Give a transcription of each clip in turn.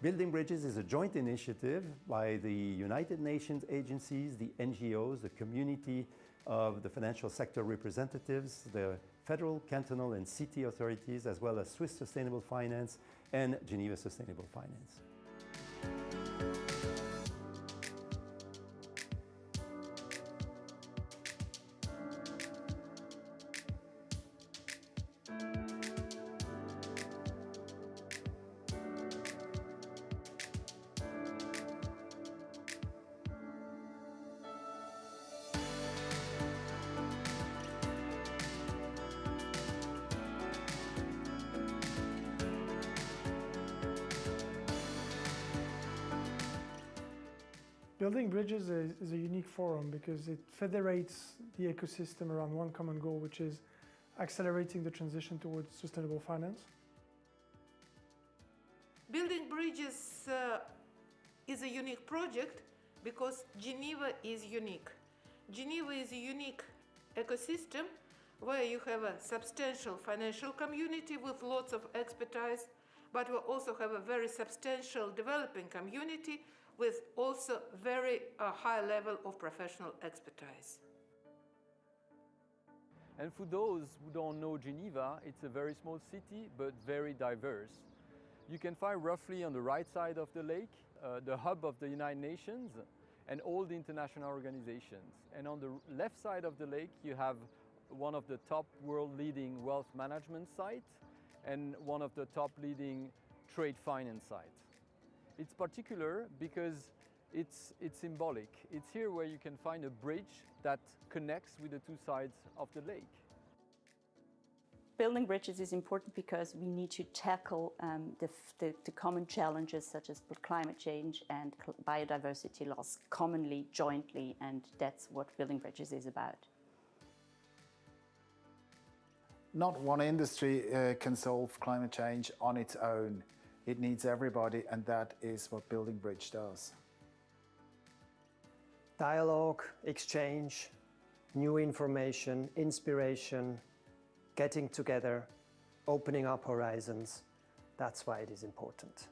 Building Bridges is a joint initiative by the United Nations agencies, the NGOs, the community of the financial sector representatives, the federal, cantonal and city authorities, as well as Swiss Sustainable Finance and Geneva Sustainable Finance. Building Bridges is a unique forum because it federates the ecosystem around one common goal, which is accelerating the transition towards sustainable finance. Building Bridges is a unique project because Geneva is unique. Geneva is a unique ecosystem where you have a substantial financial community with lots of expertise, but we also have a very substantial developing community with also very high level of professional expertise. And for those who don't know Geneva, it's a very small city, but very diverse. You can find roughly on the right side of the lake, the hub of the United Nations and all the international organizations. And on the left side of the lake, you have one of the top world leading wealth management sites and one of the top leading trade finance sites. It's particular because it's symbolic. It's here where you can find a bridge that connects with the two sides of the lake. Building bridges is important because we need to tackle the common challenges such as climate change and biodiversity loss commonly, jointly, and that's what Building Bridges is about. Not one industry can solve climate change on its own. It needs everybody, and that is what Building Bridge does. Dialogue, exchange, new information, inspiration, getting together, opening up horizons. That's why it is important.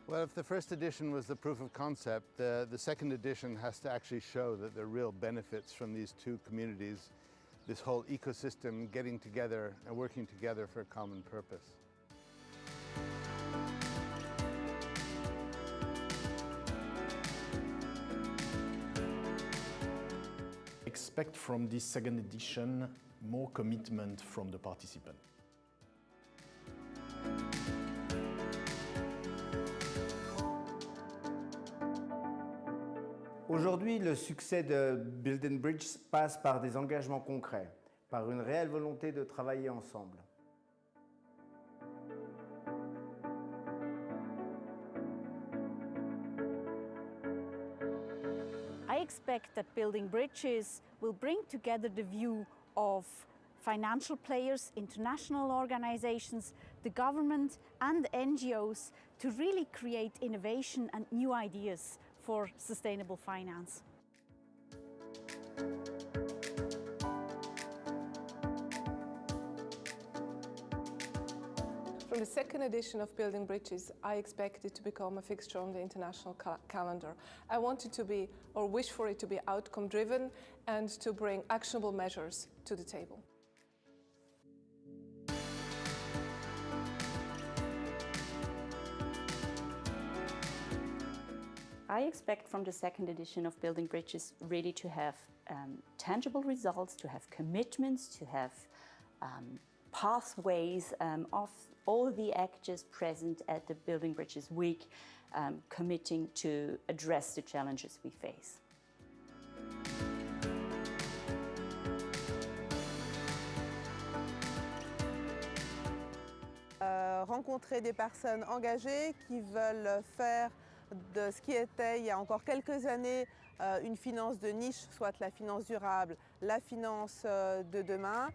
Well, if the first edition was the proof of concept, the second edition has to actually show that there are real benefits from these two communities, this whole ecosystem getting together and working together for a common purpose. Expect from this second edition more commitment from the participants. Aujourd'hui, le succès de Building Bridges passe par des engagements concrets, par une réelle volonté de travailler ensemble. I expect that Building Bridges will bring together the view of financial players, international organizations, the government and NGOs to really create innovation and new ideas for sustainable finance. From the second edition of Building Bridges, I expect it to become a fixture on the international calendar. I want it to be, or wish for it to be, outcome-driven and to bring actionable measures to the table. I expect from the second edition of Building Bridges really to have tangible results, to have commitments, to have pathways of all the actors present at the Building Bridges Week committing to address the challenges we face. rencontrer des personnes engagées qui veulent faire de ce qui était il y a encore quelques années une finance de niche, soit la finance durable, la finance de demain.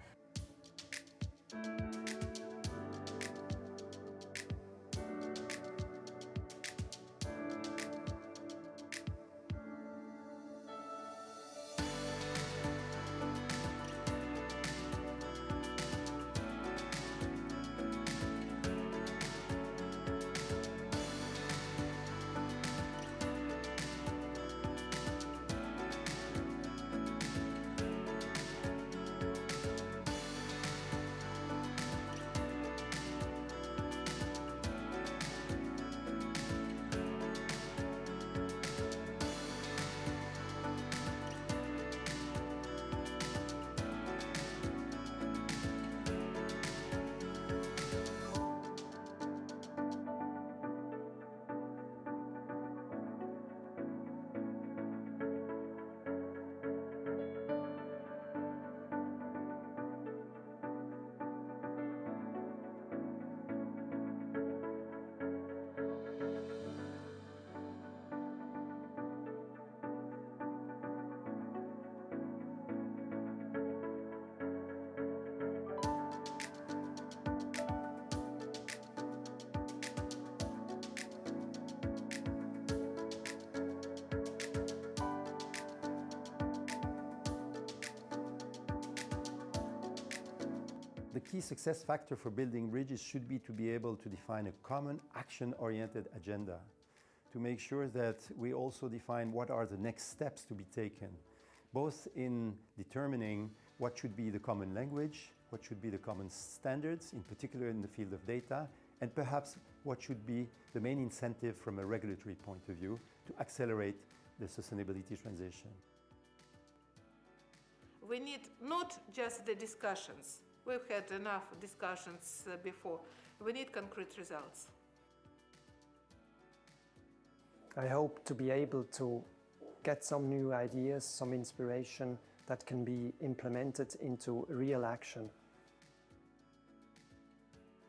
The key success factor for building bridges should be to be able to define a common action-oriented agenda, to make sure that we also define what are the next steps to be taken, both in determining what should be the common language, what should be the common standards, in particular in the field of data, and perhaps what should be the main incentive from a regulatory point of view to accelerate the sustainability transition. We need not just the discussions. We've had enough discussions before. We need concrete results. I hope to be able to get some new ideas, some inspiration that can be implemented into real action.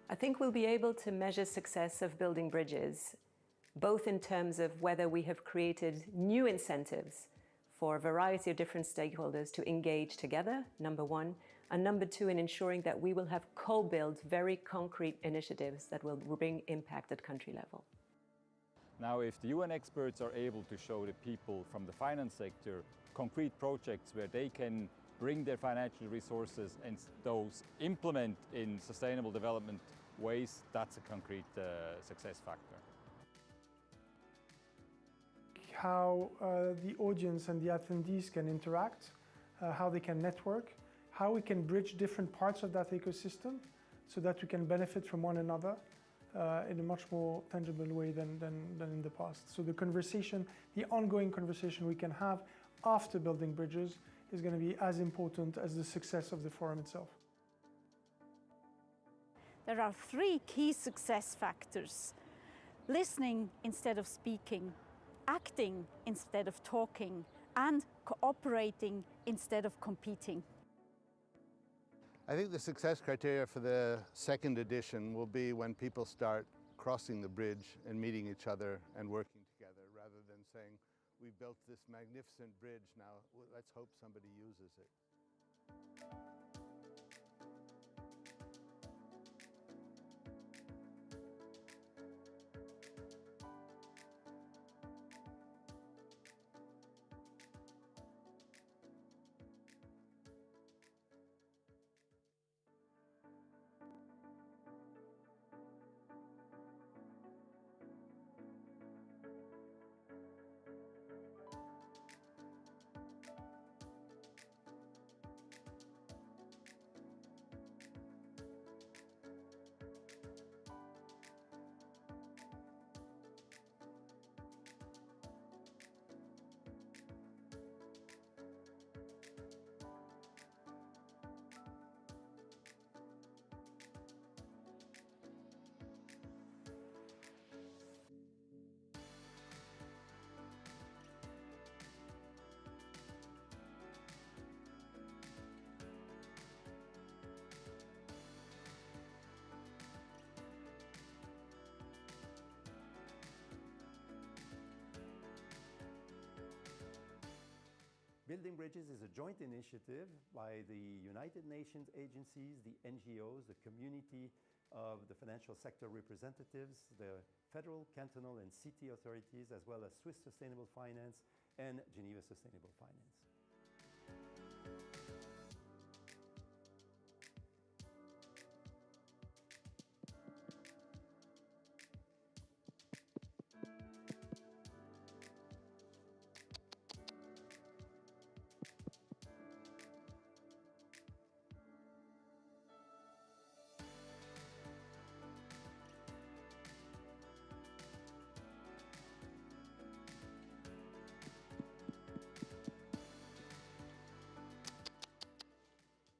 I think we'll be able to measure success of building bridges, both in terms of whether we have created new incentives for a variety of different stakeholders to engage together, number one, and number two, in ensuring that we will have co-built very concrete initiatives that will bring impact at country level. Now, if the UN experts are able to show the people from the finance sector concrete projects where they can bring their financial resources and those implement in sustainable development ways, that's a concrete success factor. How the audience and the attendees can interact, how they can network, how we can bridge different parts of that ecosystem so that we can benefit from one another in a much more tangible way than in the past. So the conversation, the ongoing conversation we can have after building bridges is going to be as important as the success of the forum itself. There are three key success factors: listening instead of speaking, acting instead of talking, and cooperating instead of competing. I think the success criteria for the second edition will be when people start crossing the bridge and meeting each other and working together, rather than saying, we built this magnificent bridge, now let's hope somebody uses it. Building Bridges is a joint initiative by the United Nations agencies, the NGOs, the community of the financial sector representatives, the federal, cantonal, and city authorities, as well as Swiss Sustainable Finance and Geneva Sustainable Finance.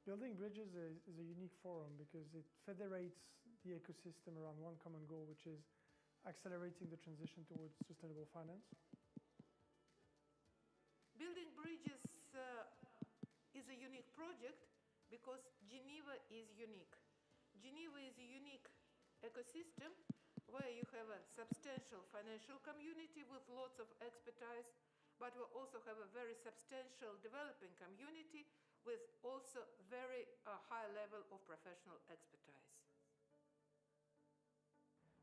Building Bridges is a unique forum because it federates the ecosystem around one common goal, which is accelerating the transition towards sustainable finance. Building Bridges is a unique project because Geneva is unique. Geneva is a unique ecosystem where you have a substantial financial community with lots of expertise, but we also have a very substantial developing community with also very high level of professional expertise.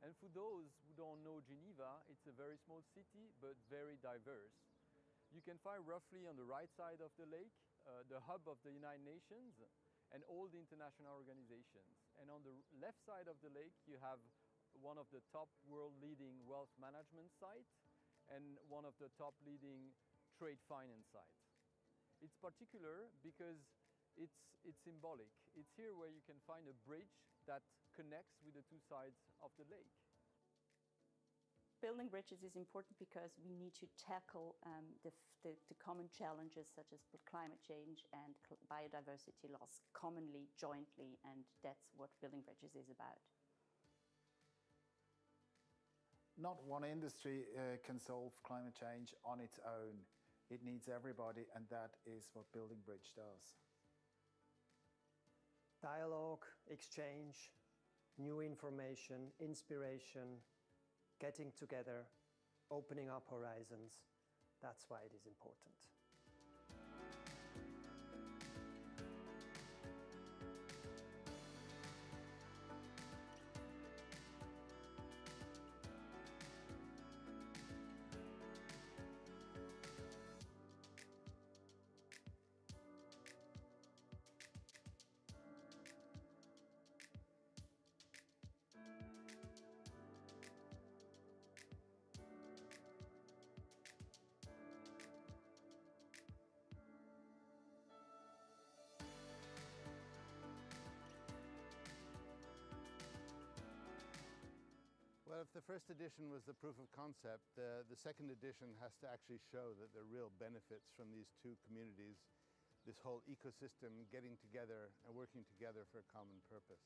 And for those who don't know Geneva, it's a very small city, but very diverse. You can find roughly on the right side of the lake, the hub of the United Nations and all the international organizations. And on the left side of the lake, you have one of the top world leading wealth management sites and one of the top leading trade finance sites. It's particular because it's symbolic. It's here where you can find a bridge that connects with the two sides of the lake. Building bridges is important because we need to tackle the common challenges such as climate change and biodiversity loss commonly, jointly, and that's what Building Bridges is about. Not one industry can solve climate change on its own. It needs everybody, and that is what Building Bridge does. Dialogue, exchange, new information, inspiration, getting together, opening up horizons. That's why it is important. Well, if the first edition was the proof of concept, the second edition has to actually show that there are real benefits from these two communities, this whole ecosystem getting together and working together for a common purpose.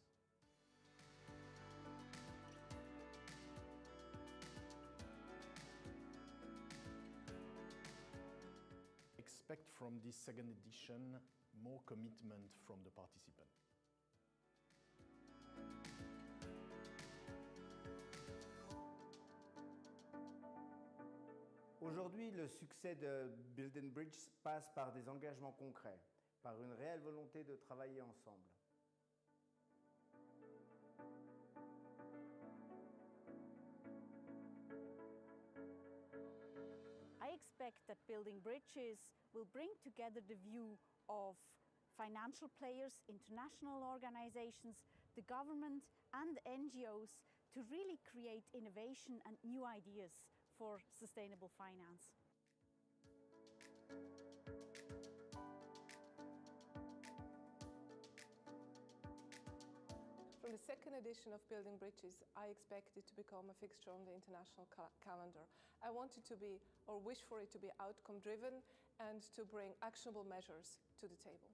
Expect from this second edition more commitment from the participants. Aujourd'hui, le succès de Building Bridges passe par des engagements concrets, par une réelle volonté de travailler ensemble. I expect that Building Bridges will bring together the view of financial players, international organizations, the government and NGOs to really create innovation and new ideas for sustainable finance. From the second edition of Building Bridges, I expect it to become a fixture on the international calendar. I want it to be, or wish for it to be, outcome driven and to bring actionable measures to the table.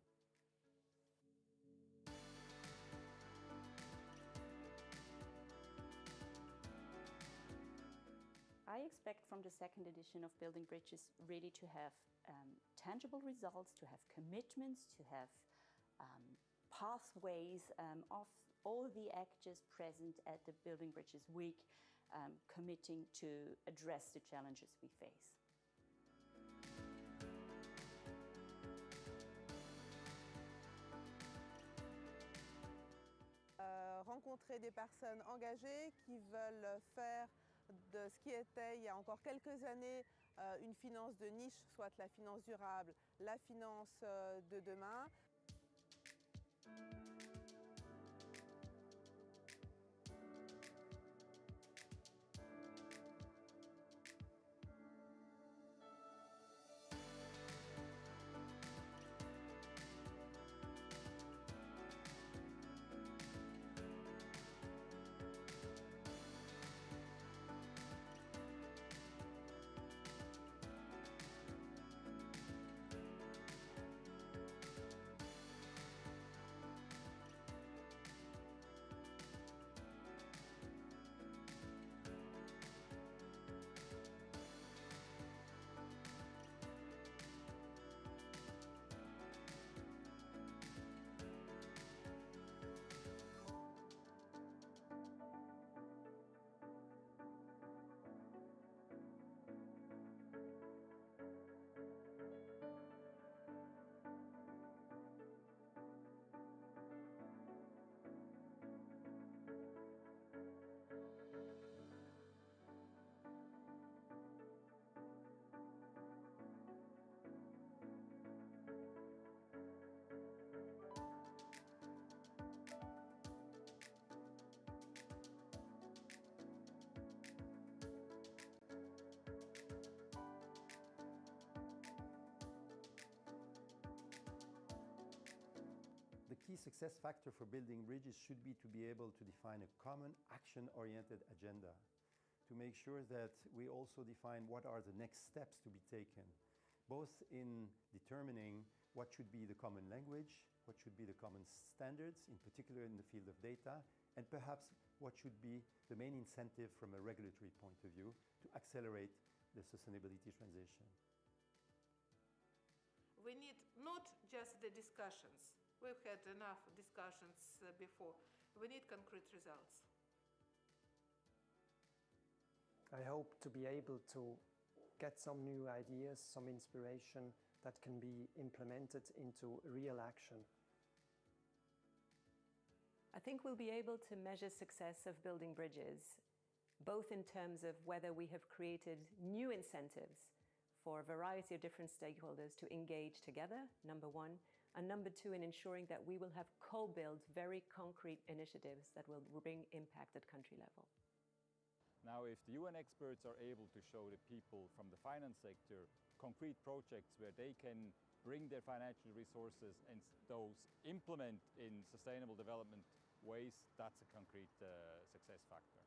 I expect from the second edition of Building Bridges really to have tangible results, to have commitments, to have pathways of all the actors present at the Building Bridges Week committing to address the challenges we face. rencontrer des personnes engagées qui veulent faire de ce qui était il y a encore quelques années une finance de niche, soit la finance durable, la finance de demain. The key success factor for building bridges should be to be able to define a common action-oriented agenda, to make sure that we also define what are the next steps to be taken, both in determining what should be the common language, what should be the common standards, in particular in the field of data, and perhaps what should be the main incentive from a regulatory point of view to accelerate the sustainability transition. We need not just the discussions. We've had enough discussions before. We need concrete results. I hope to be able to get some new ideas, some inspiration that can be implemented into real action. I think we'll be able to measure success of building bridges, both in terms of whether we have created new incentives for a variety of different stakeholders to engage together, number one, and number two, in ensuring that we will have co-built very concrete initiatives that will bring impact at country level. Now, if the UN experts are able to show the people from the finance sector concrete projects where they can bring their financial resources and those implement in sustainable development ways, that's a concrete success factor.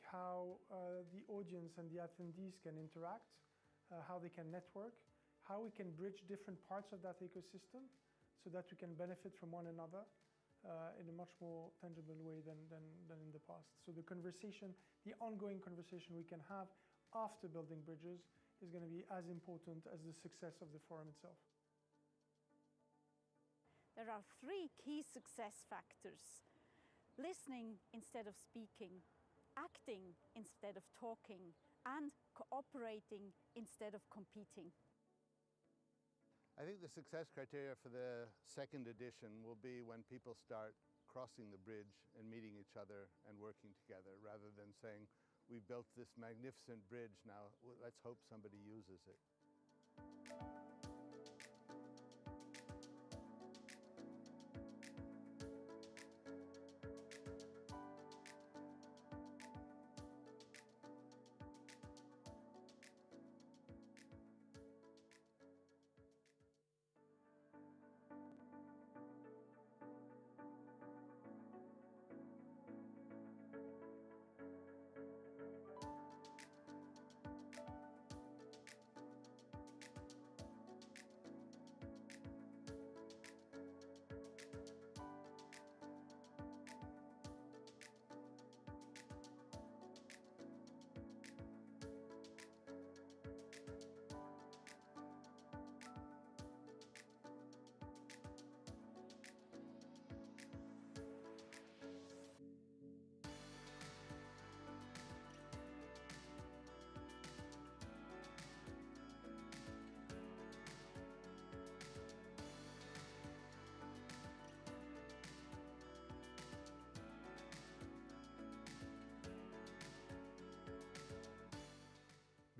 How the audience and the attendees can interact, how they can network, how we can bridge different parts of that ecosystem so that we can benefit from one another in a much more tangible way than in the past. So the conversation, the ongoing conversation we can have after building bridges is going to be as important as the success of the forum itself. There are three key success factors: listening instead of speaking, acting instead of talking, and cooperating instead of competing. I think the success criteria for the second edition will be when people start crossing the bridge and meeting each other and working together, rather than saying, we built this magnificent bridge, now let's hope somebody uses it.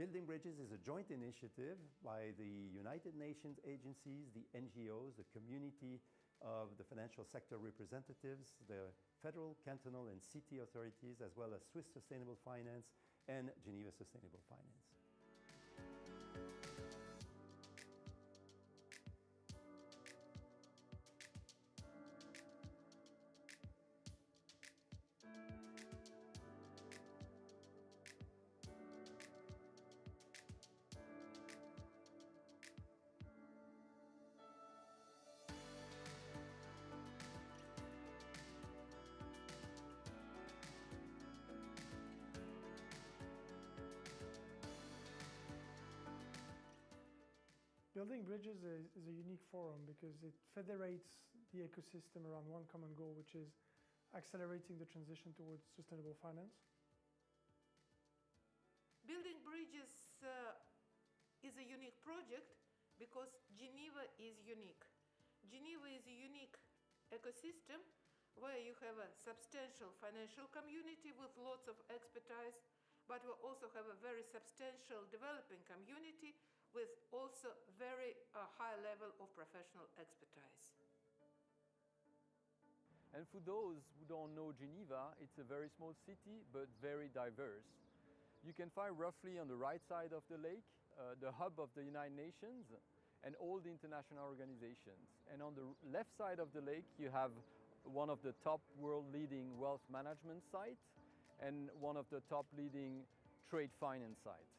Building Bridges is a joint initiative by the United Nations agencies, the NGOs, the community of the financial sector representatives, the federal, cantonal, and city authorities, as well as Swiss Sustainable Finance and Geneva Sustainable Finance. Building Bridges is a unique forum because it federates the ecosystem around one common goal, which is accelerating the transition towards sustainable finance. Building Bridges is a unique project because Geneva is unique. Geneva is a unique ecosystem where you have a substantial financial community with lots of expertise, but we also have a very substantial developing community with also very high level of professional expertise. And for those who don't know Geneva, it's a very small city, but very diverse. You can find roughly on the right side of the lake, the hub of the United Nations and all the international organizations. And on the left side of the lake, you have one of the top world leading wealth management sites and one of the top leading trade finance sites.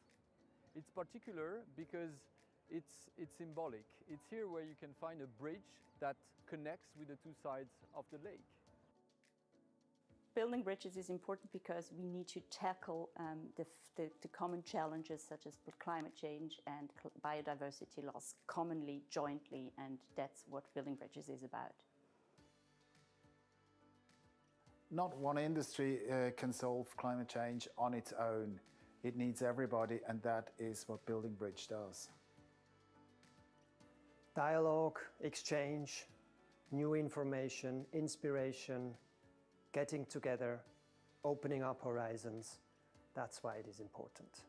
It's particular because it's symbolic. It's here where you can find a bridge that connects with the two sides of the lake. Building bridges is important because we need to tackle the common challenges such as climate change and biodiversity loss commonly, jointly, and that's what Building Bridges is about. Not one industry can solve climate change on its own. It needs everybody, and that is what Building Bridge does. Dialogue, exchange, new information, inspiration, getting together, opening up horizons. That's why it is important.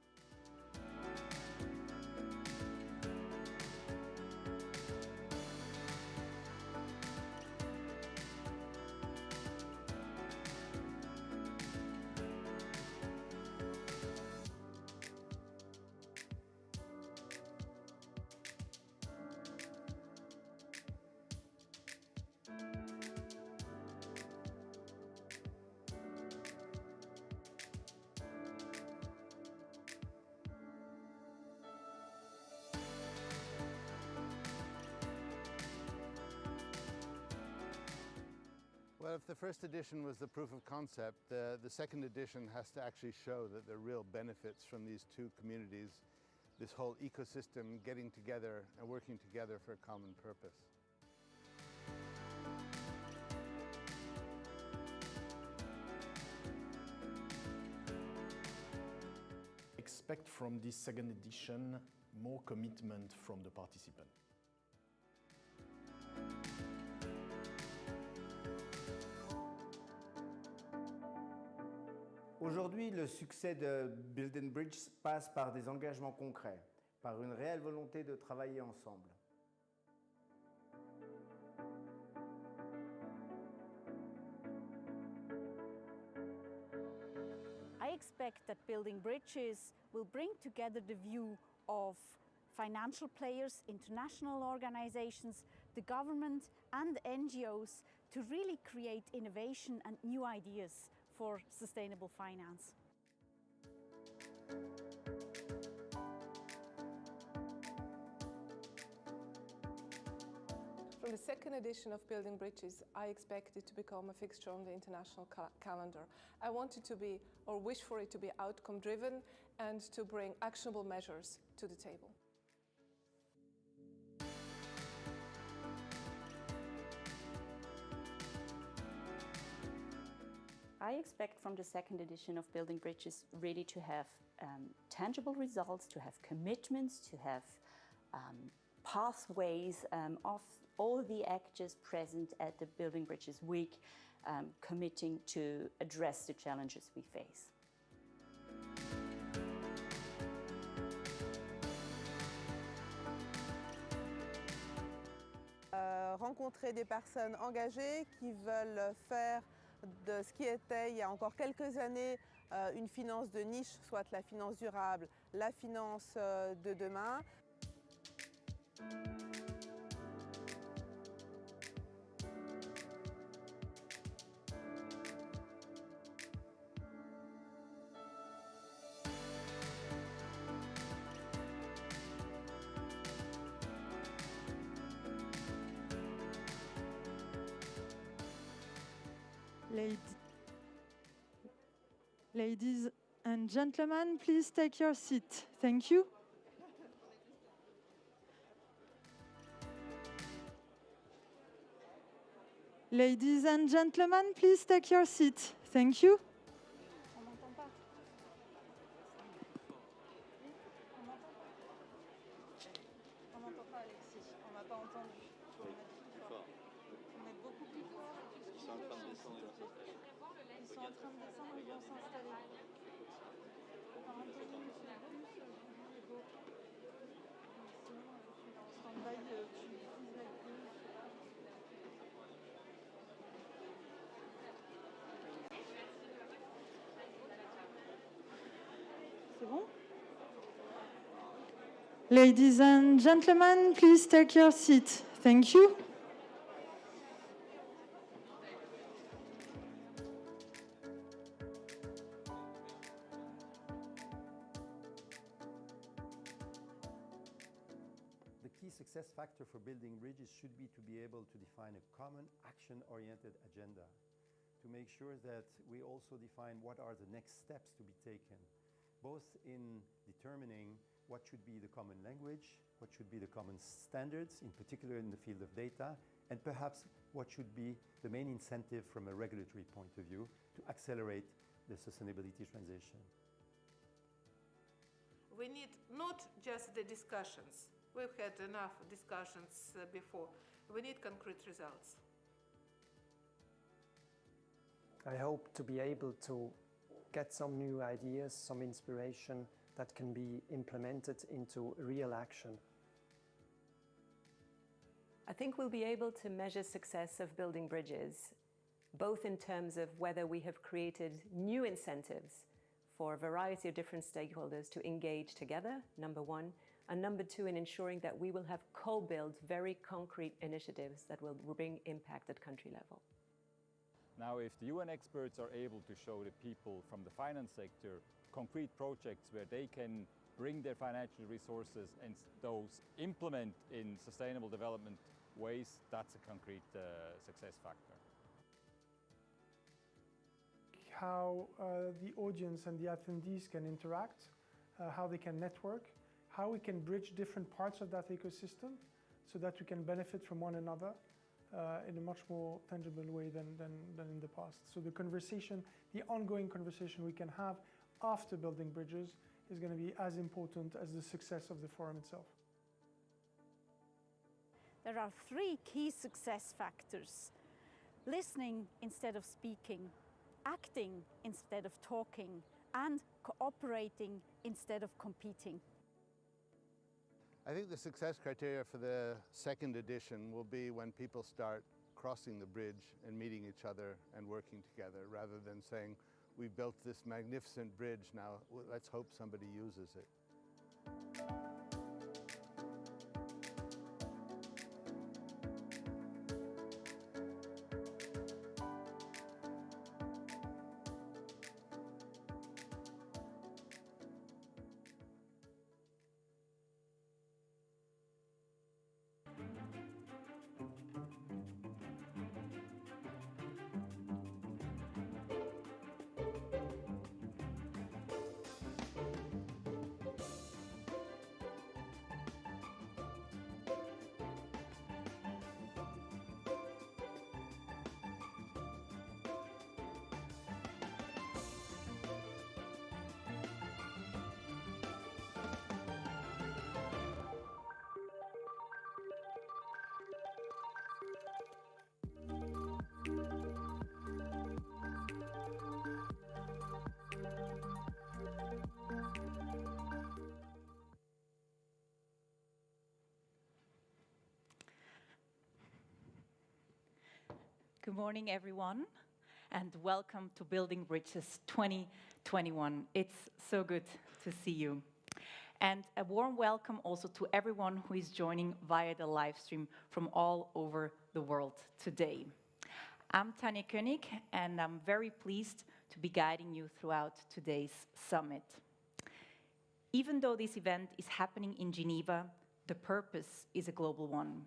Well, if the first edition was the proof of concept, the second edition has to actually show that there are real benefits from these two communities, this whole ecosystem getting together and working together for a common purpose. Expect from this second edition more commitment from the participants. Aujourd'hui, le succès de Building Bridges passe par des engagements concrets, par une réelle volonté de travailler ensemble. I expect that Building Bridges will bring together the view of financial players, international organizations, the government and NGOs to really create innovation and new ideas for sustainable finance. From the second edition of Building Bridges, I expect it to become a fixture on the international calendar. I want it to be, or wish for it to be, outcome-driven and to bring actionable measures to the table. I expect from the second edition of Building Bridges really to have tangible results, to have commitments, to have pathways of all the actors present at the Building Bridges Week committing to address the challenges we face. rencontrer des personnes engagées qui veulent faire de ce qui était il y a encore quelques années une finance de niche, soit la finance durable, la finance de demain. Ladies and gentlemen, please take your seat. Thank you. Ladies and gentlemen, please take your seat. Thank you. On m'entend pas. On n'entend pas, Alexis. On n'a pas entendu. On est beaucoup plus fort. Ils sont en train de descendre, ils vont s'installer. Ils sont en train de descendre, ils vont s'installer. Par Anthony, monsieur Bruce, Hugo. Sinon, tu es en stand-by, tu diffuses la vidéo. C'est bon? Ladies and gentlemen, please take your seat. Thank you. The key success factor for building bridges should be to be able to define a common action-oriented agenda, to make sure that we also define what are the next steps to be taken, both in determining what should be the common language, what should be the common standards, in particular in the field of data, and perhaps what should be the main incentive from a regulatory point of view to accelerate the sustainability transition. We need not just the discussions. We've had enough discussions before. We need concrete results. I hope to be able to get some new ideas, some inspiration that can be implemented into real action. I think we'll be able to measure success of building bridges, both in terms of whether we have created new incentives for a variety of different stakeholders to engage together, number one, and number two, in ensuring that we will have co-built very concrete initiatives that will bring impact at country level. Now, if the UN experts are able to show the people from the finance sector concrete projects where they can bring their financial resources and those implement in sustainable development ways, that's a concrete success factor. How the audience and the attendees can interact, how they can network, how we can bridge different parts of that ecosystem so that we can benefit from one another in a much more tangible way than in the past. So the conversation, the ongoing conversation we can have after building bridges is going to be as important as the success of the forum itself. There are three key success factors: listening instead of speaking, acting instead of talking, and cooperating instead of competing. I think the success criteria for the second edition will be when people start crossing the bridge and meeting each other and working together, rather than saying, we've built this magnificent bridge, now let's hope somebody uses it. Good morning, everyone, and welcome to Building Bridges 2021. It's so good to see you. And a warm welcome also to everyone who is joining via the live stream from all over the world today. I'm Tanja Koenig, and I'm very pleased to be guiding you throughout today's summit. Even though this event is happening in Geneva, the purpose is a global one.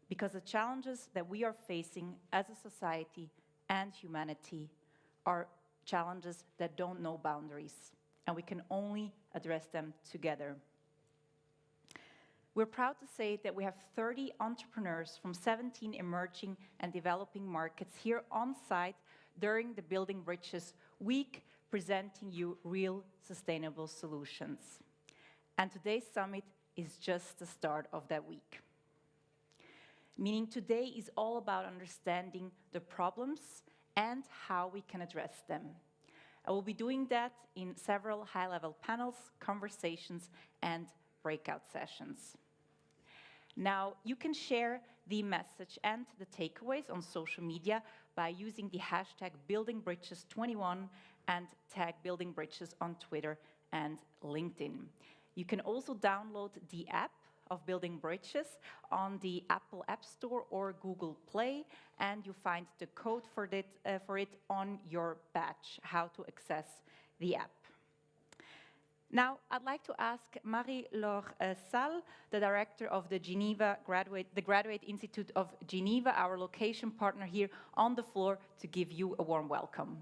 Because the challenges that we are facing as a society and humanity are challenges that don't know boundaries, and we can only address them together. We're proud to say that we have 30 entrepreneurs from 17 emerging and developing markets here on site during the Building Bridges Week, presenting you real sustainable solutions. And today's summit is just the start of that week. Meaning today is all about understanding the problems and how we can address them. I will be doing that in several high-level panels, conversations, and breakout sessions. Now, you can share the message and the takeaways on social media by using the hashtag BuildingBridges21 and tag Building Bridges on Twitter and LinkedIn. You can also download the app of Building Bridges on the Apple App Store or Google Play, and you find the code for it on your badge, how to access the app. Now, I'd like to ask Marie-Laure Salle, the director of the Graduate Institute of Geneva, our location partner here on the floor, to give you a warm welcome.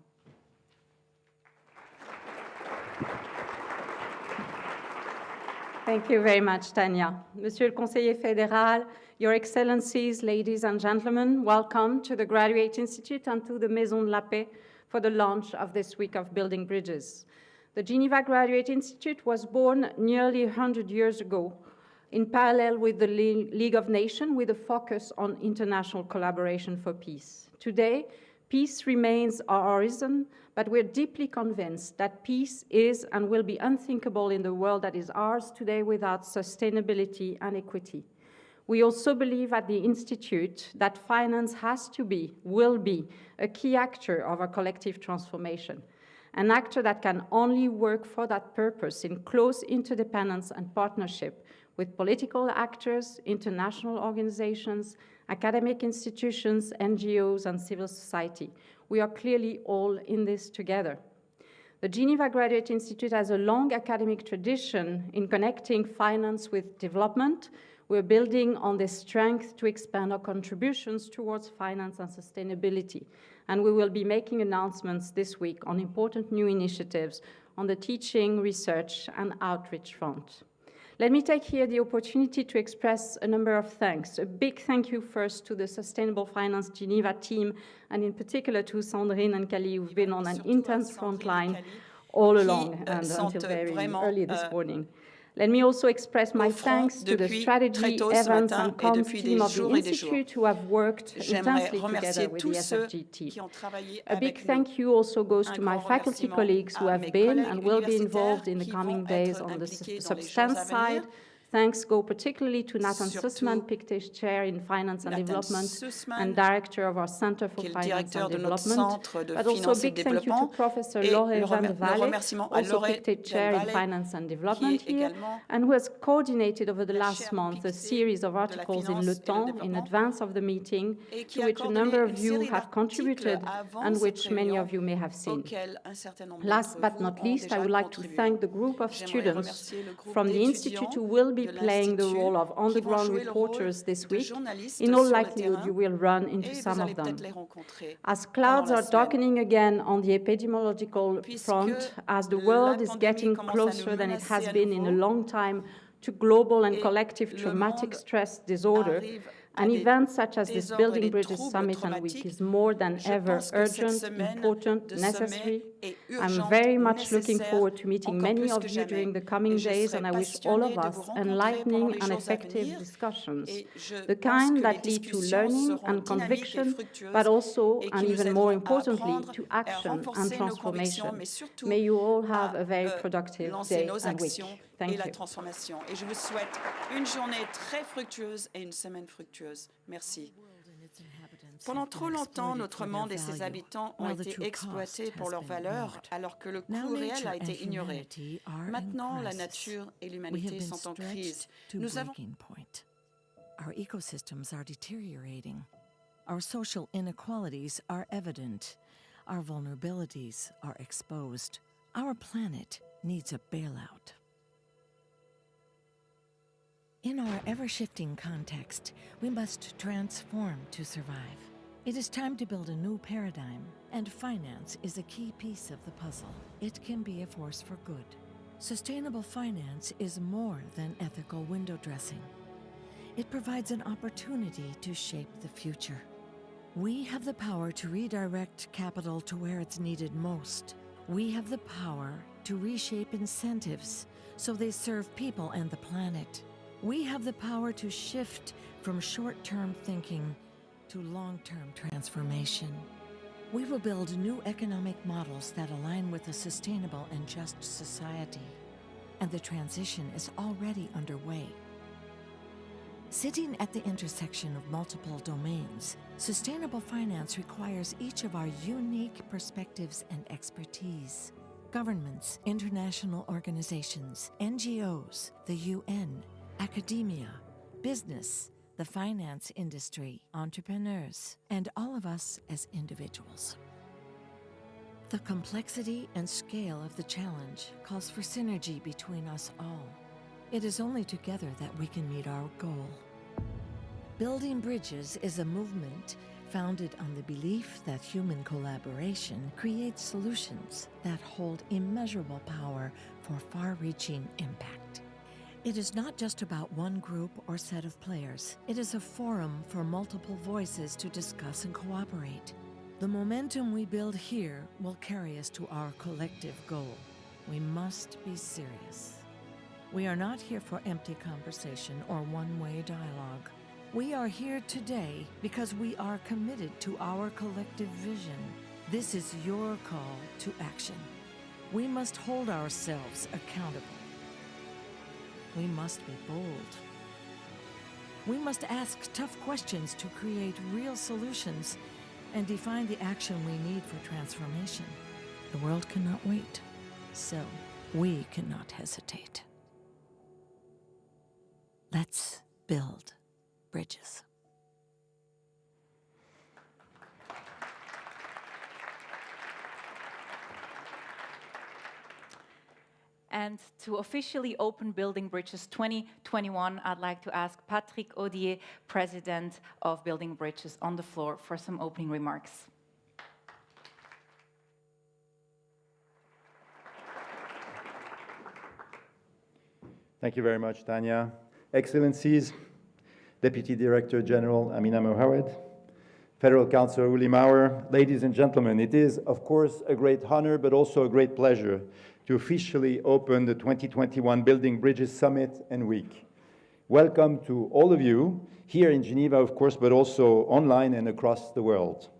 Thank you very much, Tanja. Monsieur le Conseiller Fédéral, Your Excellencies, ladies and gentlemen, welcome to the Graduate Institute and to the Maison de la Paix for the launch of this week of Building Bridges. The Geneva Graduate Institute was born nearly 100 years ago in parallel with the League of Nations, with a focus on international collaboration for peace. Today, peace remains our horizon, but we're deeply convinced that peace is and will be unthinkable in the world that is ours today without sustainability and equity. We also believe at the Institute that finance has to be, will be, a key actor of our collective transformation, an actor that can only work for that purpose in close interdependence and partnership with political actors, international organizations, academic institutions, NGOs, and civil society. We are clearly all in this together. The Geneva Graduate Institute has a long academic tradition in connecting finance with development. We're building on this strength to expand our contributions towards finance and sustainability. And we will be making announcements this week on important new initiatives on the teaching, research, and outreach front. Let me take here the opportunity to express a number of thanks. A big thank you first to the Sustainable Finance Geneva team, and in particular to Sandrine and Kali, who've been on an intense front line all along and until very early this morning. Let me also express my thanks to the strategy, events, and comms team of the Institute who have worked intensely together with the SFG team. A big thank you also goes to my faculty colleagues who have been and will be involved in the coming days on the substance side. Thanks go particularly to Nathan Sussman, PICTE's chair in Finance and Development and director of our Center for Finance and Development. But also a big thank you to Professor Laure Van de Walle, also PICTE chair in Finance and Development here, and who has coordinated over the last month a series of articles in Le Temps in advance of the meeting, to which a number of you have contributed and which many of you may have seen. Last but not least, I would like to thank the group of students from the Institute who will be playing the role of on-the-ground reporters this week. In all likelihood, you will run into some of them. As clouds are darkening again on the epidemiological front, as the world is getting closer than it has been in a long time to global and collective traumatic stress disorder, an event such as this Building Bridges Summit and Week is more than ever urgent, important, necessary. I'm very much looking forward to meeting many of you during the coming days, and I wish all of us enlightening and effective discussions, the kind that lead to learning and conviction, but also, and even more importantly, to action and transformation. May you all have a very productive day and week. Thank you. Et je vous souhaite une journée très fructueuse et une semaine fructueuse. Merci. Pendant trop longtemps, notre monde et ses habitants ont été exploités pour leurs valeurs, alors que le coût réel a été ignoré. Maintenant, la nature et l'humanité sont en crise. Nous avons... Our ecosystems are deteriorating. Our social inequalities are evident. Our vulnerabilities are exposed. Our planet needs a bailout. In our ever-shifting context, we must transform to survive. It is time to build a new paradigm, and finance is a key piece of the puzzle. It can be a force for good. Sustainable finance is more than ethical window dressing. It provides an opportunity to shape the future. We have the power to redirect capital to where it's needed most. We have the power to reshape incentives so they serve people and the planet. We have the power to shift from short-term thinking to long-term transformation. We will build new economic models that align with a sustainable and just society. And the transition is already underway. Sitting at the intersection of multiple domains, sustainable finance requires each of our unique perspectives and expertise. Governments, international organizations, NGOs, the UN, academia, business, the finance industry, entrepreneurs, and all of us as individuals. The complexity and scale of the challenge calls for synergy between us all. It is only together that we can meet our goal. Building Bridges is a movement founded on the belief that human collaboration creates solutions that hold immeasurable power for far-reaching impact. It is not just about one group or set of players. It is a forum for multiple voices to discuss and cooperate. The momentum we build here will carry us to our collective goal. We must be serious. We are not here for empty conversation or one-way dialogue. We are here today because we are committed to our collective vision. This is your call to action. We must hold ourselves accountable. We must be bold. We must ask tough questions to create real solutions and define the action we need for transformation. The world cannot wait, so we cannot hesitate. Let's build bridges. And to officially open Building Bridges 2021, I'd like to ask Patrick Audier, President of Building Bridges, on the floor for some opening remarks. Thank you very much, Tanya. Excellencies, Deputy Director General Amina Mohamed, Federal Councillor Uli Maurer, ladies and gentlemen, it is, of course, a great honor, but also a great pleasure to officially open the 2021 Building Bridges Summit and Week. Welcome to all of you, here in Geneva, of course, but also online and across the world.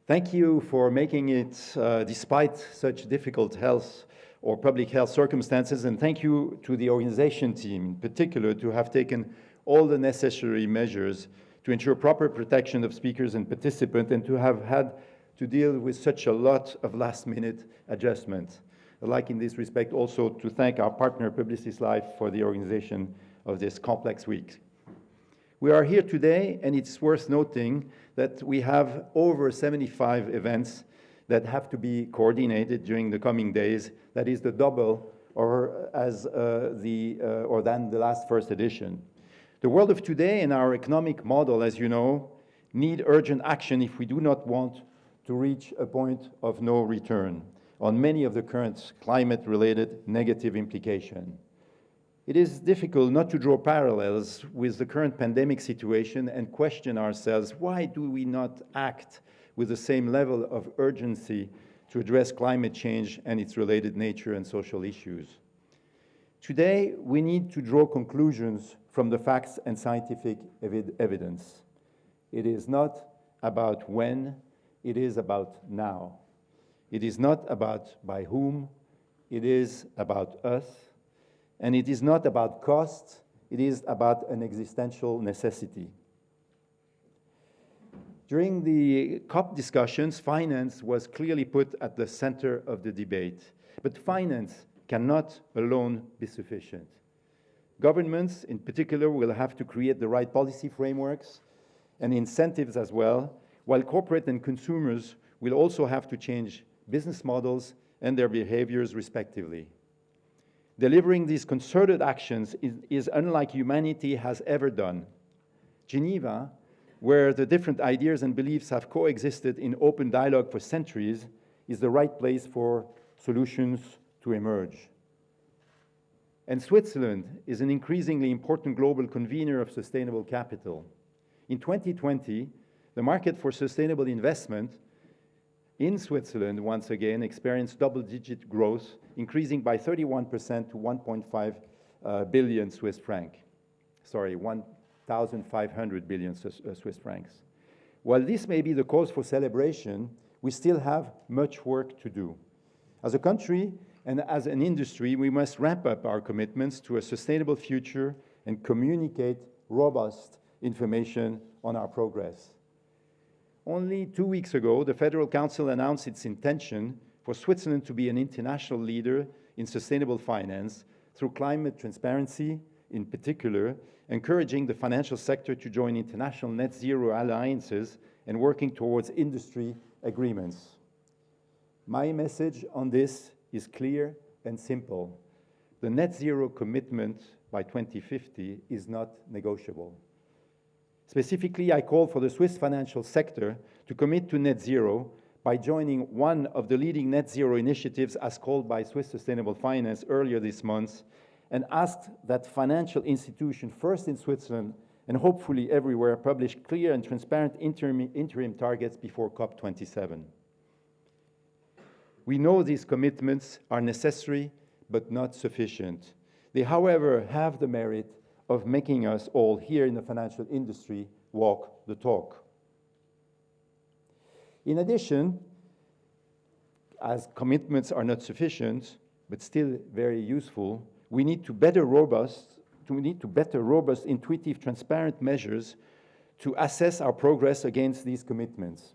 Thank you for making it despite such difficult health or public health circumstances, and thank you to the organization team in particular to have taken all the necessary measures to ensure proper protection of speakers and participants and to have had to deal with such a lot of last-minute adjustments. I'd like in this respect also to thank our partner Publicis Life for the organization of this complex week. We are here today, and it's worth noting that we have over 75 events that have to be coordinated during the coming days. That is the double or than the last first edition. The world of today and our economic model, as you know, need urgent action if we do not want to reach a point of no return on many of the current climate-related negative implications. It is difficult not to draw parallels with the current pandemic situation and question ourselves, why do we not act with the same level of urgency to address climate change and its related nature and social issues? Today, we need to draw conclusions from the facts and scientific evidence. It is not about when, it is about now. It is not about by whom, it is about us. And it is not about cost, it is about an existential necessity. During the COP discussions, finance was clearly put at the center of the debate. But finance cannot alone be sufficient. Governments, in particular, will have to create the right policy frameworks and incentives as well, while corporate and consumers will also have to change business models and their behaviors respectively. Delivering these concerted actions is unlike humanity has ever done. Geneva, where the different ideas and beliefs have coexisted in open dialogue for centuries, is the right place for solutions to emerge. And Switzerland is an increasingly important global convener of sustainable capital. In 2020, the market for sustainable investment in Switzerland, once again, experienced double-digit growth, increasing by 31% to 1.5 billion Swiss franc. Sorry, 1,500 billion Swiss francs. While this may be the cause for celebration, we still have much work to do. As a country and as an industry, we must ramp up our commitments to a sustainable future and communicate robust information on our progress. Only 2 weeks ago, the Federal Council announced its intention for Switzerland to be an international leader in sustainable finance through climate transparency, in particular, encouraging the financial sector to join international net zero alliances and working towards industry agreements. My message on this is clear and simple. The net zero commitment by 2050 is not negotiable. Specifically, I call for the Swiss financial sector to commit to net zero by joining one of the leading net zero initiatives as called by Swiss Sustainable Finance earlier this month, and asked that financial institutions, first in Switzerland and hopefully everywhere, publish clear and transparent interim targets before COP27. We know these commitments are necessary but not sufficient. They, however, have the merit of making us all here in the financial industry walk the talk. In addition, as commitments are not sufficient, but still very useful, we need to better robust, intuitive, transparent measures to assess our progress against these commitments.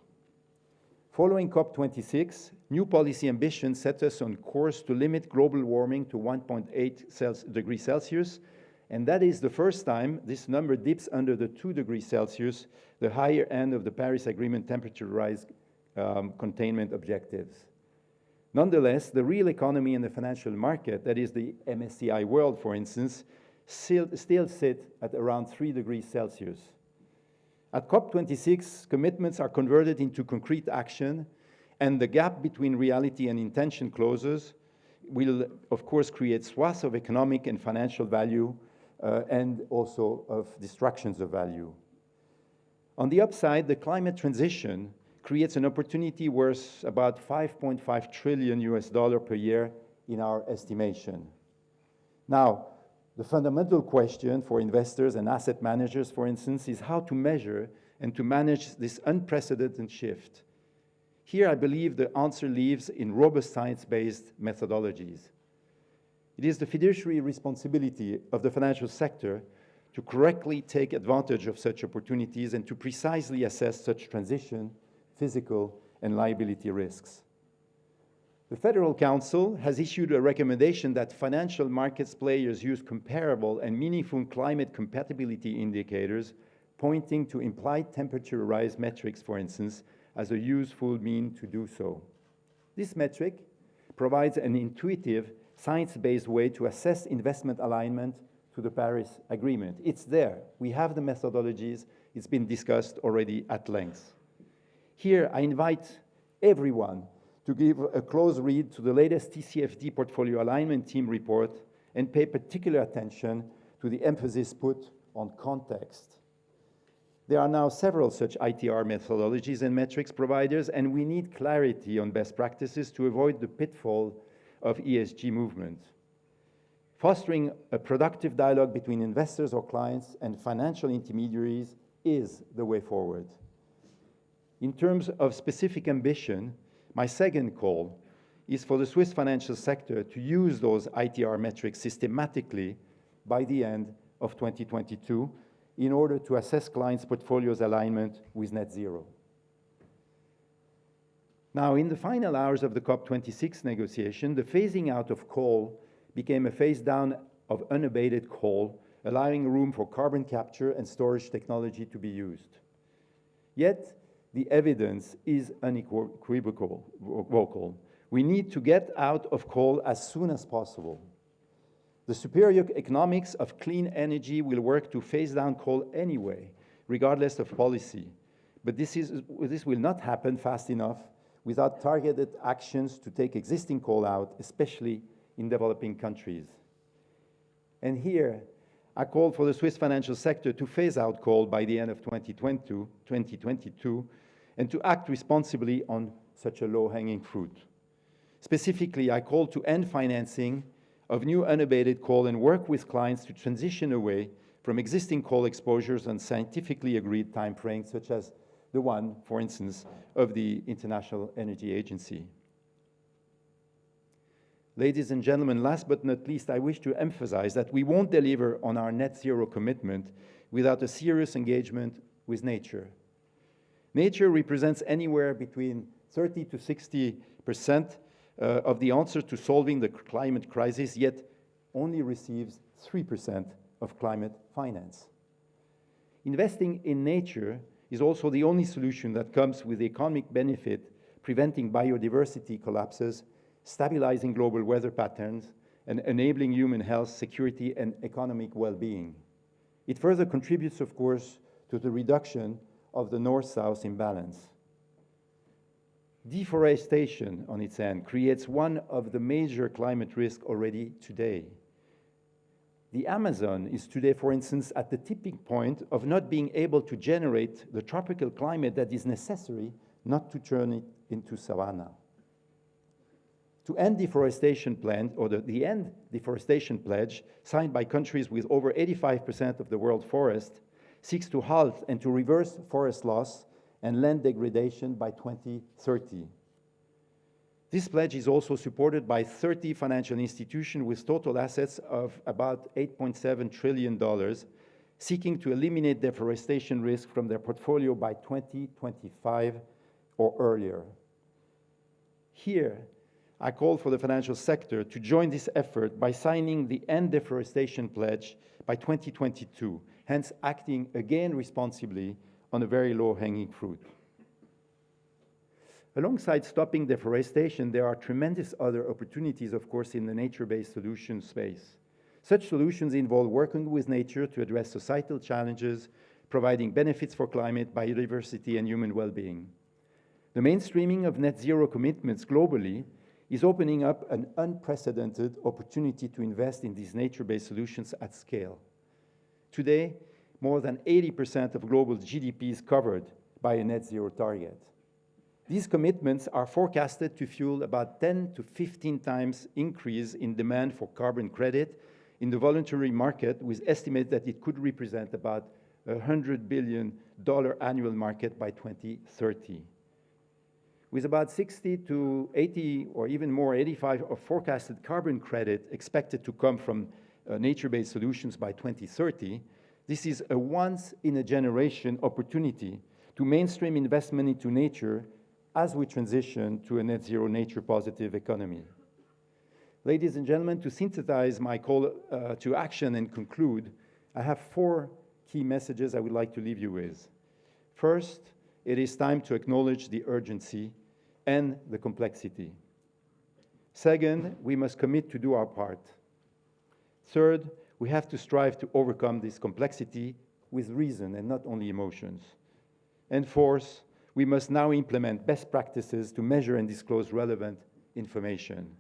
Following COP26, new policy ambitions set us on course to limit global warming to 1.8 degrees Celsius, and that is the first time this number dips under the 2 degrees Celsius, the higher end of the Paris Agreement temperature rise containment objectives. Nonetheless, the real economy and the financial market, that is the MSCI world, for instance, still sit at around 3 degrees Celsius. At COP26, commitments are converted into concrete action, and the gap between reality and intention closes will, of course, create swaths of economic and financial value and also of destructions of value. On the upside, the climate transition creates an opportunity worth about $5.5 trillion per year in our estimation. Now, the fundamental question for investors and asset managers, for instance, is how to measure and to manage this unprecedented shift. Here, I believe the answer lies in robust science-based methodologies. It is the fiduciary responsibility of the financial sector to correctly take advantage of such opportunities and to precisely assess such transition, physical, and liability risks. The Federal Council has issued a recommendation that financial markets players use comparable and meaningful climate compatibility indicators pointing to implied temperature rise metrics, for instance, as a useful mean to do so. This metric provides an intuitive, science-based way to assess investment alignment to the Paris Agreement. It's there. We have the methodologies. It's been discussed already at length. Here, I invite everyone to give a close read to the latest TCFD Portfolio Alignment Team report and pay particular attention to the emphasis put on context. There are now several such ITR methodologies and metrics providers, and we need clarity on best practices to avoid the pitfall of ESG movement. Fostering a productive dialogue between investors or clients and financial intermediaries is the way forward. In terms of specific ambition, my second call is for the Swiss financial sector to use those ITR metrics systematically by the end of 2022 in order to assess clients' portfolios' alignment with net zero. Now, in the final hours of the COP26 negotiation, the phasing out of coal became a phase down of unabated coal, allowing room for carbon capture and storage technology to be used. Yet, the evidence is unequivocal. We need to get out of coal as soon as possible. The superior economics of clean energy will work to phase down coal anyway, regardless of policy. But this will not happen fast enough without targeted actions to take existing coal out, especially in developing countries. And here, I call for the Swiss financial sector to phase out coal by the end of 2022, and to act responsibly on such a low-hanging fruit. Specifically, I call to end financing of new unabated coal and work with clients to transition away from existing coal exposures on scientifically agreed timeframes, such as the one, for instance, of the International Energy Agency. Ladies and gentlemen, last but not least, I wish to emphasize that we won't deliver on our net zero commitment without a serious engagement with nature. Nature represents anywhere between 30 to 60% of the answer to solving the climate crisis, yet only receives 3% of climate finance. Investing in nature is also the only solution that comes with the economic benefit, preventing biodiversity collapses, stabilizing global weather patterns, and enabling human health, security, and economic well-being. It further contributes, of course, to the reduction of the north-south imbalance. Deforestation, on its end, creates one of the major climate risks already today. The Amazon is today, for instance, at the tipping point of not being able to generate the tropical climate that is necessary not to turn it into savanna. To end deforestation plan, or the End Deforestation Pledge, signed by countries with over 85% of the world forest, seeks to halt and to reverse forest loss and land degradation by 2030. This pledge is also supported by 30 financial institutions with total assets of about $8.7 trillion, seeking to eliminate deforestation risk from their portfolio by 2025 or earlier. Here, I call for the financial sector to join this effort by signing the End Deforestation Pledge by 2022, hence acting again responsibly on a very low-hanging fruit. Alongside stopping deforestation, there are tremendous other opportunities, of course, in the nature-based solution space. Such solutions involve working with nature to address societal challenges, providing benefits for climate, biodiversity, and human well-being. The mainstreaming of net zero commitments globally is opening up an unprecedented opportunity to invest in these nature-based solutions at scale. Today, more than 80% of global GDP is covered by a net zero target. These commitments are forecasted to fuel about 10 to 15 times increase in demand for carbon credit in the voluntary market, with estimates that it could represent about a $100 billion annual market by 2030. With about 60 to 80 or even more, 85 of forecasted carbon credit expected to come from nature-based solutions by 2030, this is a once-in-a-generation opportunity to mainstream investment into nature as we transition to a net zero nature-positive economy. Ladies and gentlemen, to synthesize my call to action and conclude, I have 4 key messages I would like to leave you with. First, it is time to acknowledge the urgency and the complexity. Second, we must commit to do our part. Third, we have to strive to overcome this complexity with reason and not only emotions. And fourth, we must now implement best practices to measure and disclose relevant information.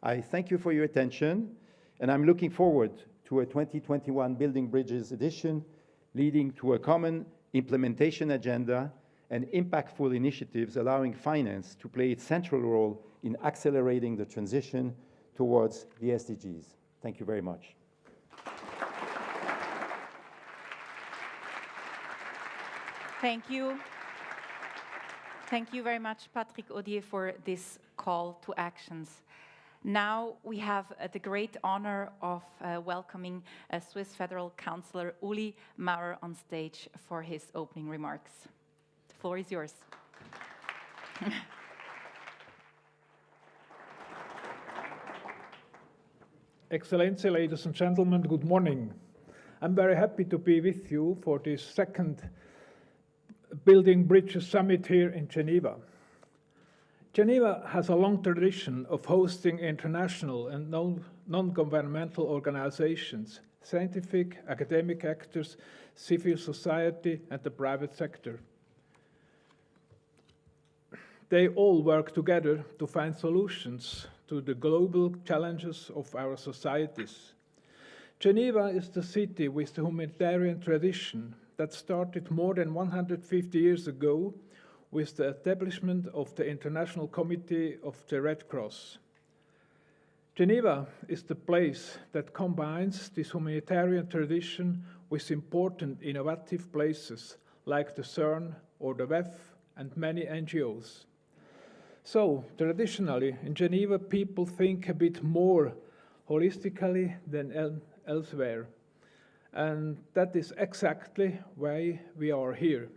I thank you for your attention, and I'm looking forward to a 2021 Building Bridges edition, leading to a common implementation agenda and impactful initiatives allowing finance to play its central role in accelerating the transition towards the SDGs. Thank you very much. Thank you. Thank you very much, Patrick Audier, for this call to actions. Now we have the great honor of welcoming Swiss Federal Councillor Uli Maurer on stage for his opening remarks. The floor is yours. Excellency, ladies and gentlemen, good morning. I'm very happy to be with you for this second Building Bridges Summit here in Geneva. Geneva has a long tradition of hosting international and non-governmental organizations, scientific, academic actors, civil society, and the private sector. They all work together to find solutions to the global challenges of our societies. Geneva is the city with the humanitarian tradition that started more than 150 years ago with the establishment of the International Committee of the Red Cross. Geneva is the place that combines this humanitarian tradition with important innovative places like the CERN or the WEF and many NGOs. So, traditionally, in Geneva, people think a bit more holistically than elsewhere. And that is exactly why we are here.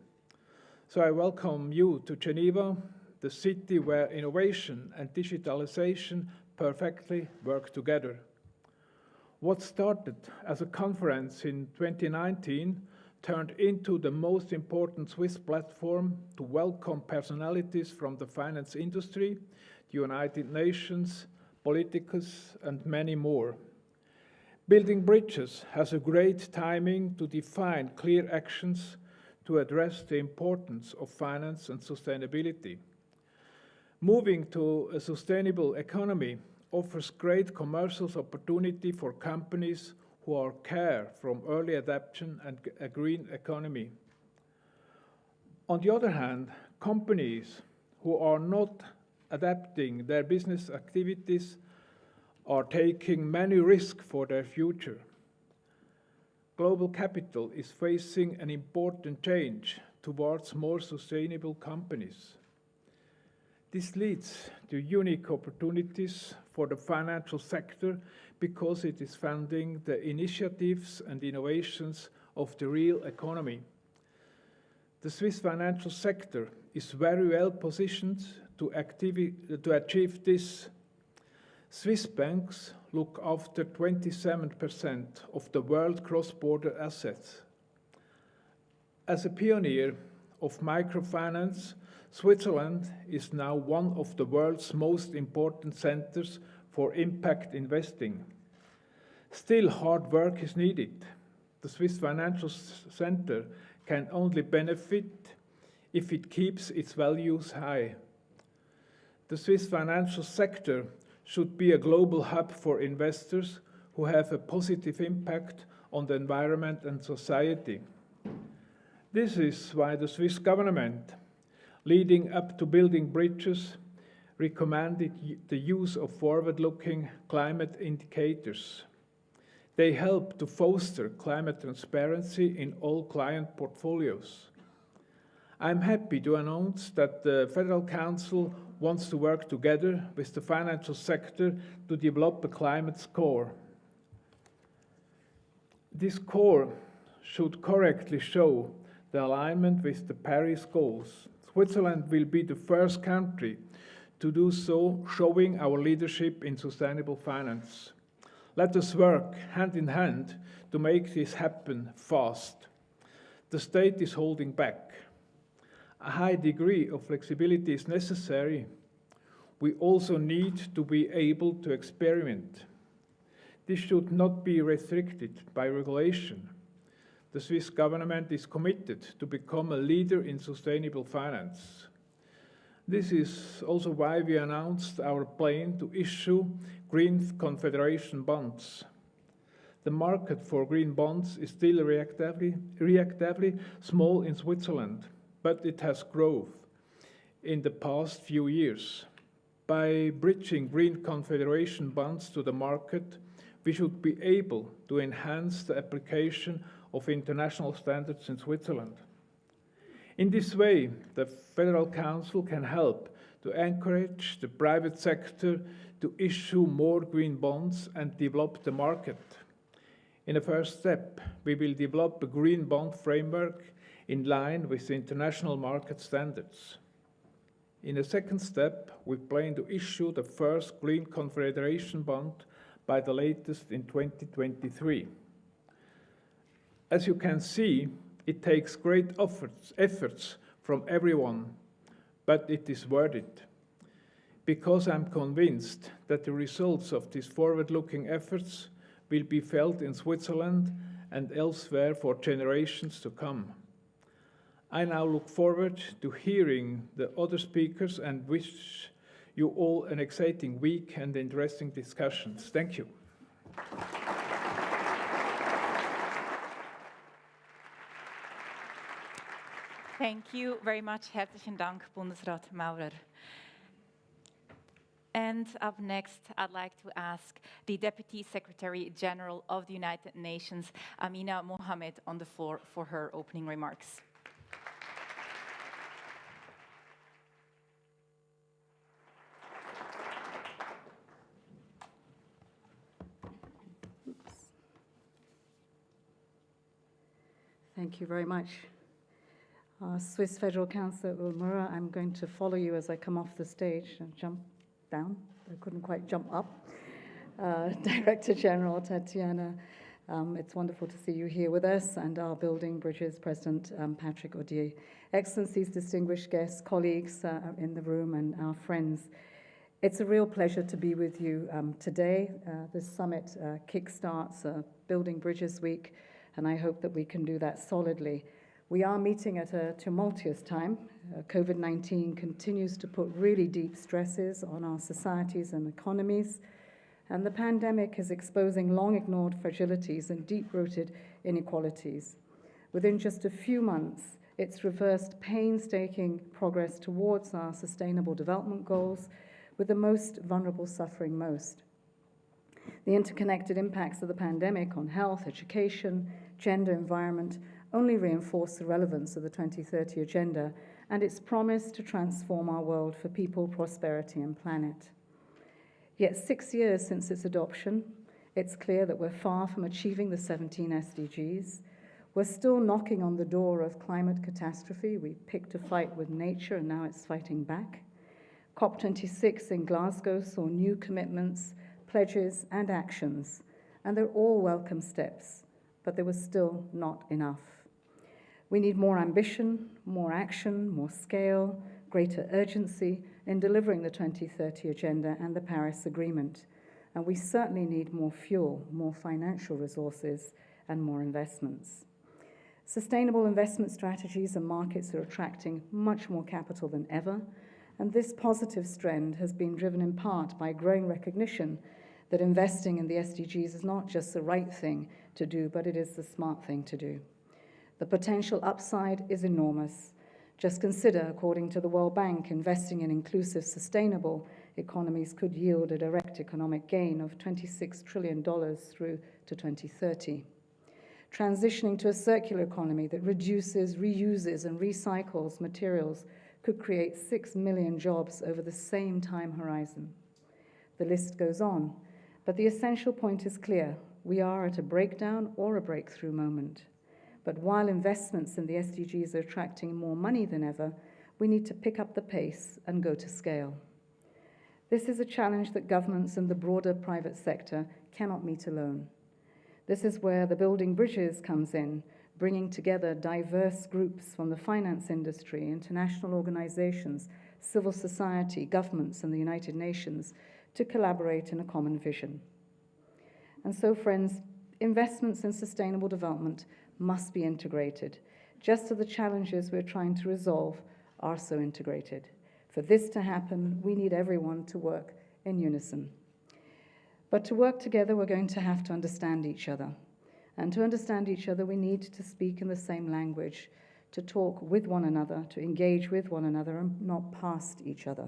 So I welcome you to Geneva, the city where innovation and digitalization perfectly work together. What started as a conference in 2019 turned into the most important Swiss platform to welcome personalities from the finance industry, the United Nations, politicos, and many more. Building Bridges has a great timing to define clear actions to address the importance of finance and sustainability. Moving to a sustainable economy offers great commercial opportunity for companies who are care from early adoption and a green economy. On the other hand, companies who are not adapting their business activities are taking many risks for their future. Global capital is facing an important change towards more sustainable companies. This leads to unique opportunities for the financial sector because it is funding the initiatives and innovations of the real economy. The Swiss financial sector is very well positioned to achieve this. Swiss banks look after 27% of the world cross-border assets. As a pioneer of microfinance, Switzerland is now one of the world's most important centers for impact investing. Still, hard work is needed. The Swiss Financial Center can only benefit if it keeps its values high. The Swiss financial sector should be a global hub for investors who have a positive impact on the environment and society. This is why the Swiss government, leading up to Building Bridges, recommended the use of forward-looking climate indicators. They help to foster climate transparency in all client portfolios. I'm happy to announce that the Federal Council wants to work together with the financial sector to develop a climate score. This score should correctly show the alignment with the Paris goals. Switzerland will be the first country to do so, showing our leadership in sustainable finance. Let us work hand in hand to make this happen fast. The state is holding back. A high degree of flexibility is necessary. We also need to be able to experiment. This should not be restricted by regulation. The Swiss government is committed to become a leader in sustainable finance. This is also why we announced our plan to issue Green Confederation bonds. The market for green bonds is still reactively small in Switzerland, but it has grown in the past few years. By bridging Green Confederation bonds to the market, we should be able to enhance the application of international standards in Switzerland. In this way, the Federal Council can help to encourage the private sector to issue more green bonds and develop the market. In a first step, we will develop a green bond framework in line with international market standards. In a second step, we plan to issue the first Green Confederation bond by the latest in 2023. As you can see, it takes great efforts from everyone, but it is worth it. Because I'm convinced that the results of these forward-looking efforts will be felt in Switzerland and elsewhere for generations to come. I now look forward to hearing the other speakers and wish you all an exciting week and interesting discussions. Thank you. Thank you very much. Herzlichen Dank, Bundesrat Maurer. And up next, I'd like to ask the Deputy Secretary General of the United Nations, Amina Mohamed, on the floor for her opening remarks. Thank you very much. Swiss Federal Councillor Ulmura, I'm going to follow you as I come off the stage and jump down. I couldn't quite jump up. Director General Tatiana, it's wonderful to see you here with us, and our Building Bridges President Patrick Odier. Excellencies, distinguished guests, colleagues in the room, and our friends. It's a real pleasure to be with you today. This summit kickstarts Building Bridges Week, and I hope that we can do that solidly. We are meeting at a tumultuous time. COVID-19 continues to put really deep stresses on our societies and economies, and the pandemic is exposing long-ignored fragilities and deep-rooted inequalities. Within just a few months, it's reversed painstaking progress towards our sustainable development goals, with the most vulnerable suffering most. The interconnected impacts of the pandemic on health, education, gender, environment only reinforce the relevance of the 2030 Agenda and its promise to transform our world for people, prosperity, and planet. Yet 6 years since its adoption, it's clear that we're far from achieving the 17 SDGs. We're still knocking on the door of climate catastrophe. We picked a fight with nature, and now it's fighting back. COP26 in Glasgow saw new commitments, pledges, and actions, and they're all welcome steps, but they were still not enough. We need more ambition, more action, more scale, greater urgency in delivering the 2030 Agenda and the Paris Agreement. And we certainly need more fuel, more financial resources, and more investments. Sustainable investment strategies and markets are attracting much more capital than ever, and this positive trend has been driven in part by growing recognition that investing in the SDGs is not just the right thing to do, but it is the smart thing to do. The potential upside is enormous. Just consider, according to the World Bank, investing in inclusive, sustainable economies could yield a direct economic gain of $26 trillion through to 2030. Transitioning to a circular economy that reduces, reuses, and recycles materials could create 6 million jobs over the same time horizon. The list goes on, but the essential point is clear. We are at a breakdown or a breakthrough moment. But while investments in the SDGs are attracting more money than ever, we need to pick up the pace and go to scale. This is a challenge that governments and the broader private sector cannot meet alone. This is where the Building Bridges comes in, bringing together diverse groups from the finance industry, international organizations, civil society, governments, and the United Nations to collaborate in a common vision. And so, friends, investments in sustainable development must be integrated, just as the challenges we're trying to resolve are so integrated. For this to happen, we need everyone to work in unison. But to work together, we're going to have to understand each other. And to understand each other, we need to speak in the same language, to talk with one another, to engage with one another, and not past each other.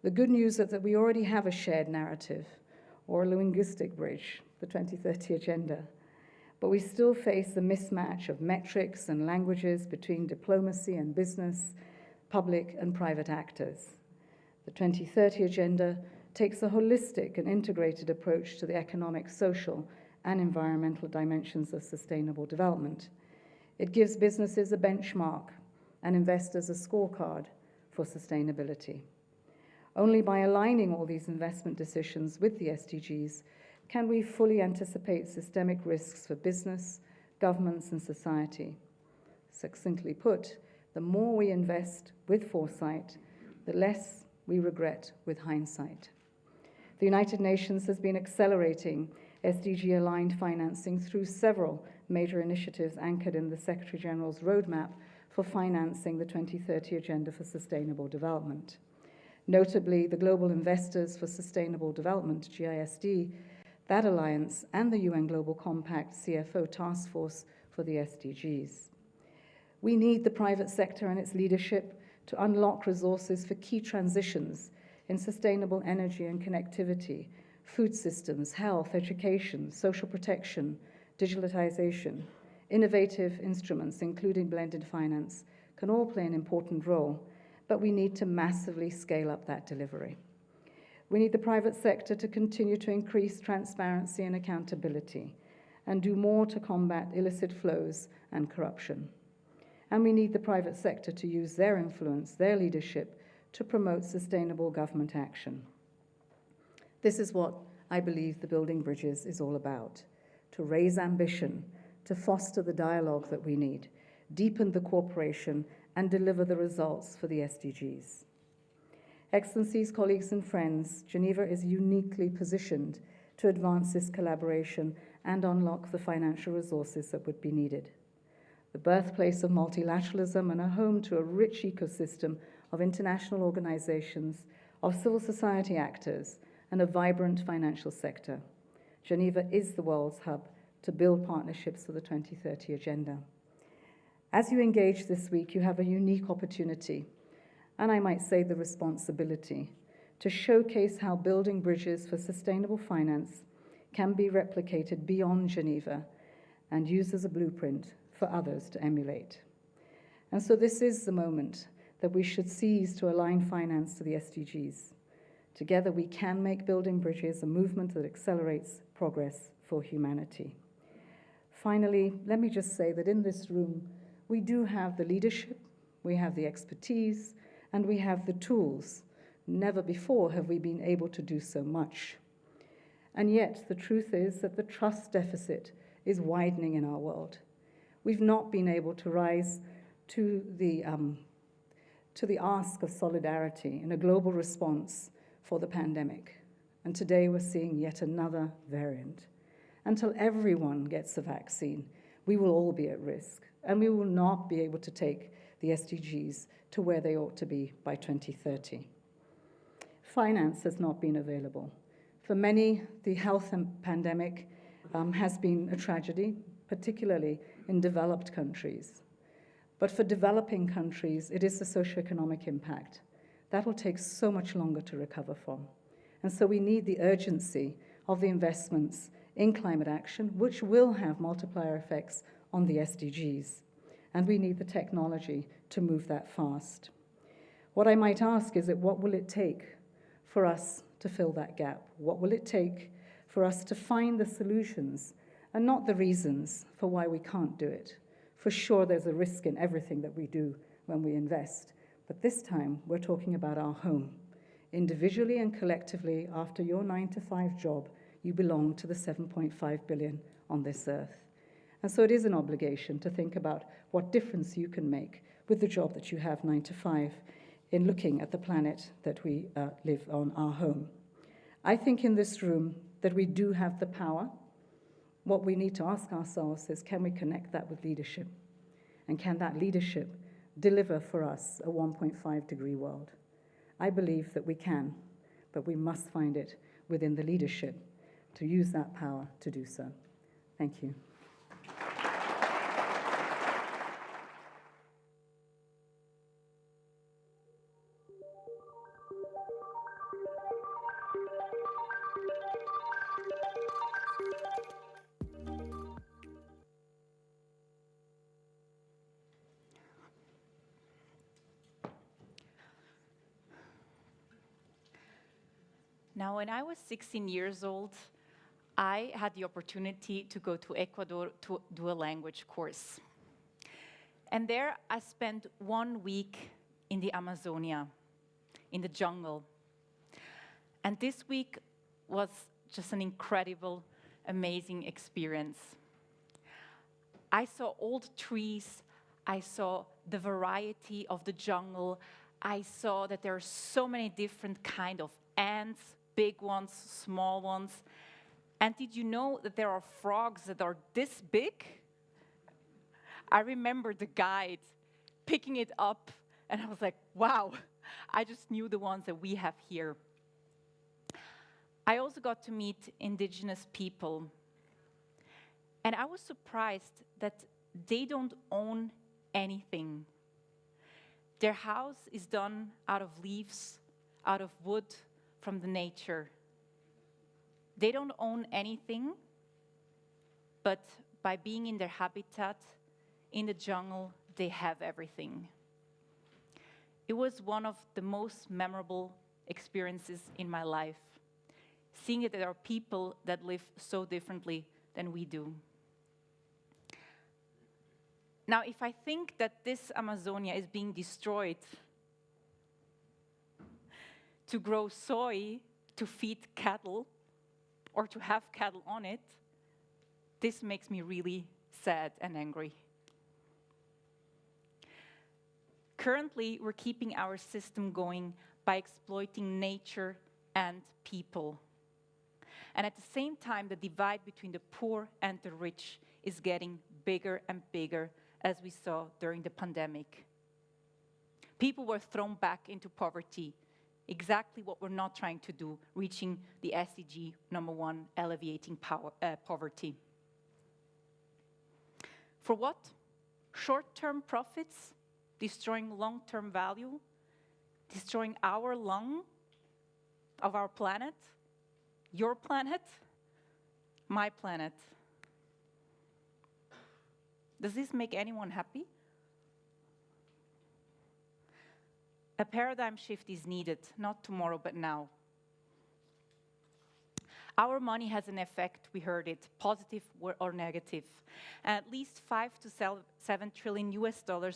The good news is that we already have a shared narrative, or a linguistic bridge, the 2030 Agenda. But we still face a mismatch of metrics and languages between diplomacy and business, public and private actors. The 2030 Agenda takes a holistic and integrated approach to the economic, social, and environmental dimensions of sustainable development. It gives businesses a benchmark and investors a scorecard for sustainability. Only by aligning all these investment decisions with the SDGs can we fully anticipate systemic risks for business, governments, and society. Succinctly put, the more we invest with foresight, the less we regret with hindsight. The United Nations has been accelerating SDG-aligned financing through several major initiatives anchored in the Secretary-General's roadmap for financing the 2030 Agenda for Sustainable Development. Notably, the Global Investors for Sustainable Development, GISD, that alliance, and the UN Global Compact CFO Task Force for the SDGs. We need the private sector and its leadership to unlock resources for key transitions in sustainable energy and connectivity, food systems, health, education, social protection, digitalization. Innovative instruments, including blended finance, can all play an important role, but we need to massively scale up that delivery. We need the private sector to continue to increase transparency and accountability and do more to combat illicit flows and corruption. And we need the private sector to use their influence, their leadership, to promote sustainable government action. This is what I believe the Building Bridges is all about: to raise ambition, to foster the dialogue that we need, deepen the cooperation, and deliver the results for the SDGs. Excellencies, colleagues, and friends, Geneva is uniquely positioned to advance this collaboration and unlock the financial resources that would be needed. The birthplace of multilateralism and a home to a rich ecosystem of international organizations, of civil society actors, and a vibrant financial sector. Geneva is the world's hub to build partnerships for the 2030 Agenda. As you engage this week, you have a unique opportunity, and I might say the responsibility, to showcase how building bridges for sustainable finance can be replicated beyond Geneva and used as a blueprint for others to emulate. And so this is the moment that we should seize to align finance to the SDGs. Together we can make building bridges a movement that accelerates progress for humanity. Finally, let me just say that in this room, we do have the leadership, we have the expertise, and we have the tools. Never before have we been able to do so much. And yet, the truth is that the trust deficit is widening in our world. We've not been able to rise to the ask of solidarity in a global response for the pandemic. And today we're seeing yet another variant. Until everyone gets a vaccine, we will all be at risk, and we will not be able to take the SDGs to where they ought to be by 2030. Finance has not been available. For many, the health pandemic has been a tragedy, particularly in developed countries. But for developing countries, it is the socioeconomic impact. That will take so much longer to recover from. And so we need the urgency of the investments in climate action, which will have multiplier effects on the SDGs. And we need the technology to move that fast. What I might ask is that what will it take for us to fill that gap? What will it take for us to find the solutions and not the reasons for why we can't do it? For sure, there's a risk in everything that we do when we invest. But this time, we're talking about our home. Individually and collectively, after your 9-to-5 job, you belong to the 7.5 billion on this earth. And so it is an obligation to think about what difference you can make with the job that you have 9 to 5 in looking at the planet that we live on, our home. I think in this room that we do have the power. What we need to ask ourselves is, can we connect that with leadership? And can that leadership deliver for us a 1.5 degree world? I believe that we can, but we must find it within the leadership to use that power to do so. Thank you. Now, when I was 16 years old, I had the opportunity to go to Ecuador to do a language course. And there I spent 1 week in the Amazonia, in the jungle. And this week was just an incredible, amazing experience. I saw old trees, I saw the variety of the jungle, I saw that there are so many different kinds of ants, big ones, small ones. And did you know that there are frogs that are this big? I remember the guide picking it up, and I was like, wow, I just knew the ones that we have here. I also got to meet indigenous people, and I was surprised that they don't own anything. Their house is done out of leaves, out of wood, from the nature. They don't own anything, but by being in their habitat, in the jungle, they have everything. It was one of the most memorable experiences in my life, seeing that there are people that live so differently than we do. Now, if I think that this Amazonia is being destroyed to grow soy, to feed cattle, or to have cattle on it, this makes me really sad and angry. Currently, we're keeping our system going by exploiting nature and people. And at the same time, the divide between the poor and the rich is getting bigger and bigger, as we saw during the pandemic. People were thrown back into poverty, exactly what we're not trying to do, reaching the SDG #1, alleviating poverty. For what? Short-term profits, destroying long-term value, destroying our lung of our planet, your planet, my planet. Does this make anyone happy? A paradigm shift is needed, not tomorrow, but now. Our money has an effect, we heard it, positive or negative. At least $5 to $7 trillion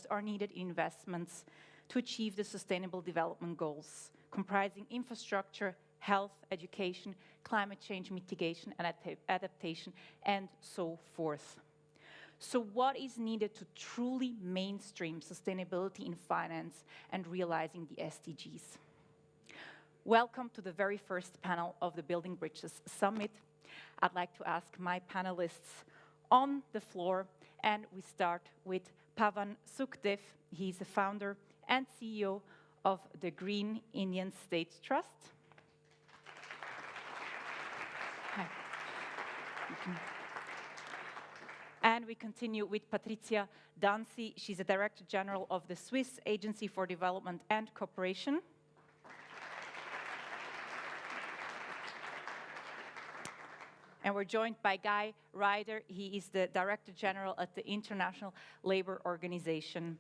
are needed in investments to achieve the Sustainable Development Goals, comprising infrastructure, health, education, climate change mitigation and adaptation, and so forth. So what is needed to truly mainstream sustainability in finance and realizing the SDGs? Welcome to the very first panel of the Building Bridges Summit. I'd like to ask my panelists on the floor, and we start with Pavan Sukhdev. He's the founder and CEO of the Green Indian State Trust. Hi. And we continue with Patrizia Danzi. She's the Director General of the Swiss Agency for Development and Cooperation. And we're joined by Guy Ryder. He is the Director General at the International Labour Organization.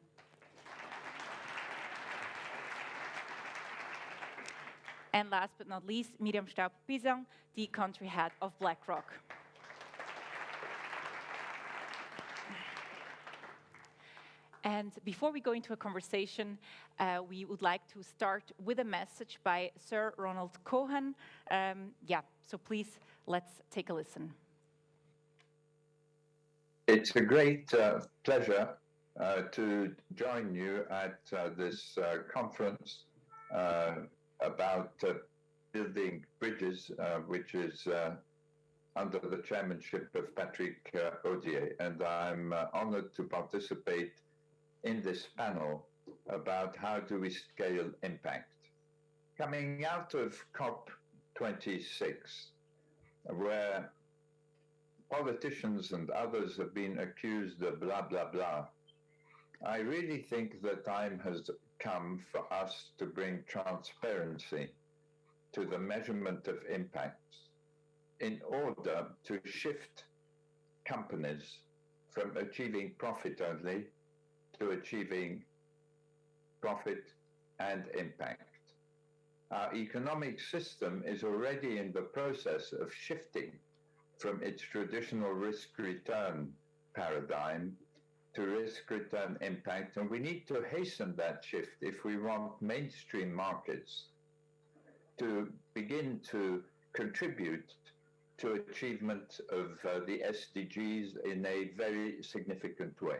And last but not least, Miriam Staub-Pisang, the country head of BlackRock. And before we go into a conversation, we would like to start with a message by Sir Ronald Cohen. So please, let's take a listen. It's a great pleasure to join you at this conference about building bridges, which is under the chairmanship of Patrick Odier. And I'm honored to participate in this panel about how do we scale impact. Coming out of COP26, where politicians and others have been accused of blah, blah, blah, I really think the time has come for us to bring transparency to the measurement of impacts in order to shift companies from achieving profit only to achieving profit and impact. Our economic system is already in the process of shifting from its traditional risk-return paradigm to risk-return impact, and we need to hasten that shift if we want mainstream markets to begin to contribute to achievement of the SDGs in a very significant way.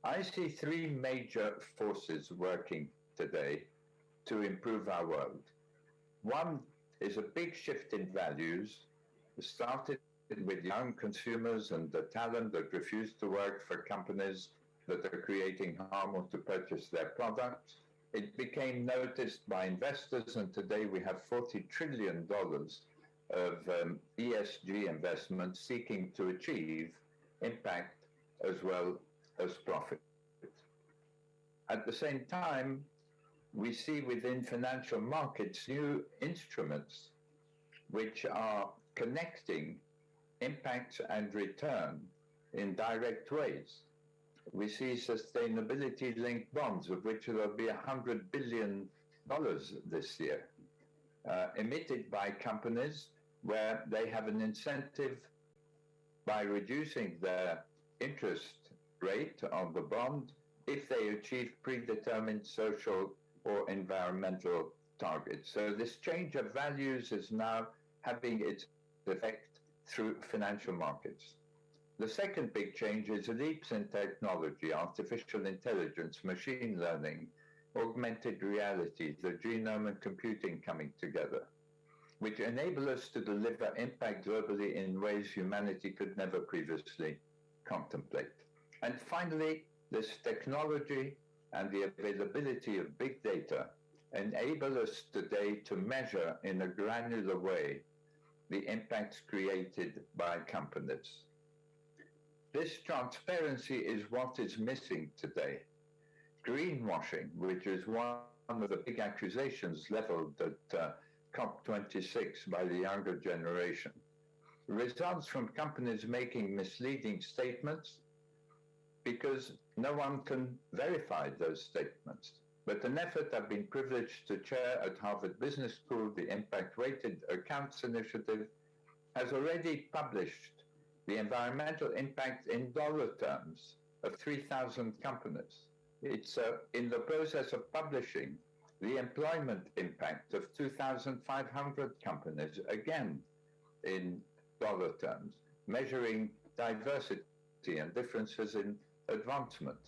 I see three major forces working today to improve our world. One is a big shift in values. It started with young consumers and the talent that refuse to work for companies that are creating harm or to purchase their products. It became noticed by investors, and today we have $40 trillion of ESG investments seeking to achieve impact as well as profit. At the same time, we see within financial markets new instruments which are connecting impact and return in direct ways. We see sustainability-linked bonds, of which there will be $100 billion this year, emitted by companies where they have an incentive by reducing their interest rate on the bond if they achieve predetermined social or environmental targets. So this change of values is now having its effect through financial markets. The second big change is leaps in technology, artificial intelligence, machine learning, augmented reality, the genome and computing coming together, which enable us to deliver impact globally in ways humanity could never previously contemplate. And finally, this technology and the availability of big data enable us today to measure in a granular way the impacts created by companies. This transparency is what is missing today. Greenwashing, which is one of the big accusations leveled at COP26 by the younger generation, results from companies making misleading statements because no one can verify those statements. But an effort I've been privileged to chair at Harvard Business School, the Impact Weighted Accounts Initiative, has already published the environmental impact in dollar terms of 3,000 companies. It's in the process of publishing the employment impact of 2,500 companies, again in dollar terms, measuring diversity and differences in advancement.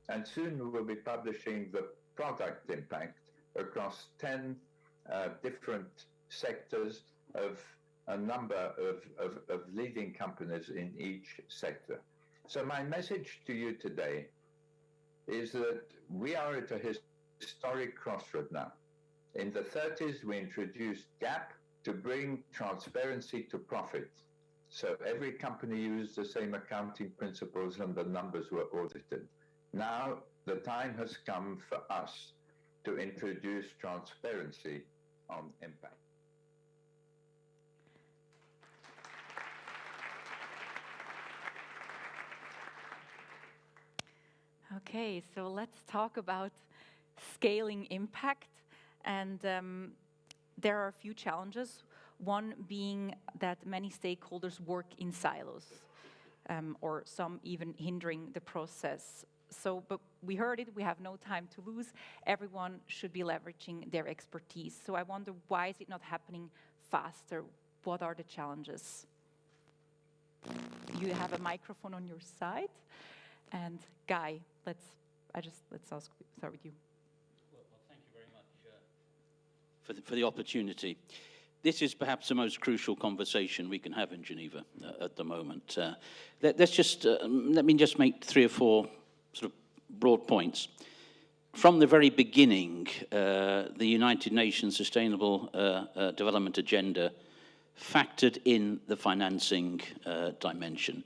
And soon we'll be publishing the product impact across 10 different sectors of a number of leading companies in each sector. So my message to you today is that we are at a historic crossroad now. In the 30s, we introduced GAAP to bring transparency to profit. So every company used the same accounting principles and the numbers were audited. Now the time has come for us to introduce transparency on impact. Okay, so let's talk about scaling impact. And there are a few challenges. One being that many stakeholders work in silos, or some even hindering the process. So, but we heard it, we have no time to lose. Everyone should be leveraging their expertise. So I wonder, why is it not happening faster? What are the challenges? You have a microphone on your side. And Guy, let's start with you. Well, thank you very much for the opportunity. This is perhaps the most crucial conversation we can have in Geneva at the moment. Let me just make 3 or 4 sort of broad points. From the very beginning, the United Nations Sustainable Development Agenda factored in the financing dimension.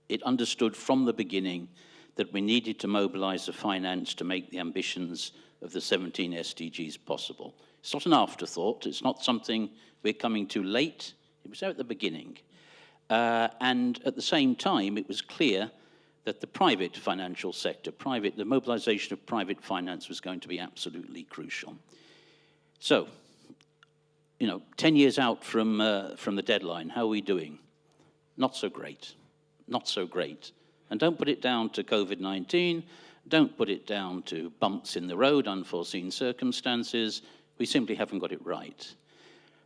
It understood from the beginning that we needed to mobilize the finance to make the ambitions of the 17 SDGs possible. It's not an afterthought. It's not something we're coming to late. It was there at the beginning. And at the same time, it was clear that the private financial sector, the mobilization of private finance was going to be absolutely crucial. So, 10 years out from the deadline, how are we doing? Not so great. Not so great. And don't put it down to COVID-19, don't put it down to bumps in the road, unforeseen circumstances. We simply haven't got it right.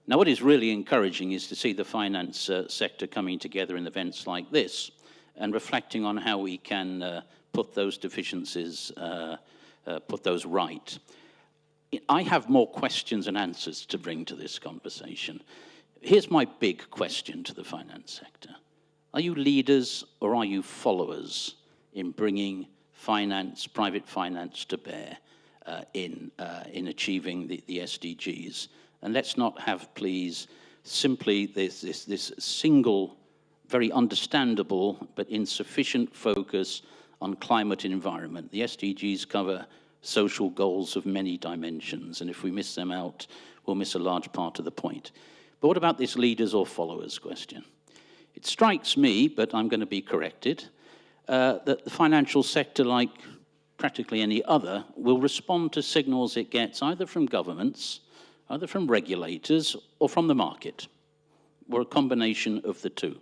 Now, what is really encouraging is to see the finance sector coming together in events like this and reflecting on how we can put those deficiencies, put those right. I have more questions than answers to bring to this conversation. Here's my big question to the finance sector. Are you leaders or are you followers in bringing finance, private finance to bear in achieving the SDGs? And let's not have, please, simply this single, very understandable but insufficient focus on climate and environment. The SDGs cover social goals of many dimensions, and if we miss them out, we'll miss a large part of the point. But what about this leaders or followers question? It strikes me, but I'm going to be corrected, that the financial sector, like practically any other, will respond to signals it gets either from governments, either from regulators, or from the market, or a combination of the two.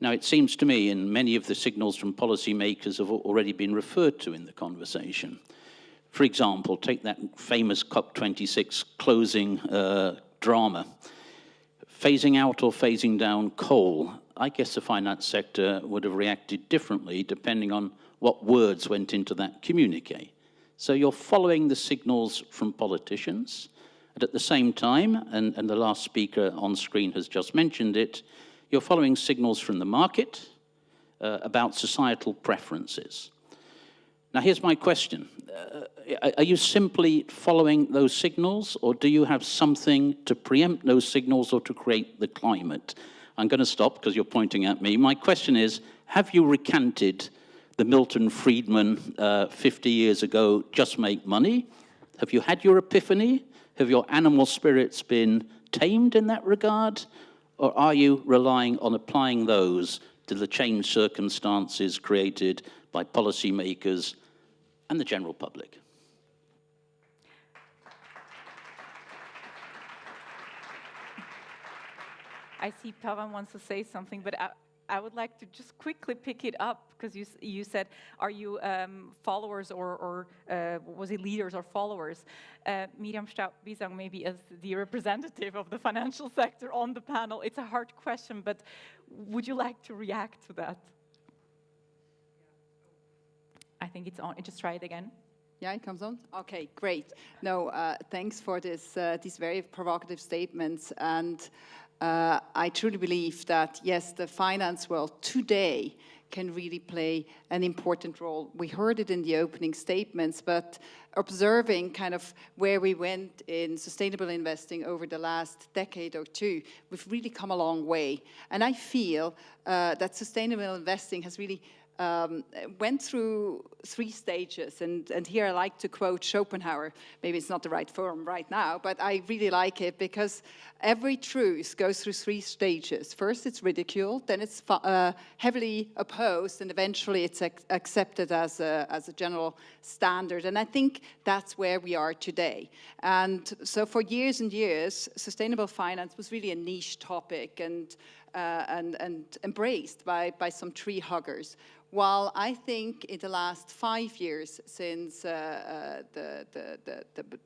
Now, it seems to me, and many of the signals from policymakers have already been referred to in the conversation. For example, take that famous COP26 closing drama. Phasing out or phasing down coal. I guess the finance sector would have reacted differently depending on what words went into that communique. So you're following the signals from politicians, and at the same time, and the last speaker on screen has just mentioned it, you're following signals from the market about societal preferences. Now, here's my question. Are you simply following those signals, or do you have something to preempt those signals or to create the climate? I'm going to stop because you're pointing at me. My question is, have you recanted the Milton Friedman 50 years ago, just make money? Have you had your epiphany? Have your animal spirits been tamed in that regard? Or are you relying on applying those to the changed circumstances created by policymakers and the general public? I see Pavan wants to say something, but I would like to just quickly pick it up, because you said, are you followers or was it leaders or followers? Miriam Staub-Bisang, maybe as the representative of the financial sector on the panel, it's a hard question, but would you like to react to that? I think it's on. Just try it again. Yeah, it comes on? Okay, great. No, thanks for this, these very provocative statements. And I truly believe that, yes, the finance world today can really play an important role. We heard it in the opening statements, but observing kind of where we went in sustainable investing over the last decade or two, we've really come a long way. And I feel that sustainable investing has really went through 3 stages, and here I like to quote Schopenhauer. Maybe it's not the right forum right now, but I really like it because every truth goes through 3 stages. First, it's ridiculed, then it's heavily opposed, and eventually it's accepted as a general standard. And I think that's where we are today. And so for years and years, sustainable finance was really a niche topic and embraced by some tree huggers. While I think in the last 5 years since the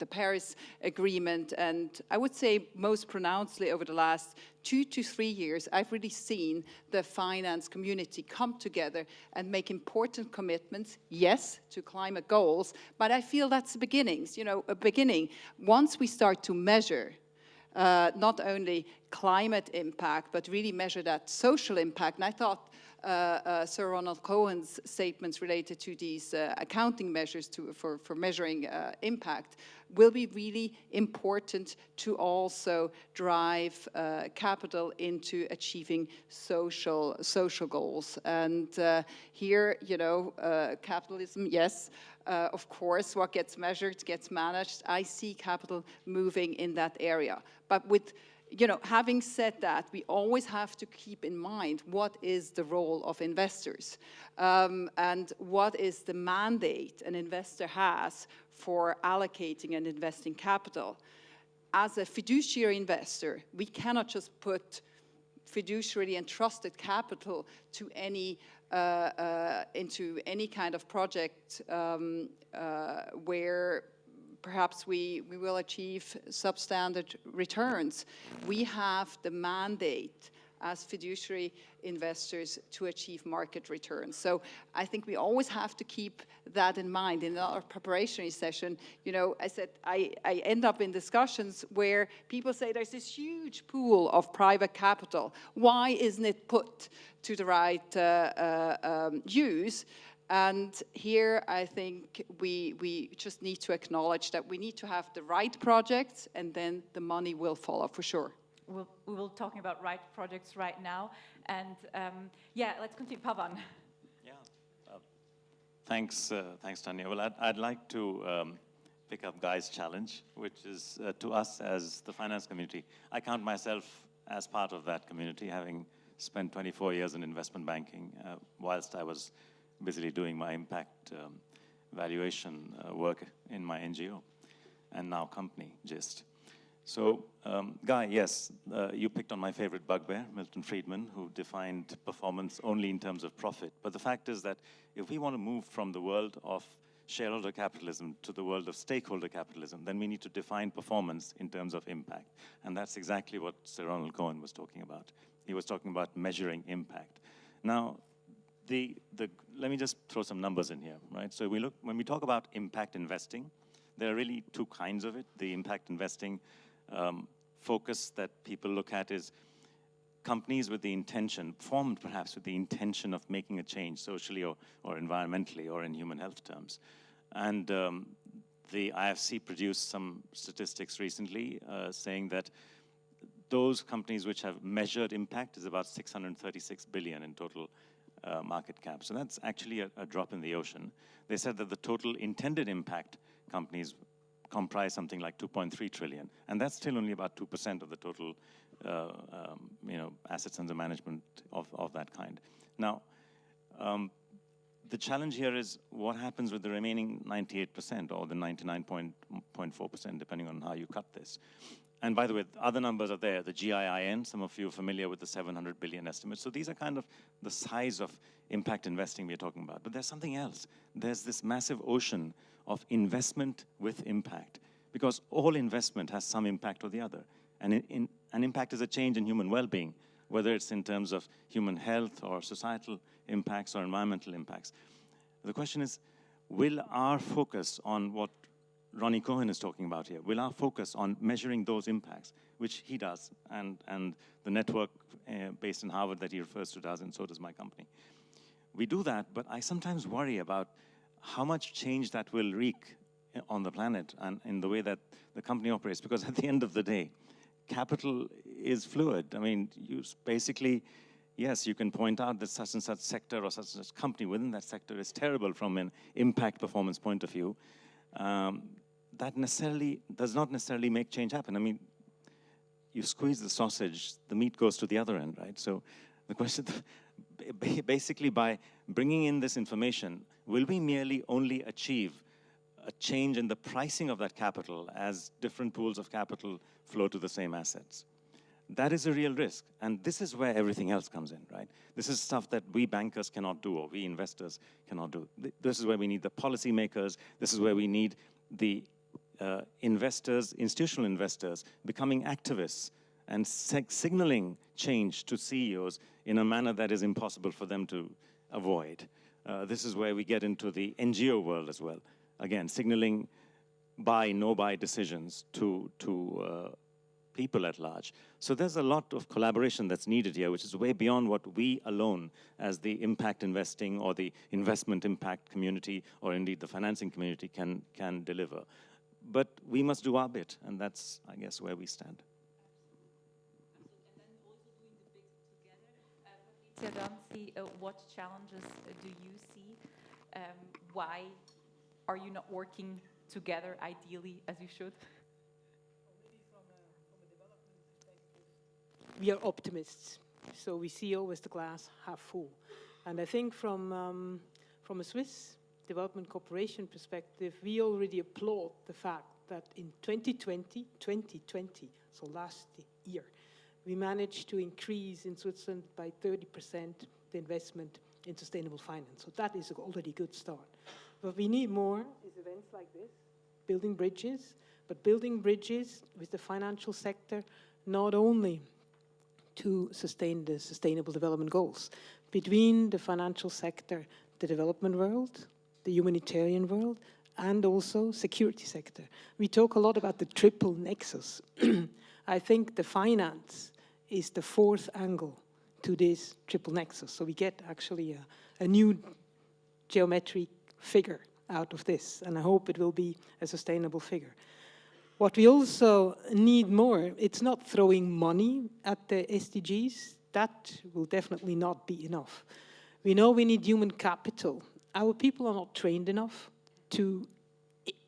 Paris Agreement, and I would say most pronouncedly over the last 2 to 3 years, I've really seen the finance community come together and make important commitments, yes, to climate goals, but I feel that's the beginnings, a beginning. Once we start to measure not only climate impact, but really measure that social impact. And I thought Sir Ronald Cohen's statements related to these accounting measures for measuring impact will be really important to also drive capital into achieving social goals. And here, capitalism, yes, of course, what gets measured gets managed. I see capital moving in that area. But with having said that, we always have to keep in mind what is the role of investors and what is the mandate an investor has for allocating and investing capital. As a fiduciary investor, we cannot just put fiduciary and trusted capital to any into any kind of project where perhaps we will achieve substandard returns. We have the mandate as fiduciary investors to achieve market returns. So I think we always have to keep that in mind. In our preparatory session, you know, I said I end up in discussions where people say there's this huge pool of private capital. Why isn't it put to the right use? And here I think we just need to acknowledge that we need to have the right projects, and then the money will follow for sure. We will talking about right projects right now, and yeah, let's continue. Pavan. Yeah, thanks, Tanya. Well, I'd like to pick up Guy's challenge, which is to us as the finance community. I count myself as part of that community, having spent 24 years in investment banking, whilst I was busily doing my impact valuation work in my NGO and now company, GIST. So, Guy, yes, you picked on my favorite bugbear, Milton Friedman, who defined performance only in terms of profit. But the fact is that if we want to move from the world of shareholder capitalism to the world of stakeholder capitalism, then we need to define performance in terms of impact. And that's exactly what Sir Ronald Cohen was talking about. He was talking about measuring impact. Now, let me just throw some numbers in here, right? So when we talk about impact investing, there are really two kinds of it. The impact investing focus that people look at is companies with the intention, formed perhaps with the intention of making a change socially or environmentally or in human health terms. And the IFC produced some statistics recently saying that those companies which have measured impact is about 636 billion in total market cap. So that's actually a drop in the ocean. They said that the total intended impact companies comprise something like 2.3 trillion, and that's still only about 2% of the total, assets under management of that kind. Now, the challenge here is what happens with the remaining 98% or the 99.4%, depending on how you cut this. And by the way, other numbers are there, the GIIN, some of you are familiar with the 700 billion estimate. So these are kind of the size of impact investing we're talking about. But there's something else. There's this massive ocean of investment with impact, because all investment has some impact or the other. And an impact is a change in human well-being, whether it's in terms of human health or societal impacts or environmental impacts. The question is, will our focus on what Ronnie Cohen is talking about here, will our focus on measuring those impacts, which he does, and the network based in Harvard that he refers to does, and so does my company. We do that, but I sometimes worry about how much change that will wreak on the planet and in the way that the company operates, because at the end of the day, capital is fluid. I mean, you basically, yes, you can point out that such and such sector or such and such company within that sector is terrible from an impact performance point of view. That does not necessarily make change happen. I mean, you squeeze the sausage, the meat goes to the other end, right? So the question, basically by bringing in this information, will we merely only achieve a change in the pricing of that capital as different pools of capital flow to the same assets? That is a real risk, and this is where everything else comes in, right? This is stuff that we bankers cannot do, or we investors cannot do. This is where we need the policymakers. This is where we need the investors, institutional investors, becoming activists and signaling change to CEOs in a manner that is impossible for them to avoid. This is where we get into the NGO world as well. Again, signaling buy, no buy decisions to people at large. So there's a lot of collaboration that's needed here, which is way beyond what we alone as the impact investing or the investment impact community or indeed the financing community can deliver. But we must do our bit, and that's, I guess, where we stand. What challenges do you see? Why are you not working together ideally as you should? We are optimists, so we see always the glass half full. And I think from a Swiss development cooperation perspective, we already applaud the fact that in 2020, so last year, we managed to increase in Switzerland by 30% the investment in sustainable finance. So that is already a good start. What we need more is events like this, building bridges, but building bridges with the financial sector, not only to sustain the Sustainable Development Goals, between the financial sector, the development world, the humanitarian world, and also security sector. We talk a lot about the triple nexus. I think the finance is the fourth angle to this triple nexus. So we get actually a new geometric figure out of this, and I hope it will be a sustainable figure. What we also need more, it's not throwing money at the SDGs. That will definitely not be enough. We know we need human capital. Our people are not trained enough to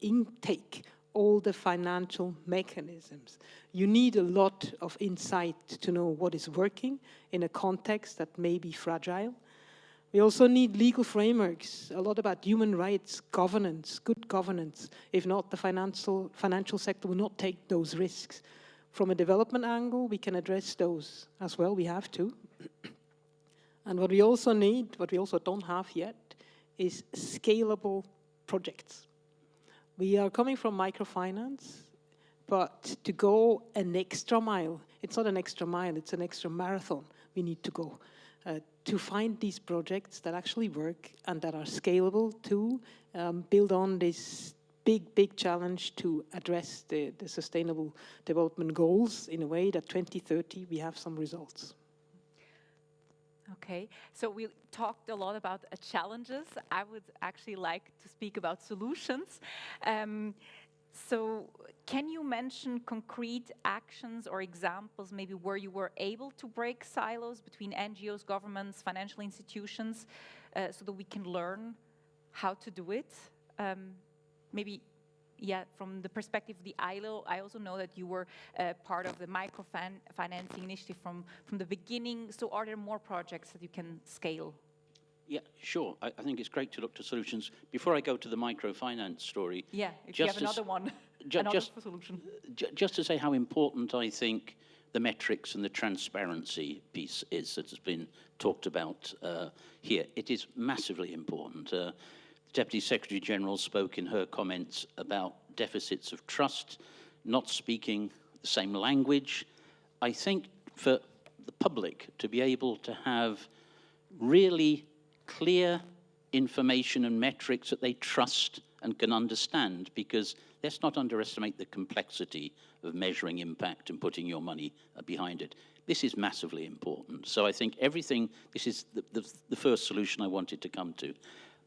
intake all the financial mechanisms. You need a lot of insight to know what is working in a context that may be fragile. We also need legal frameworks, a lot about human rights, governance, good governance. If not, the financial sector will not take those risks. From a development angle, we can address those as well, we have to. And what we also need, what we also don't have yet, is scalable projects. We are coming from microfinance, but to go an extra mile, it's not an extra mile, it's an extra marathon we need to go. To find these projects that actually work and that are scalable to build on this big challenge to address the Sustainable Development Goals in a way that 2030 we have some results. Okay, so we talked a lot about challenges. I would actually like to speak about solutions. So can you mention concrete actions or examples maybe where you were able to break silos between NGOs, governments, financial institutions, so that we can learn how to do it? Maybe, yeah, from the perspective of the ILO, I also know that you were part of the microfinancing initiative from the beginning. So are there more projects that you can scale? Yeah, sure. I think it's great to look to solutions. Before I go to the microfinance story... Yeah, if you have another one, another solution. Just to say how important I think the metrics and the transparency piece is that has been talked about here. It is massively important. The Deputy Secretary General spoke in her comments about deficits of trust, not speaking the same language. I think for the public to be able to have really clear information and metrics that they trust and can understand, because let's not underestimate the complexity of measuring impact and putting your money behind it. This is massively important. So I think everything, this is the first solution I wanted to come to.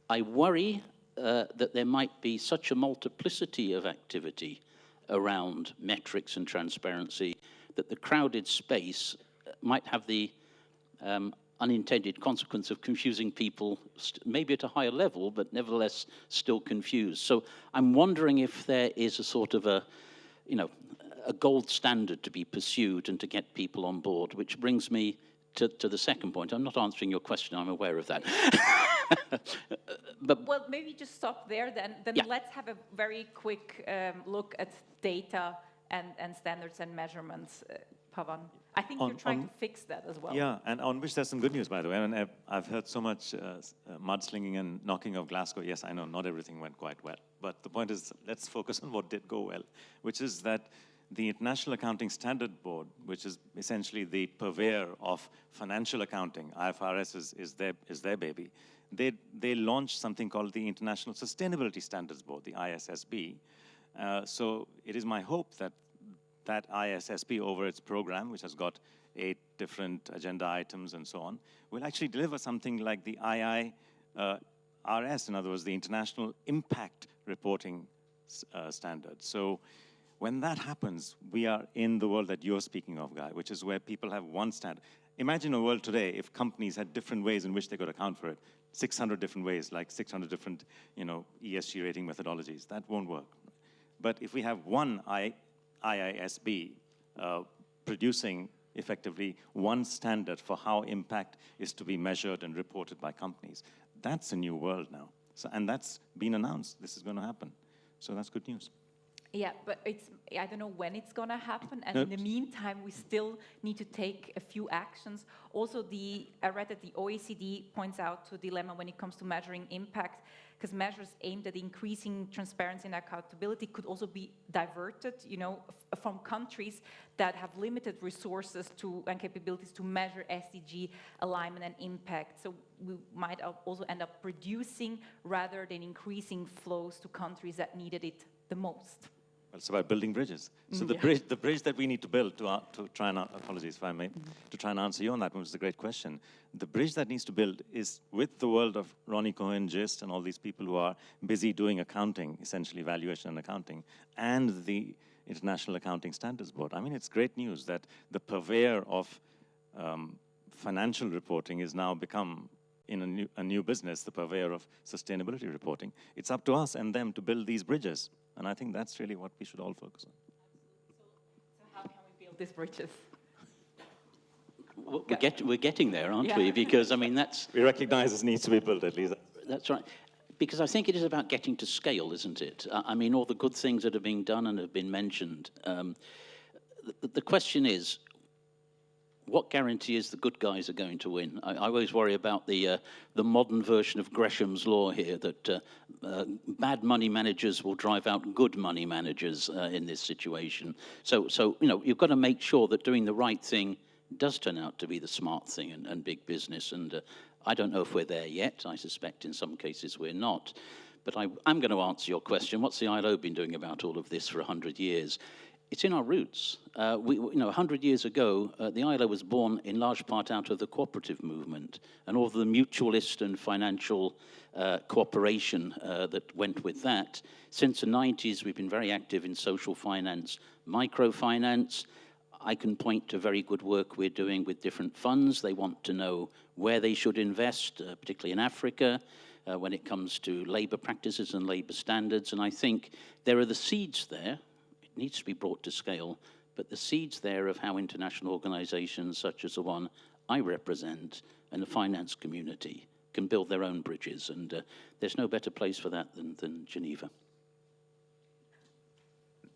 I worry that there might be such a multiplicity of activity around metrics and transparency that the crowded space might have the unintended consequence of confusing people, maybe at a higher level, but nevertheless still confused. So I'm wondering if there is a sort of a gold standard to be pursued and to get people on board, which brings me to the second point. I'm not answering your question, I'm aware of that. But well, maybe just stop there then. Yeah. Let's have a very quick look at data and standards and measurements. Pavan, I think you're trying to fix that as well. Yeah, and on which there's some good news, by the way. I mean, I've heard so much mudslinging and knocking of Glasgow. Yes, I know not everything went quite well. But the point is, let's focus on what did go well, which is that the International Accounting Standard Board, which is essentially the purveyor of financial accounting, IFRS is their baby. They launched something called the International Sustainability Standards Board, the ISSB. So it is my hope that ISSB, over its program, which has got 8 different agenda items and so on, will actually deliver something like the IIRS, in other words, the International Impact Reporting Standard. So when that happens, we are in the world that you're speaking of, Guy, which is where people have one standard. Imagine a world today if companies had different ways in which they could account for it, 600 different ways, like 600 different, ESG rating methodologies. That won't work. But if we have one IISB producing effectively one standard for how impact is to be measured and reported by companies, that's a new world now. So, and that's been announced. This is going to happen. So that's good news. Yeah, but I don't know when it's going to happen. And in the meantime, we still need to take a few actions. Also, I read that the OECD points out to a dilemma when it comes to measuring impact, because measures aimed at increasing transparency and accountability could also be diverted, from countries that have limited resources and capabilities to measure SDG alignment and impact. So we might also end up reducing rather than increasing flows to countries that needed it the most. Well, it's about building bridges. So the bridge that we need to build to try and, apologies if I may, to try and answer you on that one, which is a great question. The bridge that needs to build is with the world of Ronnie Cohen, GIST, and all these people who are busy doing accounting, essentially valuation and accounting, and the International Accounting Standards Board. I mean, it's great news that the purveyor of financial reporting is now become in a new business, the purveyor of sustainability reporting. It's up to us and them to build these bridges. And I think that's really what we should all focus on. So how can we build these bridges? We're getting there, aren't we? Because, I mean, we recognize this needs to be built, at least. That's right. Because I think it is about getting to scale, isn't it? I mean, all the good things that are being done and have been mentioned. The question is, what guarantee is the good guys are going to win? I always worry about the modern version of Gresham's law here, that bad money managers will drive out good money managers in this situation. So you've got to make sure that doing the right thing does turn out to be the smart thing and big business. And I don't know if we're there yet. I suspect in some cases we're not. But I'm going to answer your question. What's the ILO been doing about all of this for 100 years? It's in our roots. 100 years ago, the ILO was born in large part out of the cooperative movement and all of the mutualist and financial cooperation that went with that. Since the 90s, we've been very active in social finance, microfinance. I can point to very good work we're doing with different funds. They want to know where they should invest, particularly in Africa, when it comes to labor practices and labor standards. And I think there are the seeds there. It needs to be brought to scale, but the seeds there of how international organizations such as the one I represent and the finance community can build their own bridges, and there's no better place for that than Geneva.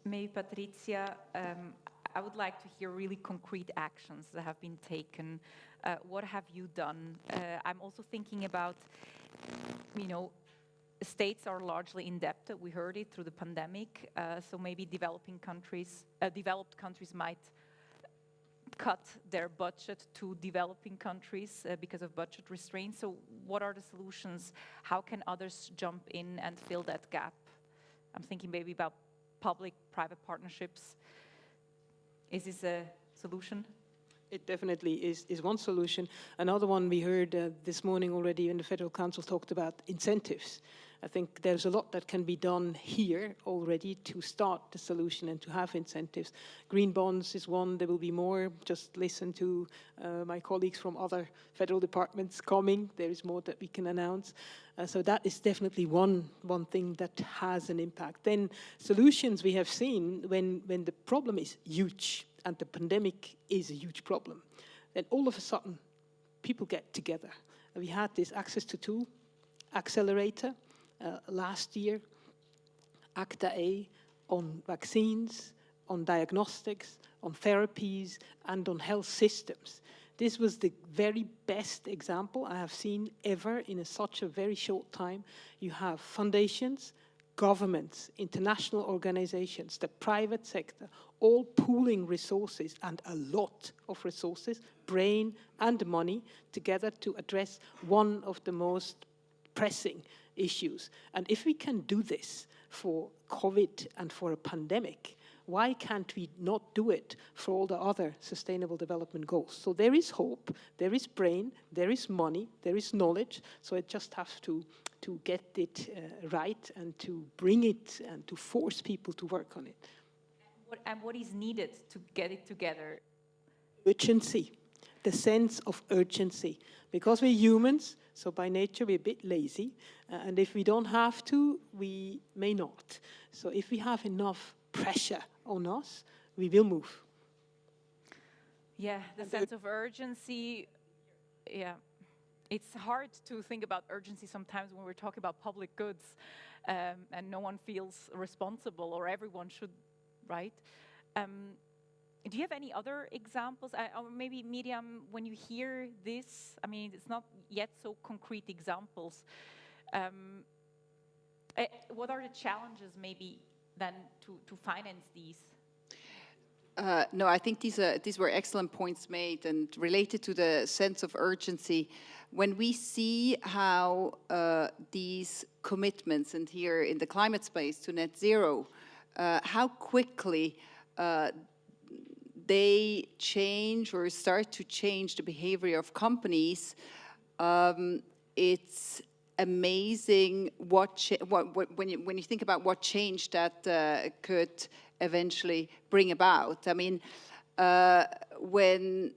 Maybe Patricia, I would like to hear really concrete actions that have been taken. What have you done? I'm also thinking about, states are largely indebted. We heard it through the pandemic. So maybe developed countries might cut their budget to developing countries because of budget restraints. So what are the solutions? How can others jump in and fill that gap? I'm thinking maybe about public-private partnerships. Is this a solution? It definitely is one solution. Another one we heard this morning already when the Federal Council talked about incentives. I think there's a lot that can be done here already to start the solution and to have incentives. Green bonds is one. There will be more. Just listen to my colleagues from other federal departments coming. There is more that we can announce. So that is definitely one thing that has an impact. Then solutions we have seen when the problem is huge and the pandemic is a huge problem, then all of a sudden people get together. We had this Access to Tool Accelerator last year, ACTA-A, on vaccines, on diagnostics, on therapies, and on health systems. This was the very best example I have seen ever in such a very short time. You have foundations, governments, international organizations, the private sector, all pooling resources and a lot of resources, brain and money, together to address one of the most pressing issues. And if we can do this for COVID and for a pandemic, why can't we not do it for all the other sustainable development goals? So there is hope, there is brain, there is money, there is knowledge, so it just has to get it right and to bring it and to force people to work on it. And what is needed to get it together? Urgency, the sense of urgency. Because we're humans, so by nature we're a bit lazy, and if we don't have to, we may not. So if we have enough pressure on us, we will move. Yeah, the sense of urgency, yeah. It's hard to think about urgency sometimes when we're talking about public goods. and no one feels responsible, or everyone should, right? Do you have any other examples? Or maybe, Miriam, when you hear this, I mean, it's not yet so concrete examples. What are the challenges maybe then to finance these? No, I think these were excellent points made, and related to the sense of urgency. When we see how these commitments, and here in the climate space to net zero, how quickly they change or start to change the behavior of companies, it's amazing when you think about what change that could eventually bring about. I mean, when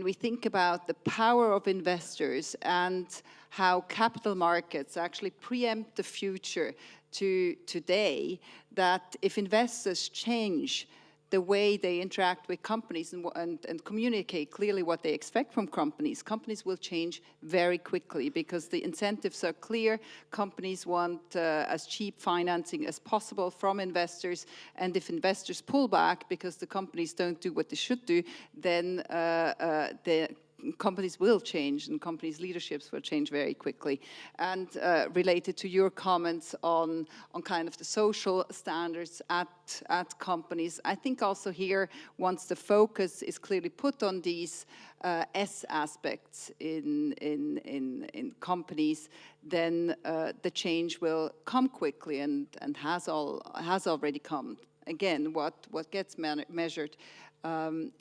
we think about the power of investors and how capital markets actually preempt the future to today, that if investors change the way they interact with companies and communicate clearly what they expect from companies, companies will change very quickly because the incentives are clear. Companies want as cheap financing as possible from investors, and if investors pull back because the companies don't do what they should do, then the companies will change, and companies' leaderships will change very quickly. And related to your comments on kind of the social standards at companies, I think also here, once the focus is clearly put on these S aspects in companies, then the change will come quickly and has already come. Again, what gets measured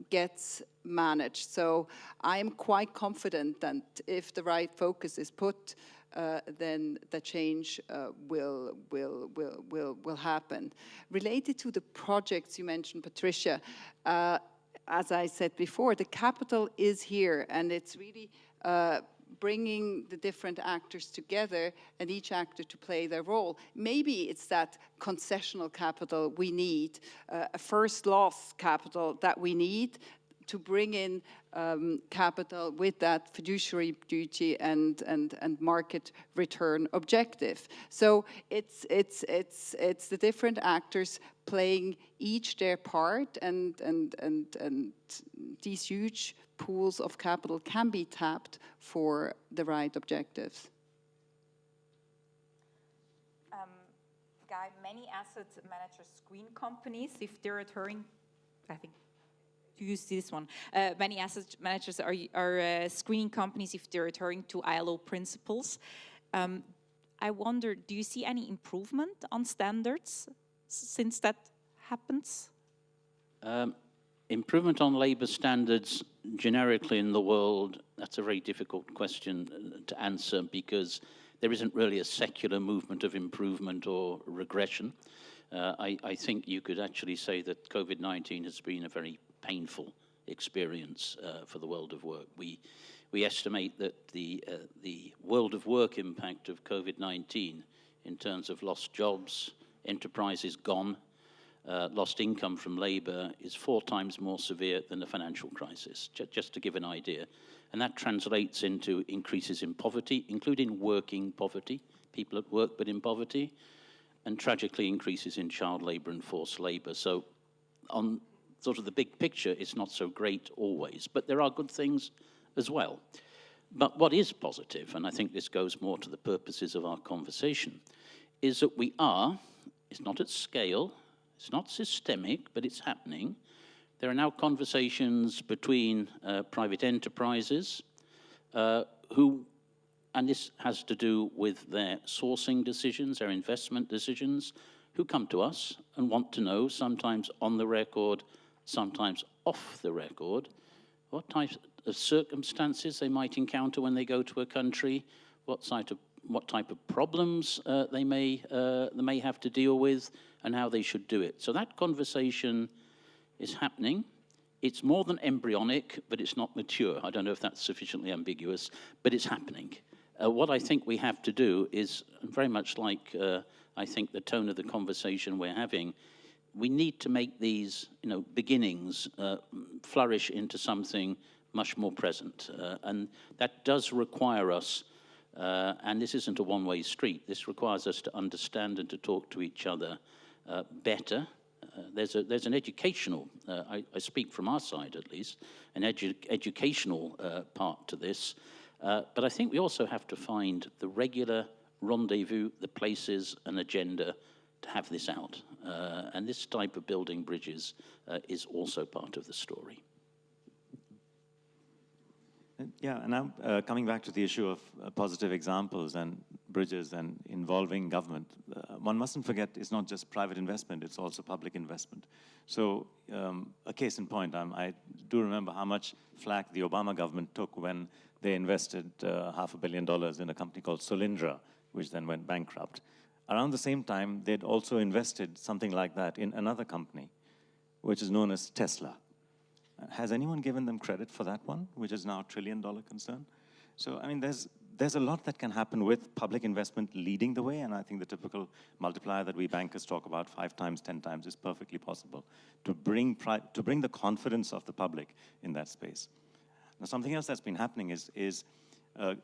gets managed. So I am quite confident that if the right focus is put, then the change will happen. Related to the projects you mentioned, Patricia, as I said before, the capital is here, and it's really bringing the different actors together and each actor to play their role. Maybe it's that concessional capital we need, a first loss capital that we need to bring in capital with that fiduciary duty and market return objective. So it's the different actors playing each their part, and these huge pools of capital can be tapped for the right objectives. Guy, many asset managers screen companies if they're adhering, I think, to use this one. Many asset managers are screening companies if they're adhering to ILO principles. I wonder, do you see any improvement on standards since that happens? Improvement on labour standards generically in the world, that's a very difficult question to answer, because there isn't really a secular movement of improvement or regression. I think you could actually say that COVID-19 has been a very painful experience for the world of work. We estimate that the world of work impact of COVID-19 in terms of lost jobs, enterprises gone, lost income from labour is 4 times more severe than the financial crisis, just to give an idea. And that translates into increases in poverty, including working poverty, people at work but in poverty, and tragically increases in child labour and forced labour. So on sort of the big picture, it's not so great always, but there are good things as well. But what is positive, and I think this goes more to the purposes of our conversation, is that we are, it's not at scale, it's not systemic, but it's happening. There are now conversations between private enterprises who, and this has to do with their sourcing decisions, their investment decisions, who come to us and want to know, sometimes on the record, sometimes off the record, what types of circumstances they might encounter when they go to a country, what type of problems they may have to deal with, and how they should do it. So that conversation is happening. It's more than embryonic, but it's not mature. I don't know if that's sufficiently ambiguous, but it's happening. What I think we have to do is, very much like I think the tone of the conversation we're having, we need to make these beginnings flourish into something much more present. And that does require us And this isn't a one-way street. This requires us to understand and to talk to each other better. There's an educational, I speak from our side at least, an educational part to this. But I think we also have to find the regular rendezvous, the places and agenda to have this out. And this type of building bridges is also part of the story. Yeah, and now coming back to the issue of positive examples and bridges and involving government, one mustn't forget it's not just private investment, it's also public investment. So a case in point, I do remember how much flack the Obama government took when they invested $500 million in a company called Solyndra, which then went bankrupt. Around the same time, they'd also invested something like that in another company, which is known as Tesla. Has anyone given them credit for that one, which is now a $1 trillion concern? So, I mean, there's a lot that can happen with public investment leading the way, and I think the typical multiplier that we bankers talk about 5 times, 10 times is perfectly possible to bring the confidence of the public in that space. Now, something else that's been happening is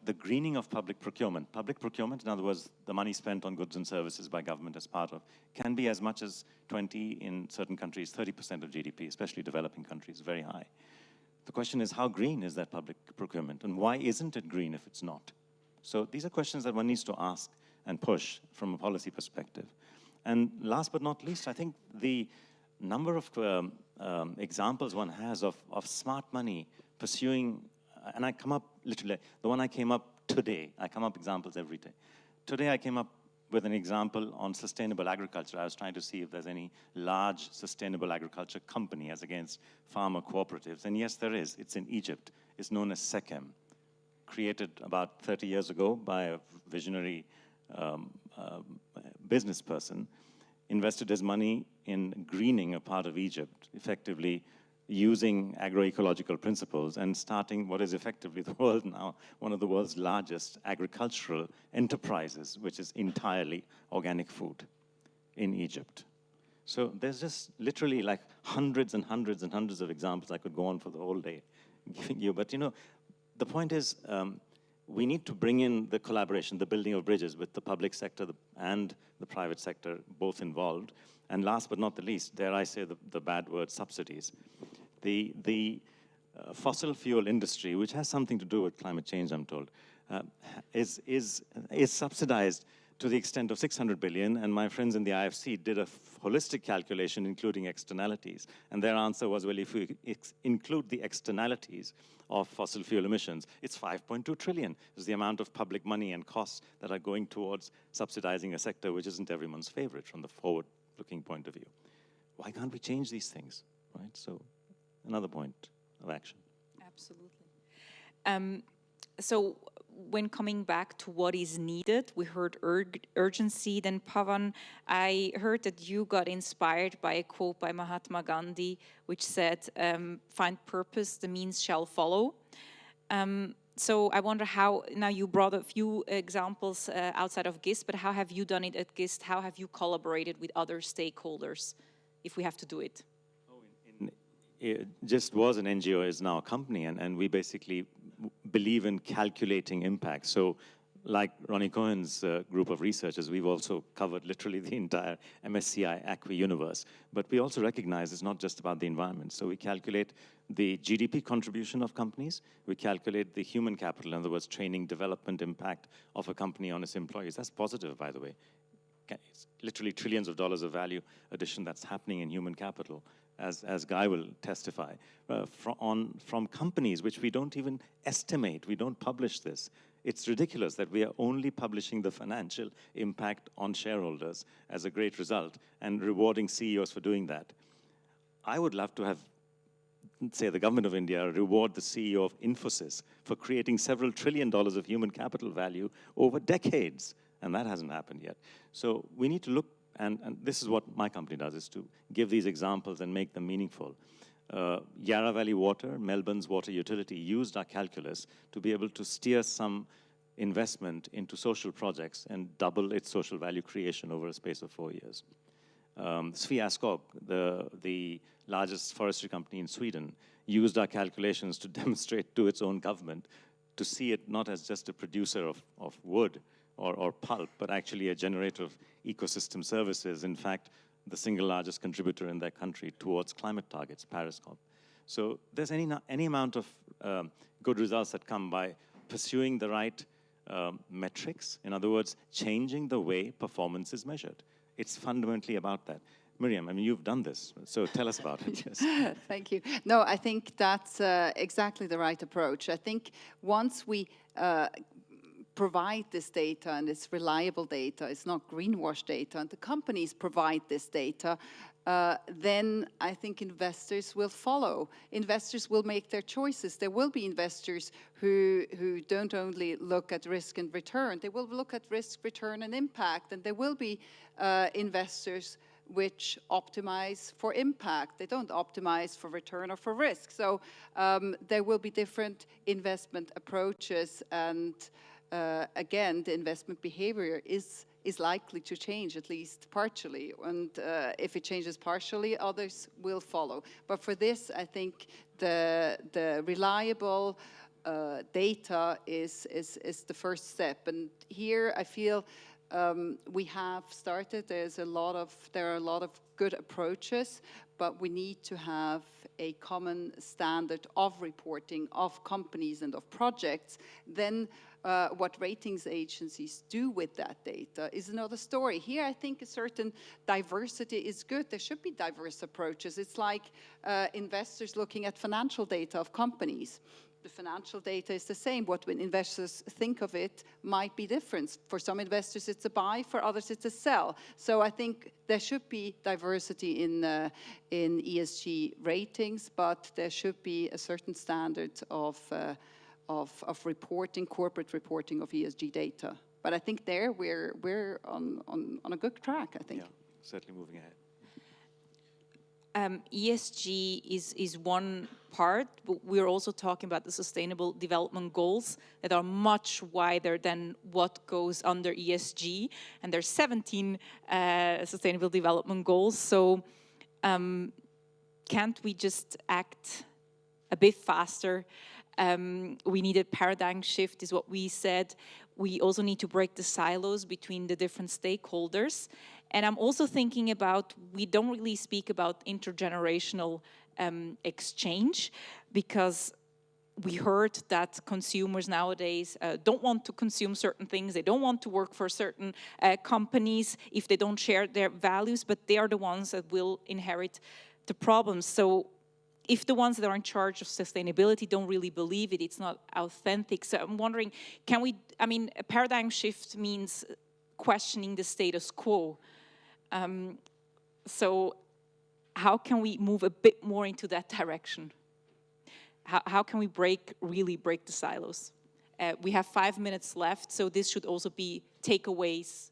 the greening of public procurement. Public procurement, in other words, the money spent on goods and services by government as part of, can be as much as 20, in certain countries, 30% of GDP, especially developing countries, very high. The question is, how green is that public procurement? And why isn't it green if it's not? So these are questions that one needs to ask and push from a policy perspective. And last but not least, I think the number of examples one has of smart money pursuing, and I come up literally, the one I came up today, I come up examples every day. Today I came up with an example on sustainable agriculture. I was trying to see if there's any large sustainable agriculture company as against farmer cooperatives. And yes, there is. It's in Egypt. It's known as SECEM, created about 30 years ago by a visionary business person, invested his money in greening a part of Egypt, effectively using agroecological principles and starting what is effectively the world now, one of the world's largest agricultural enterprises, which is entirely organic food in Egypt. So there's just literally like hundreds and hundreds and hundreds of examples. I could go on for the whole day giving you, but you know, the point is we need to bring in the collaboration, the building of bridges with the public sector and the private sector, both involved. And last but not the least, dare I say the bad word, subsidies. The fossil fuel industry, which has something to do with climate change, I'm told, is subsidized to the extent of 600 billion, and my friends in the IFC did a holistic calculation, including externalities, and their answer was, well, if we include the externalities of fossil fuel emissions, it's 5.2 trillion is the amount of public money and costs that are going towards subsidizing a sector which isn't everyone's favorite from the forward-looking point of view. Why can't we change these things, right? So another point of action. Absolutely. So when coming back to what is needed, we heard urgency. Then Pavan, I heard that you got inspired by a quote by Mahatma Gandhi, which said, find purpose, the means shall follow. So I wonder how, now you brought a few examples outside of GIST, but how have you done it at GIST? How have you collaborated with other stakeholders, if we have to do it? It just was an NGO, is now a company, and we basically believe in calculating impact. So like Ronnie Cohen's group of researchers, we've also covered literally the entire MSCI ACWI universe. But we also recognize it's not just about the environment. So we calculate the GDP contribution of companies. We calculate the human capital, in other words, training, development impact of a company on its employees. That's positive, by the way. It's literally trillions of dollars of value addition that's happening in human capital, as Guy will testify, from companies which we don't even estimate. We don't publish this. It's ridiculous that we are only publishing the financial impact on shareholders as a great result and rewarding CEOs for doing that. I would love to have, say, the government of India reward the CEO of Infosys for creating several $1 trillion of human capital value over decades, and that hasn't happened yet. So we need to look, and this is what my company does, is to give these examples and make them meaningful. Yarra Valley Water, Melbourne's water utility, used our calculus to be able to steer some investment into social projects and double its social value creation over a space of 4 years. Sveaskog, the largest forestry company in Sweden, used our calculations to demonstrate to its own government to see it not as just a producer of wood or pulp, but actually a generator of ecosystem services. In fact, the single largest contributor in their country towards climate targets, Paris COP. So there's any amount of good results that come by pursuing the right metrics. In other words, changing the way performance is measured. It's fundamentally about that. Miriam, I mean, you've done this, so tell us about it. Yes. Thank you. No, I think that's exactly the right approach. I think once we provide this data, and it's reliable data, it's not greenwash data, and the companies provide this data, then I think investors will follow. Investors will make their choices. There will be investors who don't only look at risk and return, they will look at risk, return, and impact, and there will be investors which optimize for impact. They don't optimize for return or for risk. So there will be different investment approaches, and again, the investment behavior is likely to change, at least partially. And if it changes partially, others will follow. But for this, I think the reliable data is the first step. And here I feel we have started. There are a lot of good approaches, but we need to have a common standard of reporting of companies and of projects. Then what ratings agencies do with that data is another story. Here, I think a certain diversity is good. There should be diverse approaches. It's like investors looking at financial data of companies. The financial data is the same. What when investors think of it might be different. For some investors, it's a buy. For others, it's a sell. So I think there should be diversity in ESG ratings, but there should be a certain standard of reporting, corporate reporting of ESG data. But I think there we're on a good track, I think. Yeah, certainly moving ahead. ESG is one part, but we're also talking about the Sustainable Development Goals that are much wider than what goes under ESG. And there's 17 Sustainable Development Goals. So can't we just act a bit faster? We need a paradigm shift, is what we said. We also need to break the silos between the different stakeholders. And I'm also thinking about, we don't really speak about intergenerational exchange, because we heard that consumers nowadays don't want to consume certain things. They don't want to work for certain companies if they don't share their values, but they are the ones that will inherit the problems. So if the ones that are in charge of sustainability don't really believe it, it's not authentic. So I'm wondering, a paradigm shift means questioning the status quo. So how can we move a bit more into that direction? How can we really break the silos? We have 5 minutes left, so this should also be takeaways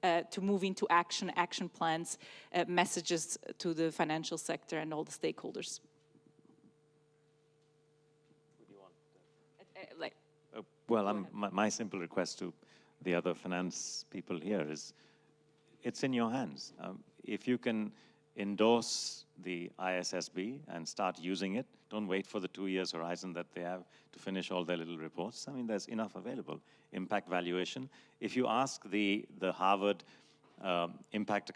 to move into action plans, messages to the financial sector and all the stakeholders. Well, my simple request to the other finance people here is, it's in your hands. If you can endorse the ISSB and start using it, don't wait for the 2 years horizon that they have to finish all their little reports. I mean, there's enough available. Impact valuation. If you ask the Harvard Impact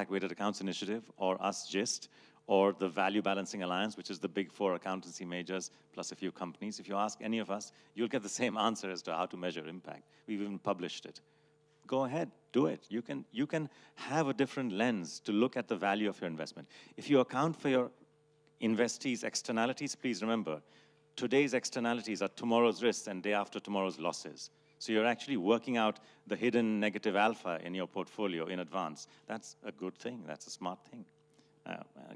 Weighted Accounts Initiative, or us GIST, or the Value Balancing Alliance, which is the big 4 accountancy majors, plus a few companies, if you ask any of us, you'll get the same answer as to how to measure impact. We've even published it. Go ahead, do it. You can have a different lens to look at the value of your investment. If you account for your investees' externalities, please remember, today's externalities are tomorrow's risks and day after tomorrow's losses. So you're actually working out the hidden negative alpha in your portfolio in advance. That's a good thing. That's a smart thing.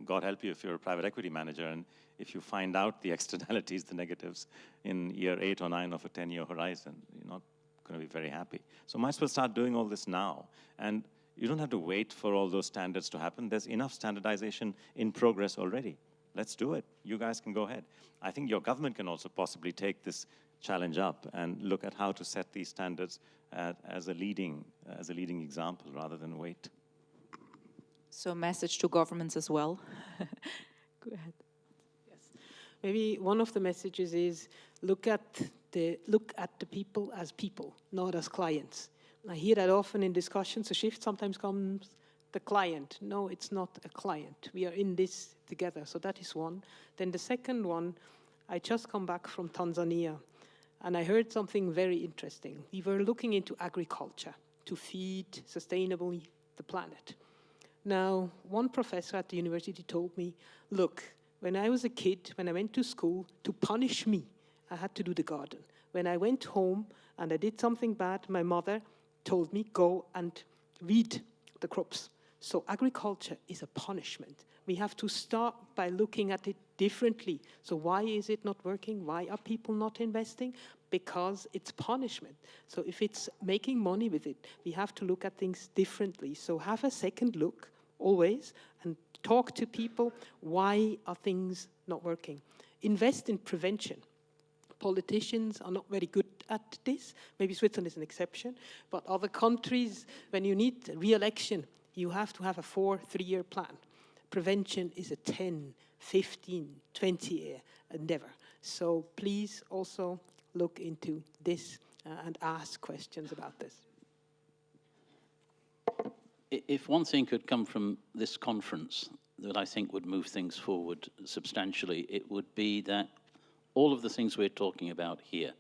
God help you if you're a private equity manager and if you find out the externalities, the negatives, in year 8 or 9 of a 10-year horizon. You're not going to be very happy. So might as well start doing all this now. And you don't have to wait for all those standards to happen. There's enough standardization in progress already. Let's do it. You guys can go ahead. I think your government can also possibly take this challenge up and look at how to set these standards as a leading example rather than wait. So a message to governments as well. Go ahead. Yes. Maybe one of the messages is look at They look at the people, not as clients. I hear that often in discussions. A shift sometimes comes the client. No, it's not a client. We are in this together. So that is one. Then the second one, I just come back from Tanzania, and I heard something very interesting. We were looking into agriculture to feed sustainably the planet. Now, one professor at the university told me, look, when I was a kid, when I went to school, to punish me, I had to do the garden. When I went home and I did something bad, my mother told me, go and weed the crops. So agriculture is a punishment. We have to start by looking at it differently. So why is it not working? Why are people not investing? Because it's punishment. So if it's making money with it, we have to look at things differently. So have a second look, always, and talk to people. Why are things not working? Invest in prevention. Politicians are not very good at this. Maybe Switzerland is an exception. But other countries, when you need re-election, you have to have a 3-year plan. Prevention is a 10, 15, 20-year endeavor. So please also look into this and ask questions about this. If one thing could come from this conference that I think would move things forward substantially, it would be that all of the things we're talking about here,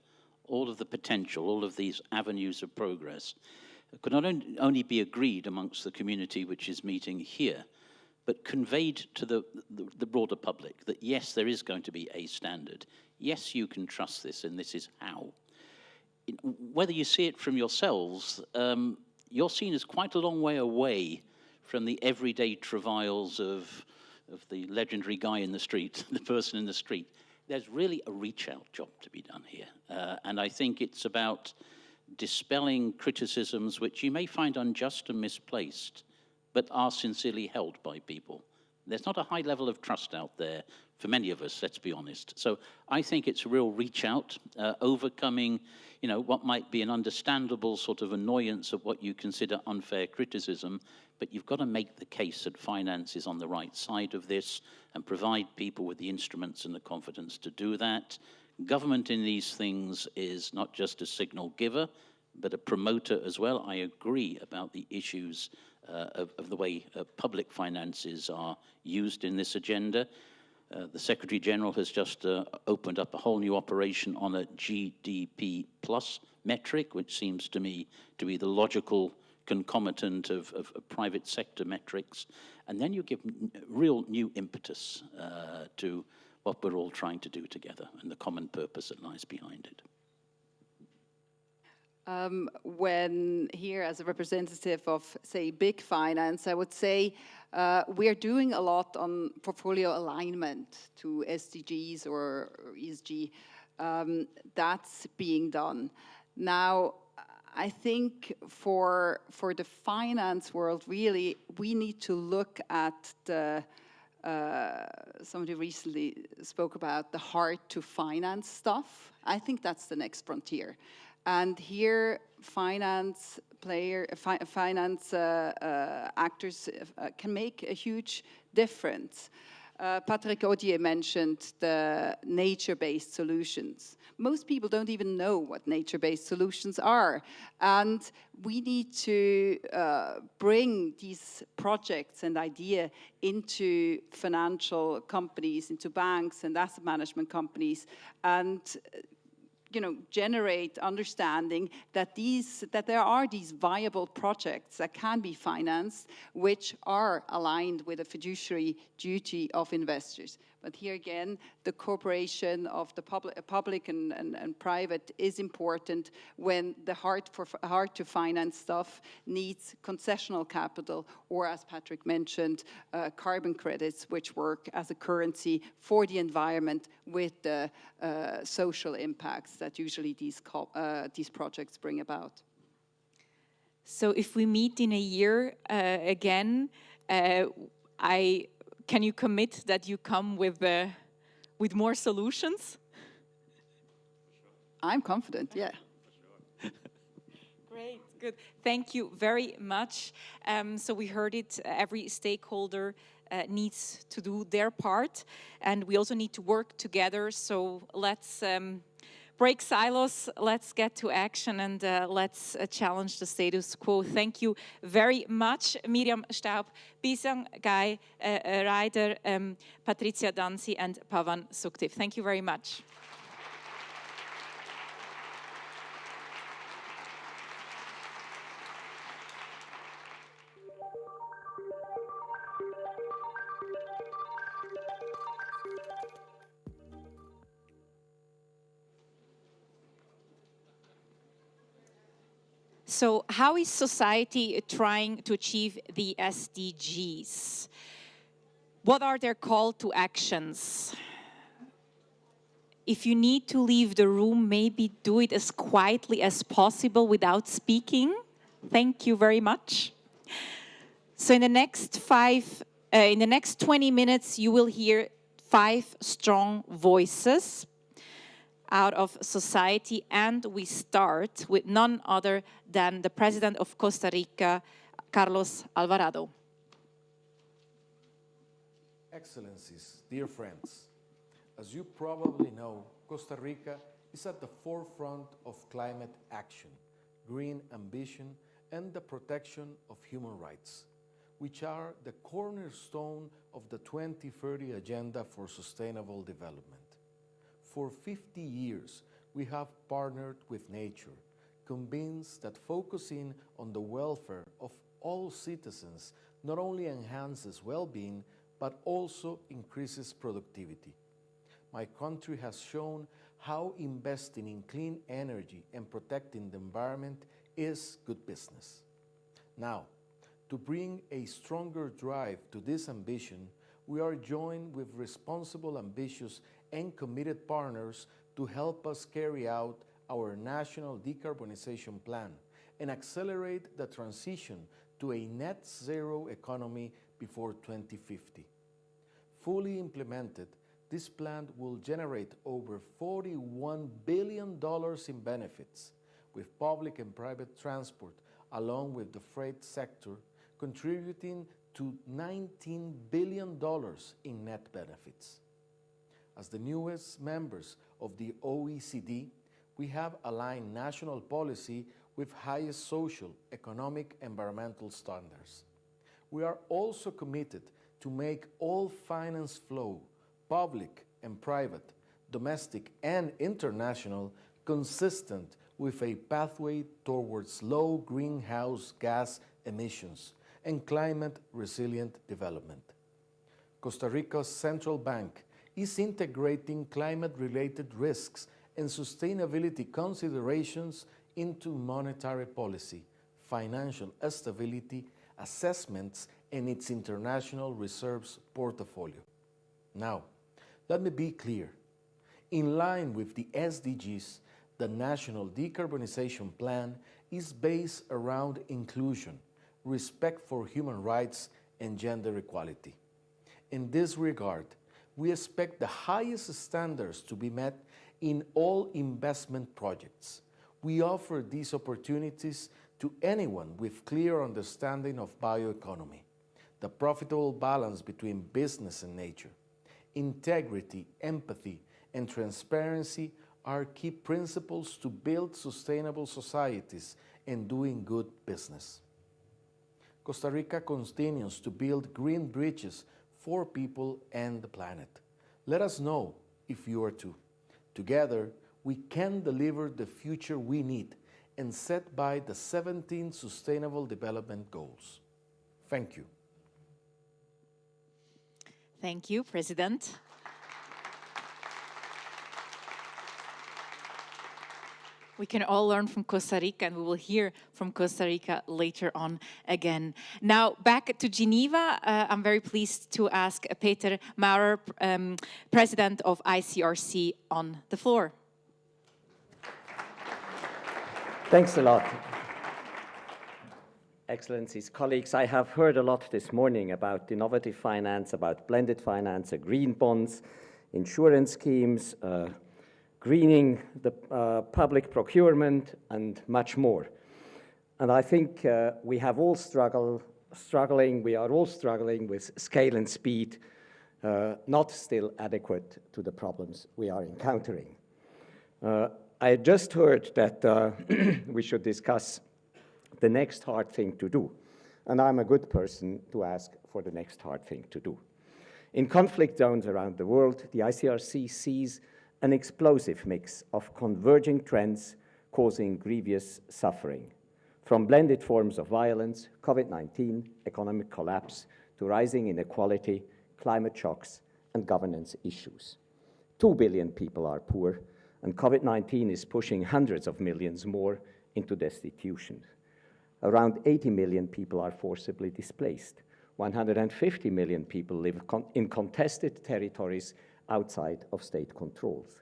all of the potential, all of these avenues of progress, could not only be agreed amongst the community which is meeting here, but conveyed to the broader public that yes, there is going to be a standard. Yes, you can trust this, and this is how. Whether you see it from yourselves, you're seen as quite a long way away from the everyday travails of the legendary guy in the street, the person in the street. There's really a reach-out job to be done here. And I think it's about dispelling criticisms which you may find unjust and misplaced, but are sincerely held by people. There's not a high level of trust out there for many of us, let's be honest. So I think it's a real reach out, overcoming, what might be an understandable sort of annoyance of what you consider unfair criticism, but you've got to make the case that finance is on the right side of this and provide people with the instruments and the confidence to do that. Government in these things is not just a signal giver, but a promoter as well. I agree about the issues of the way public finances are used in this agenda. The Secretary General has just opened up a whole new operation on a GDP plus metric, which seems to me to be the logical concomitant of private sector metrics. And then you give real new impetus to what we're all trying to do together and the common purpose that lies behind it. When here as a representative of, say, big finance, I would say we're doing a lot on portfolio alignment to SDGs or ESG. That's being done. Now, I think for the finance world, really, we need to look at the somebody recently spoke about the hard to finance stuff. I think that's the next frontier. And here, finance actors can make a huge difference. Patrick Audier mentioned the nature-based solutions. Most people don't even know what nature-based solutions are. And we need to bring these projects and ideas into financial companies, into banks and asset management companies, and generate understanding that there are these viable projects that can be financed, which are aligned with a fiduciary duty of investors. But here again, the cooperation of the public and private is important when the hard to finance stuff needs concessional capital, or as Patrick mentioned, carbon credits, which work as a currency for the environment with the social impacts that usually these projects bring about. So if we meet in a year again, can you commit that you come with more solutions? I'm confident, yeah. Great, good. Thank you very much. So we heard it, every stakeholder needs to do their part, and we also need to work together. So let's break silos, let's get to action, and let's challenge the status quo. Thank you very much, Miriam Staub, Bisang Guy Ryder, Patricia Danzi, and Pavan Sukhdev. Thank you very much. So how is society trying to achieve the SDGs? What are their call to actions? If you need to leave the room, maybe do it as quietly as possible without speaking. Thank you very much. So in the next 20 minutes, you will hear 5 strong voices out of society, and we start with none other than the President of Costa Rica, Carlos Alvarado. Excellencies, dear friends, as you probably know, Costa Rica is at the forefront of climate action, green ambition, and the protection of human rights, which are the cornerstone of the 2030 Agenda for Sustainable Development. For 50 years, we have partnered with nature, convinced that focusing on the welfare of all citizens not only enhances well-being, but also increases productivity. My country has shown how investing in clean energy and protecting the environment is good business. Now, to bring a stronger drive to this ambition, we are joined with responsible, ambitious, and committed partners to help us carry out our national decarbonization plan and accelerate the transition to a net zero economy before 2050. Fully implemented, this plan will generate over $41 billion in benefits, with public and private transport, along with the freight sector, contributing to $19 billion in net benefits. As the newest members of the OECD, we have aligned national policy with highest social, economic, environmental standards. We are also committed to make all finance flow, public and private, domestic and international, consistent with a pathway towards low greenhouse gas emissions and climate-resilient development. Costa Rica's central bank is integrating climate-related risks and sustainability considerations into monetary policy, financial stability, assessments, and its international reserves portfolio. Now, let me be clear. In line with the SDGs, the National Decarbonization Plan is based around inclusion, respect for human rights, and gender equality. In this regard, we expect the highest standards to be met in all investment projects. We offer these opportunities to anyone with clear understanding of bioeconomy, the profitable balance between business and nature. Integrity, empathy, and transparency are key principles to build sustainable societies and doing good business. Costa Rica continues to build green bridges for people and the planet. Let us know if you are too. Together, we can deliver the future we need and set by the 17 Sustainable Development Goals. Thank you. Thank you, President. We can all learn from Costa Rica, and we will hear from Costa Rica later on again. Now, back to Geneva, I'm very pleased to ask Peter Maurer, President of ICRC, on the floor. Thanks a lot. Excellencies, colleagues, I have heard a lot this morning about innovative finance, about blended finance, green bonds, insurance schemes, greening the public procurement, and much more. And I think we are all struggling with scale and speed, not still adequate to the problems we are encountering. I just heard that we should discuss the next hard thing to do, and I'm a good person to ask for the next hard thing to do. In conflict zones around the world, the ICRC sees an explosive mix of converging trends causing grievous suffering, from blended forms of violence, COVID-19, economic collapse, to rising inequality, climate shocks, and governance issues. 2 billion people are poor, and COVID-19 is pushing hundreds of millions more into destitution. Around 80 million people are forcibly displaced. 150 million people live in contested territories outside of state controls.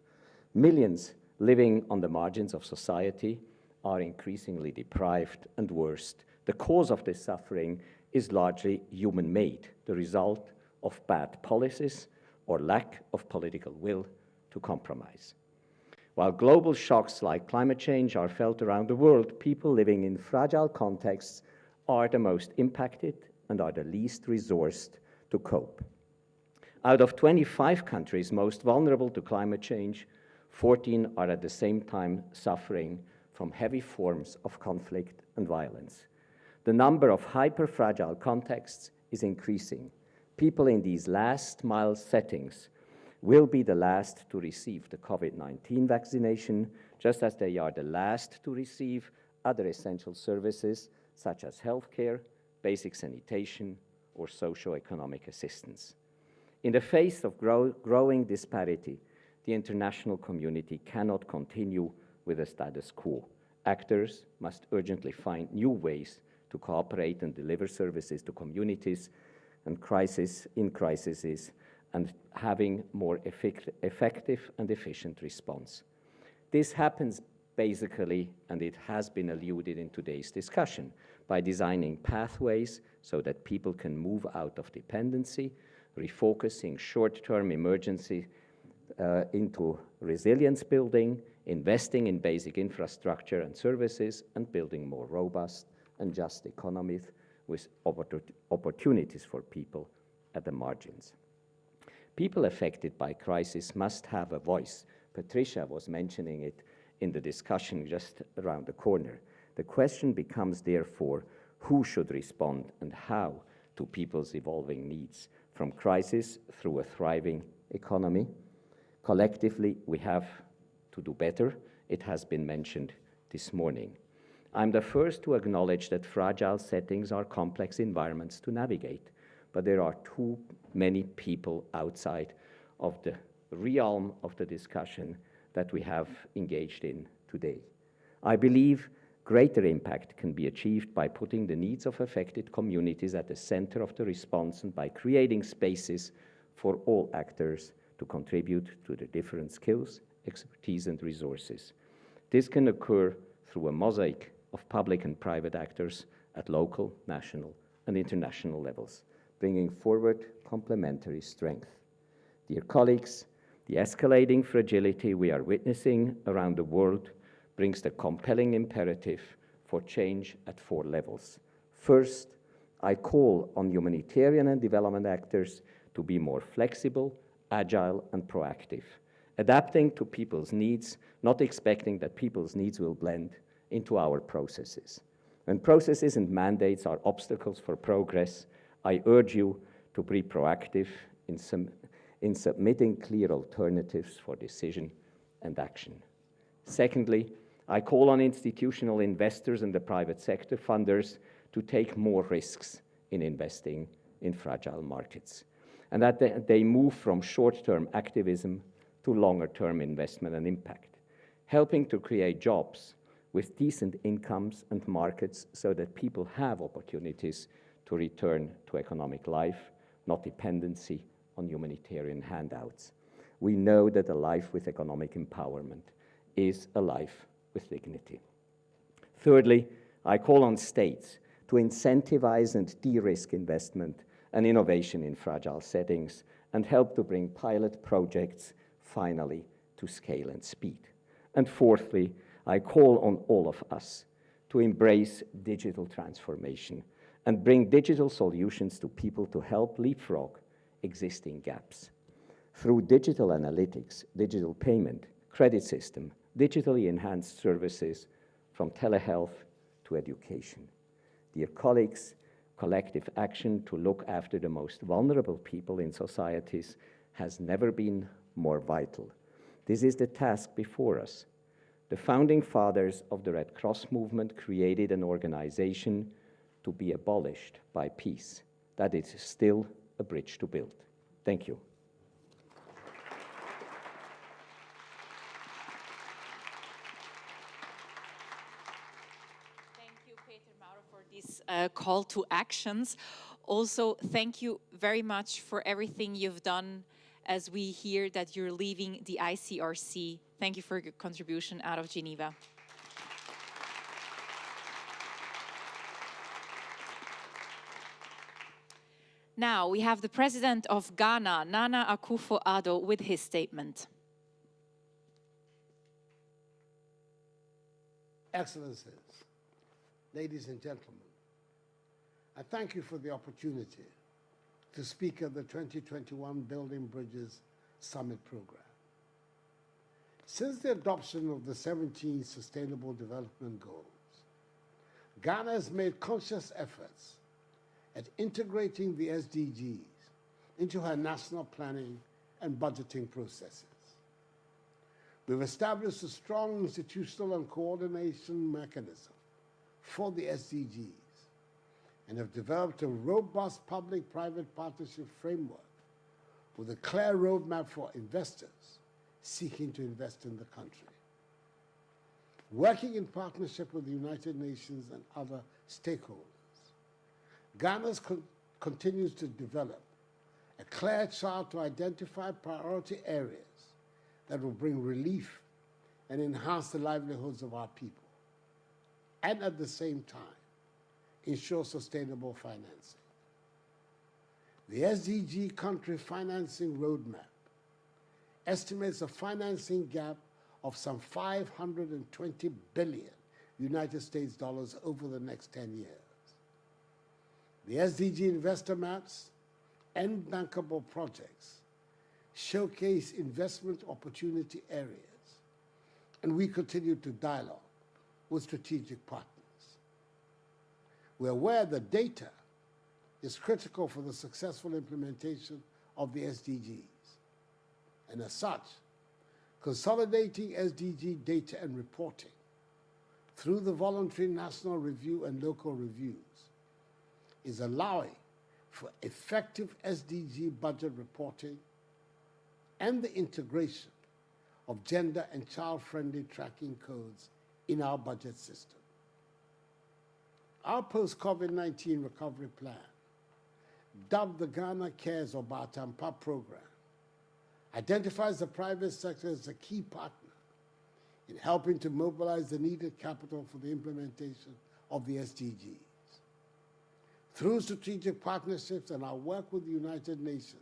Millions living on the margins of society are increasingly deprived, and worst, the cause of this suffering is largely human-made, the result of bad policies or lack of political will to compromise. While global shocks like climate change are felt around the world, people living in fragile contexts are the most impacted and are the least resourced to cope. Out of 25 countries most vulnerable to climate change, 14 are at the same time suffering from heavy forms of conflict and violence. The number of hyper-fragile contexts is increasing. People in these last-mile settings will be the last to receive the COVID-19 vaccination, just as they are the last to receive other essential services such as healthcare, basic sanitation, or socio-economic assistance. In the face of growing disparity, the international community cannot continue with the status quo. Actors must urgently find new ways to cooperate and deliver services to communities and crises, and having more effective and efficient response. This happens basically, and it has been alluded in today's discussion, by designing pathways so that people can move out of dependency, refocusing short-term emergency into resilience building, investing in basic infrastructure and services, and building more robust and just economies with opportunities for people at the margins. People affected by crisis must have a voice. Patricia was mentioning it in the discussion just around the corner. The question becomes, therefore, who should respond and how to people's evolving needs, from crisis through a thriving economy. Collectively, we have to do better. It has been mentioned this morning. I'm the first to acknowledge that fragile settings are complex environments to navigate, but there are too many people outside of the realm of the discussion that we have engaged in today. I believe greater impact can be achieved by putting the needs of affected communities at the center of the response and by creating spaces for all actors to contribute to their different skills, expertise, and resources. This can occur through a mosaic of public and private actors at local, national, and international levels, bringing forward complementary strength. Dear colleagues, the escalating fragility we are witnessing around the world brings the compelling imperative for change at 4 levels. First, I call on humanitarian and development actors to be more flexible, agile, and proactive, adapting to people's needs, not expecting that people's needs will blend into our processes. When processes and mandates are obstacles for progress, I urge you to be proactive in submitting clear alternatives for decision and action. Secondly, I call on institutional investors and the private sector funders to take more risks in investing in fragile markets, and that they move from short-term activism to longer-term investment and impact, helping to create jobs with decent incomes and markets so that people have opportunities to return to economic life, not dependency on humanitarian handouts. We know that a life with economic empowerment is a life with dignity. Thirdly, I call on states to incentivize and de-risk investment and innovation in fragile settings and help to bring pilot projects finally to scale and speed. And fourthly, I call on all of us to embrace digital transformation and bring digital solutions to people to help leapfrog existing gaps. Through digital analytics, digital payment, credit system, digitally enhanced services from telehealth to education. Dear colleagues, collective action to look after the most vulnerable people in societies has never been more vital. This is the task before us. The founding fathers of the Red Cross movement created an organization to be abolished by peace. That is still a bridge to build. Thank you. Thank you, Peter Mauro, for this call to actions. Also, thank you very much for everything you've done as we hear that you're leaving the ICRC. Thank you for your contribution out of Geneva. Now we have the President of Ghana, Nana Akufo-Addo, with his statement. Excellencies, ladies and gentlemen, I thank you for the opportunity to speak at the 2021 Building Bridges Summit Program. Since the adoption of the 17 Sustainable Development Goals, Ghana has made conscious efforts at integrating the SDGs into her national planning and budgeting processes. We've established a strong institutional and coordination mechanism for the SDGs and have developed a robust public-private partnership framework with a clear roadmap for investors seeking to invest in the country. Working in partnership with the United Nations and other stakeholders, Ghana continues to develop a clear chart to identify priority areas that will bring relief and enhance the livelihoods of our people, and at the same time, ensure sustainable financing. The SDG country financing roadmap estimates a financing gap of some $520 billion United States dollars over the next 10 years. The SDG investor maps and bankable projects showcase investment opportunity areas, and we continue to dialogue with strategic partners. We're aware that data is critical for the successful implementation of the SDGs, and as such, consolidating SDG data and reporting through the voluntary national review and local reviews is allowing for effective SDG budget reporting and the integration of gender and child-friendly tracking codes in our budget system. Our post-COVID-19 recovery plan, dubbed the Ghana Cares or Batampa program, identifies the private sector as a key partner in helping to mobilize the needed capital for the implementation of the SDGs. Through strategic partnerships and our work with the United Nations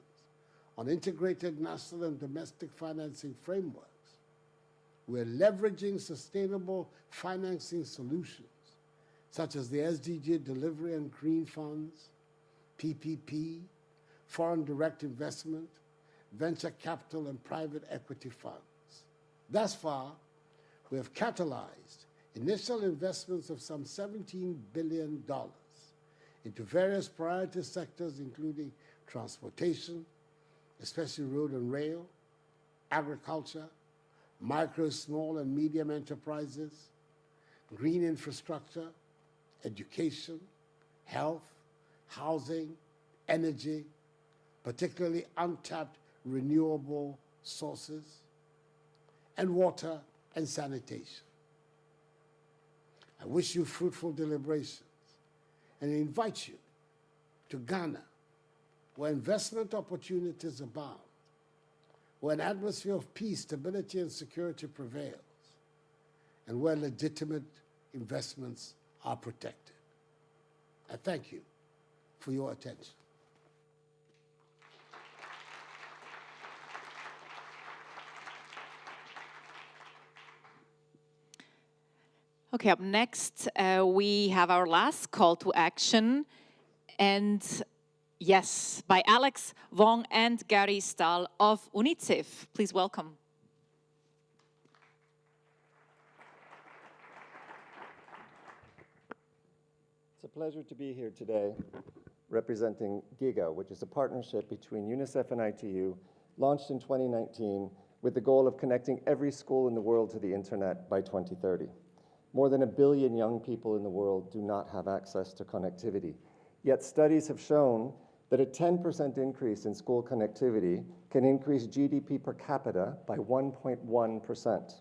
on integrated national and domestic financing frameworks, we're leveraging sustainable financing solutions such as the SDG Delivery and Green Funds, PPP, foreign direct investment, venture capital, and private equity funds. Thus far, we have catalyzed initial investments of some $17 billion into various priority sectors, including transportation, especially road and rail, agriculture, micro, small, and medium enterprises, green infrastructure, education, health, housing, energy, particularly untapped renewable sources, and water and sanitation. I wish you fruitful deliberations and invite you to Ghana, where investment opportunities abound, where an atmosphere of peace, stability, and security prevails, and where legitimate investments are protected. I thank you for your attention. Okay, up next, we have our last call to action, and yes, by Alex Wong and Gary Stahl of UNICEF. Please welcome. a pleasure to be here today representing GIGA, which is a partnership between UNICEF and ITU, launched in 2019 with the goal of connecting every school in the world to the internet by 2030. More than 1 billion young people in the world do not have access to connectivity. Yet studies have shown that a 10% increase in school connectivity can increase GDP per capita by 1.1%.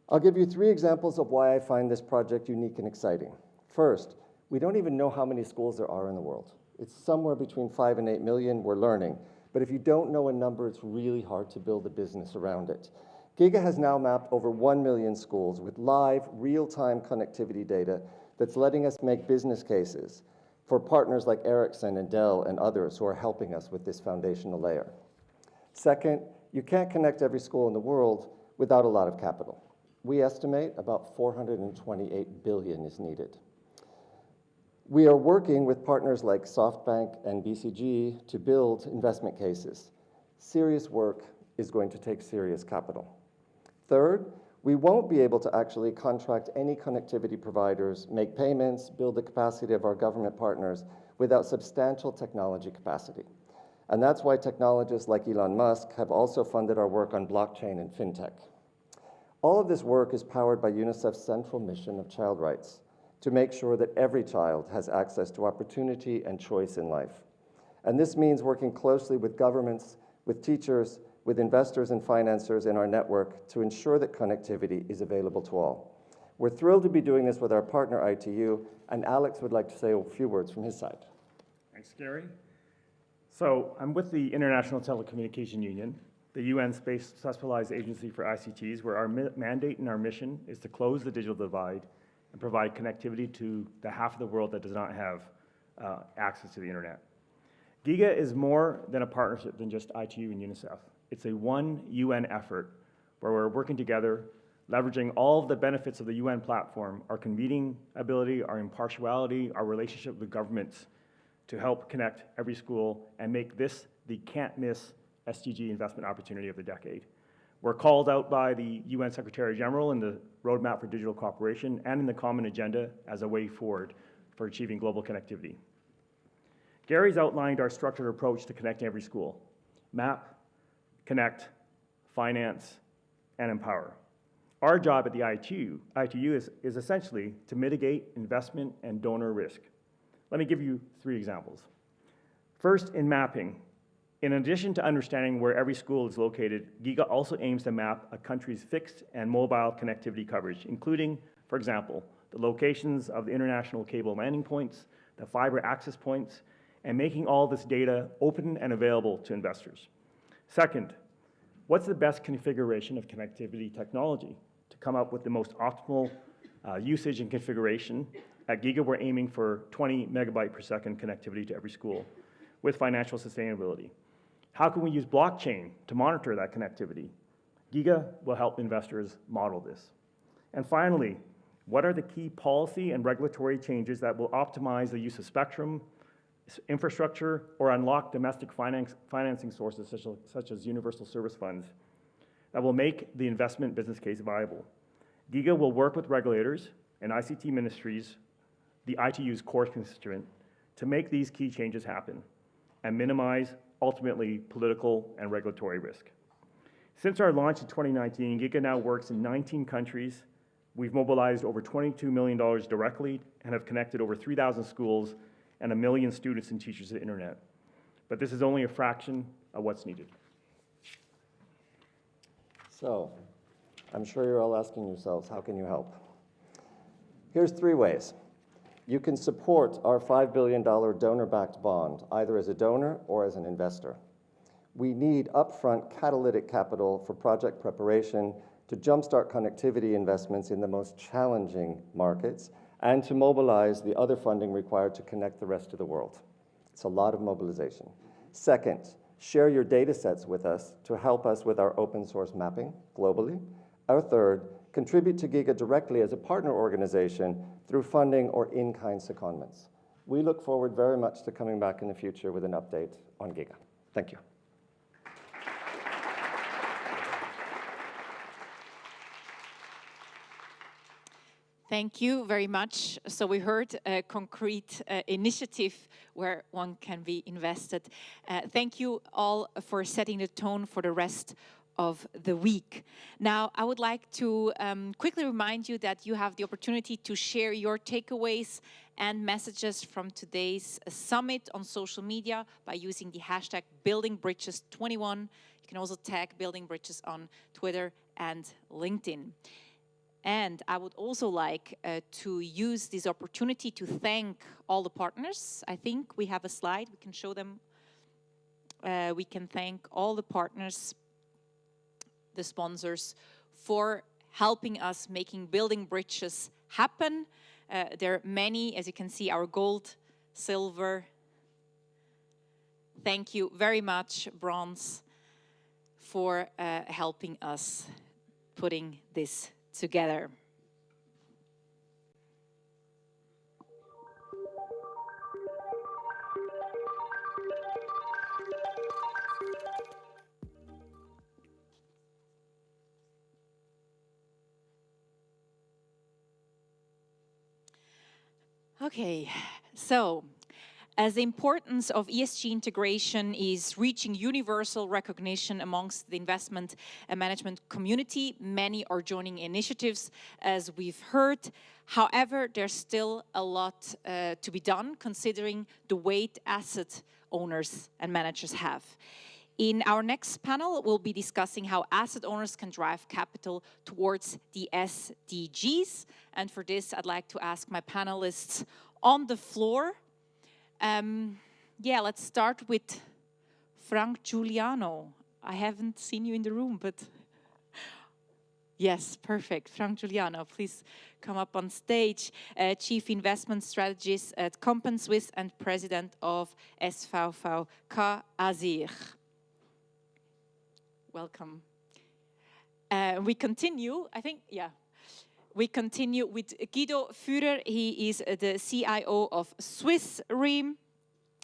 I'll give you 3 examples of why I find this project unique and exciting. First, we don't even know how many schools there are in the world. It's somewhere between 5 and 8 million, we're learning. But if you don't know a number, it's really hard to build a business around it. GIGA has now mapped over 1 million schools with live, real-time connectivity data that's letting us make business cases for partners like Ericsson and Dell and others who are helping us with this foundational layer. Second, you can't connect every school in the world without a lot of capital. We estimate about 428 billion is needed. We are working with partners like SoftBank and BCG to build investment cases. Serious work is going to take serious capital. Third, we won't be able to actually contract any connectivity providers, make payments, build the capacity of our government partners without substantial technology capacity. And that's why technologists like Elon Musk have also funded our work on blockchain and fintech. All of this work is powered by UNICEF's central mission of child rights, to make sure that every child has access to opportunity and choice in life. And this means working closely with governments, with teachers, with investors and financiers in our network to ensure that connectivity is available to all. We're thrilled to be doing this with our partner ITU, and Alex would like to say a few words from his side. Thanks, Gary. So I'm with the International Telecommunication Union, the UN Space Specialized Agency for ICTs, where our mandate and our mission is to close the digital divide and provide connectivity to the half of the world that does not have access to the internet. GIGA is more than a partnership than just ITU and UNICEF. It's a one UN effort where we're working together, leveraging all of the benefits of the UN platform, our convening ability, our impartiality, our relationship with governments to help connect every school and make this the can't-miss SDG investment opportunity of the decade. We're called out by the UN Secretary General in the Roadmap for Digital Cooperation and in the Common Agenda as a way forward for achieving global connectivity. Gary's outlined our structured approach to connecting every school: map, connect, finance, and empower. Our job at the ITU is essentially to mitigate investment and donor risk. Let me give you 3 examples. First, in mapping. In addition to understanding where every school is located, GIGA also aims to map a country's fixed and mobile connectivity coverage, including, for example, the locations of the international cable landing points, the fiber access points, and making all this data open and available to investors. Second, what's the best configuration of connectivity technology to come up with the most optimal usage and configuration? At GIGA, we're aiming for 20 megabyte per second connectivity to every school with financial sustainability. How can we use blockchain to monitor that connectivity? GIGA will help investors model this. And finally, what are the key policy and regulatory changes that will optimize the use of spectrum, infrastructure, or unlock domestic financing sources such as universal service funds that will make the investment business case viable? GIGA will work with regulators and ICT ministries, the ITU's core constituent, to make these key changes happen and minimize, ultimately, political and regulatory risk. Since our launch in 2019, GIGA now works in 19 countries. We've mobilized over $22 million directly and have connected over 3,000 schools and 1 million students and teachers to the internet. But this is only a fraction of what's needed. So, I'm sure you're all asking yourselves, how can you help? Here's 3 ways. You can support our $5 billion donor-backed bond, either as a donor or as an investor. We need upfront catalytic capital for project preparation to jumpstart connectivity investments in the most challenging markets and to mobilize the other funding required to connect the rest of the world. It's a lot of mobilization. Second, share your data sets with us to help us with our open source mapping globally. Or third, contribute to GIGA directly as a partner organization through funding or in-kind secondments. We look forward very much to coming back in the future with an update on GIGA. Thank you. Thank you very much. So we heard a concrete initiative where one can be invested. Thank you all for setting the tone for the rest of the week. Now, I would like to quickly remind you that you have the opportunity to share your takeaways and messages from today's summit on social media by using the hashtag BuildingBridges21. You can also tag Building Bridges on Twitter and LinkedIn. And I would also like to use this opportunity to thank all the partners. I think we have a slide, we can show them. We can thank all the partners, the sponsors, for helping us making Building Bridges happen. There are many, as you can see, our gold, silver. Thank you very much, bronze, for helping us putting this together. Okay, so as the importance of ESG integration is reaching universal recognition amongst the investment and management community, many are joining initiatives, as we've heard. However, there's still a lot to be done, considering the weight asset owners and managers have. In our next panel, we'll be discussing how asset owners can drive capital towards the SDGs. And for this, I'd like to ask my panelists on the floor. Let's start with Frank Giuliano. I haven't seen you in the room, but yes, perfect. Frank Giuliano, please come up on stage. Chief Investment Strategist at CompenSwiss and President of SVVK Azir. Welcome. We continue, We continue with Guido Führer. He is the CIO of Swiss Re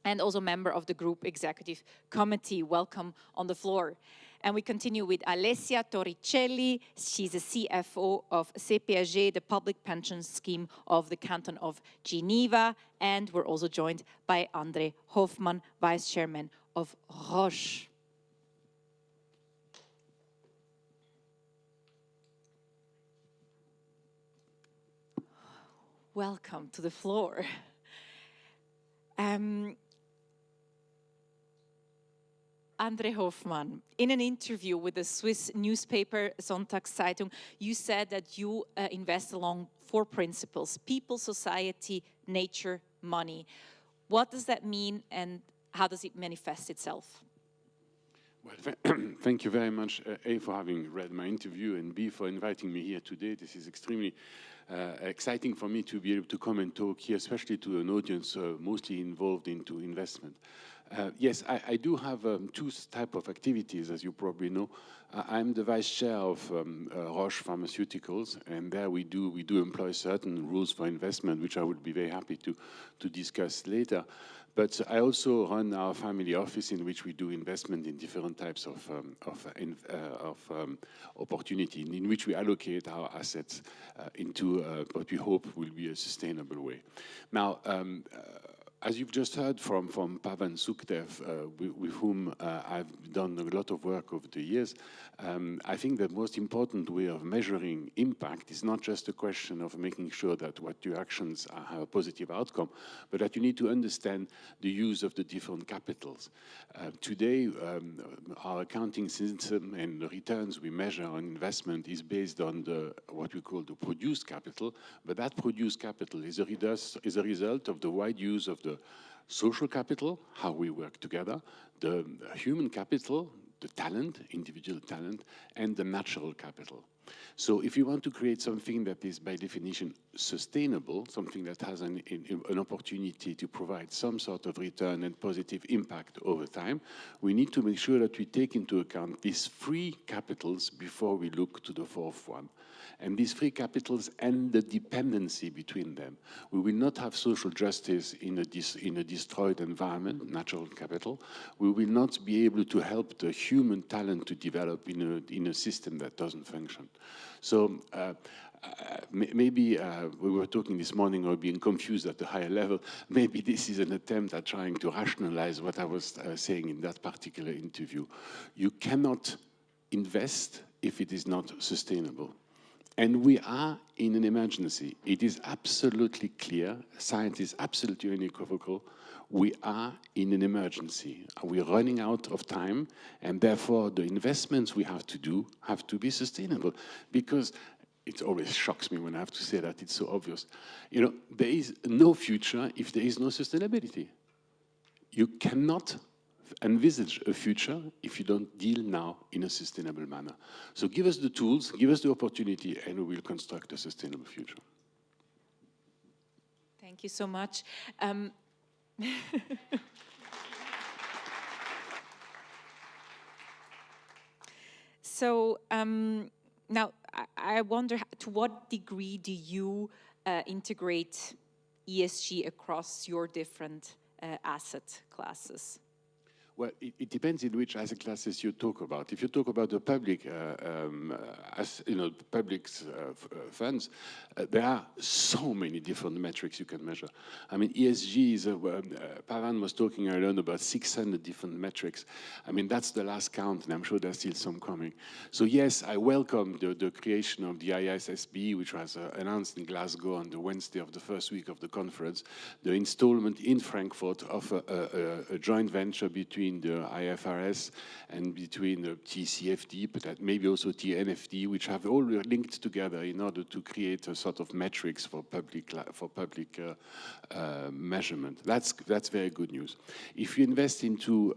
and also member of the Group Executive Committee. Welcome on the floor. And we continue with Alessia Torricelli. She's the CFO of CPAG, the public pension scheme of the Canton of Geneva. And we're also joined by André Hofmann, Vice Chairman of Roche. Welcome to the floor. André Hofmann, in an interview with the Swiss newspaper Sonntagszeitung, you said that you invest along 4 principles: people, society, nature, money. What does that mean and how does it manifest itself? Well, thank you very much, A, for having read my interview, and B, for inviting me here today. This is extremely exciting for me to be able to come and talk here, especially to an audience mostly involved into investment. Yes, I do have 2 types of activities, as you probably know. I'm the vice chair of Roche Pharmaceuticals, and there we do employ certain rules for investment, which I would be very happy to discuss later. But I also run our family office, in which we do investment in different types of opportunity, in which we allocate our assets into what we hope will be a sustainable way. Now, as you've just heard from Pavan Sukhdev, with whom I've done a lot of work over the years, I think the most important way of measuring impact is not just a question of making sure that what your actions have a positive outcome, but that you need to understand the use of the different capitals. Today, our accounting system and the returns we measure on investment is based on what we call the produced capital, but that produced capital is a result of the wide use of the social capital, how we work together, the human capital, the talent, individual talent, and the natural capital. So if you want to create something that is by definition sustainable, something that has an opportunity to provide some sort of return and positive impact over time, we need to make sure that we take into account these 3 capitals before we look to the 4th one. And these 3 capitals and the dependency between them. We will not have social justice in a destroyed environment, natural capital. We will not be able to help the human talent to develop in a system that doesn't function. So maybe we were talking this morning or being confused at a higher level. Maybe this is an attempt at trying to rationalize what I was saying in that particular interview. You cannot invest if it is not sustainable. And we are in an emergency. It is absolutely clear, science is absolutely unequivocal, we are in an emergency. We're running out of time, and therefore the investments we have to do have to be sustainable. Because it always shocks me when I have to say that, it's so obvious. You know, there is no future if there is no sustainability. You cannot envisage a future if you don't deal now in a sustainable manner. So give us the tools, give us the opportunity, and we will construct a sustainable future. Thank you so much. So now I wonder, to what degree do you integrate ESG across your different asset classes? Well, it depends in which asset classes you talk about. If you talk about the public, funds, there are so many different metrics you can measure. I mean, ESG is, Pavan was talking earlier about 600 different metrics. I mean, that's the last count, and I'm sure there's still some coming. So yes, I welcome the creation of the ISSB, which was announced in Glasgow on the Wednesday of the first week of the conference, the installment in Frankfurt of a joint venture between the IFRS and between the TCFD, but that maybe also TNFD, which have all linked together in order to create a sort of metrics for public measurement. That's very good news. If you invest into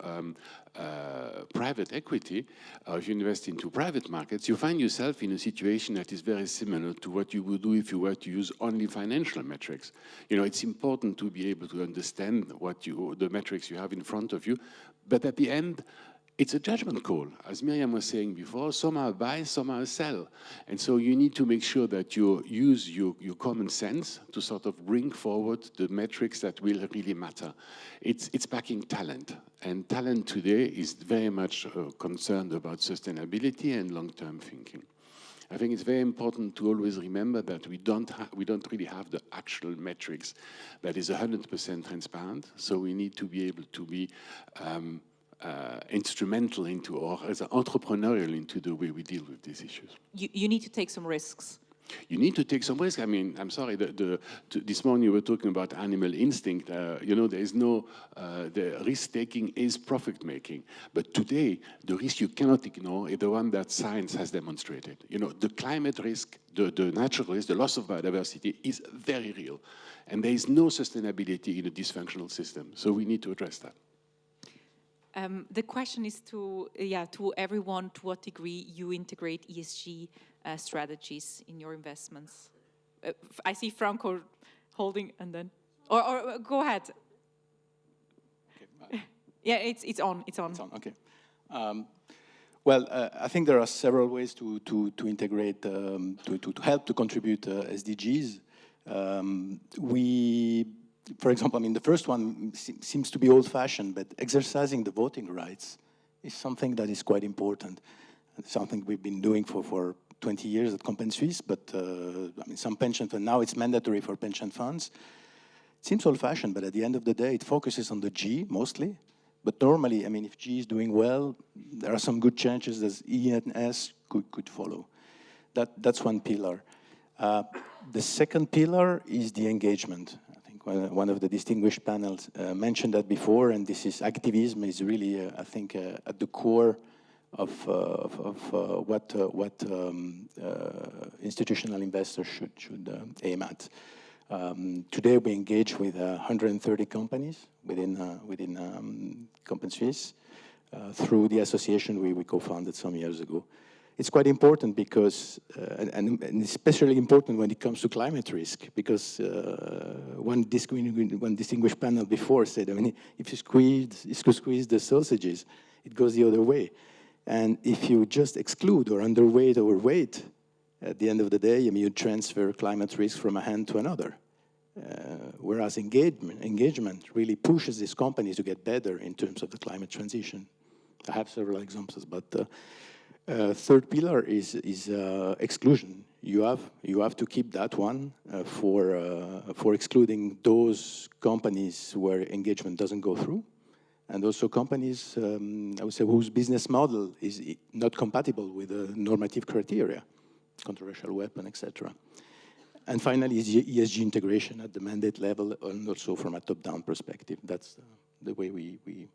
private equity, or if you invest into private markets, you find yourself in a situation that is very similar to what you would do if you were to use only financial metrics. You know, it's important to be able to understand the metrics you have in front of you, but at the end, it's a judgment call. As Miriam was saying before, some are a buy, some are a sell. And so you need to make sure that you use your common sense to sort of bring forward the metrics that will really matter. It's backing talent. And talent today is very much concerned about sustainability and long-term thinking. I think it's very important to always remember that we don't really have the actual metrics that is 100% transparent. So we need to be able to be instrumental into, or as entrepreneurial into the way we deal with these issues. You need to take some risks. You need to take some risk. I mean, I'm sorry, this morning you were talking about animal instinct. You know, there is no, the risk-taking is profit-making. But today, the risk you cannot ignore is the one that science has demonstrated. You know, the climate risk, the natural risk, the loss of biodiversity is very real. And there is no sustainability in a dysfunctional system. So we need to address that. The question is to everyone, to what degree you integrate ESG strategies in your investments. I see Franco holding, and then, or go ahead. Okay. Yeah, it's on. It's on. Okay. Well, I think there are several ways to integrate, to help to contribute SDGs. For example, I mean, the first one seems to be old-fashioned, but exercising the voting rights is something that is quite important. It's something we've been doing for 20 years at Compen Suisse, but I mean, some pension funds, now it's mandatory for pension funds. It seems old-fashioned, but at the end of the day, it focuses on the G mostly. But normally, I mean, if G is doing well, there are some good chances that E and S could follow. That's one pillar. The second pillar is the engagement. One of the distinguished panels mentioned that before, and this is activism is really, I think, at the core of what institutional investors should aim at. Today, we engage with 130 companies within Compen Suisse through the association we co-founded some years ago. It's quite important because, and especially important when it comes to climate risk, because one distinguished panel before said, I mean, if you squeeze the sausages, it goes the other way. And if you just exclude or underweight, overweight, at the end of the day, I mean, you transfer climate risk from a hand to another. Whereas engagement really pushes these companies to get better in terms of the climate transition. I have several examples, but Third pillar is exclusion. You have to keep that one for excluding those companies where engagement doesn't go through, and also companies, I would say, whose business model is not compatible with the normative criteria, controversial weapon, etc. And finally, is ESG integration at the mandate level, and also from a top-down perspective. That's the way we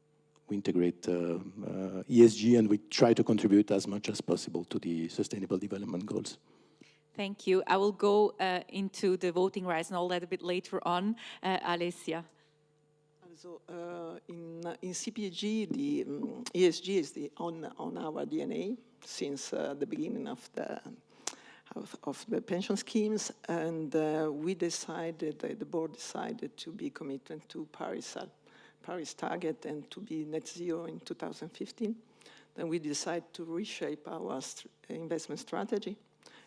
integrate ESG, and we try to contribute as much as possible to the Sustainable Development Goals. Thank you. I will go into the voting rights and all that a bit later on. Alessia. So in CPG, the ESG is on our DNA since the beginning of the pension schemes, and we decided, the board decided to be committed to Paris target and to be net zero in 2015. Then we decided to reshape our investment strategy,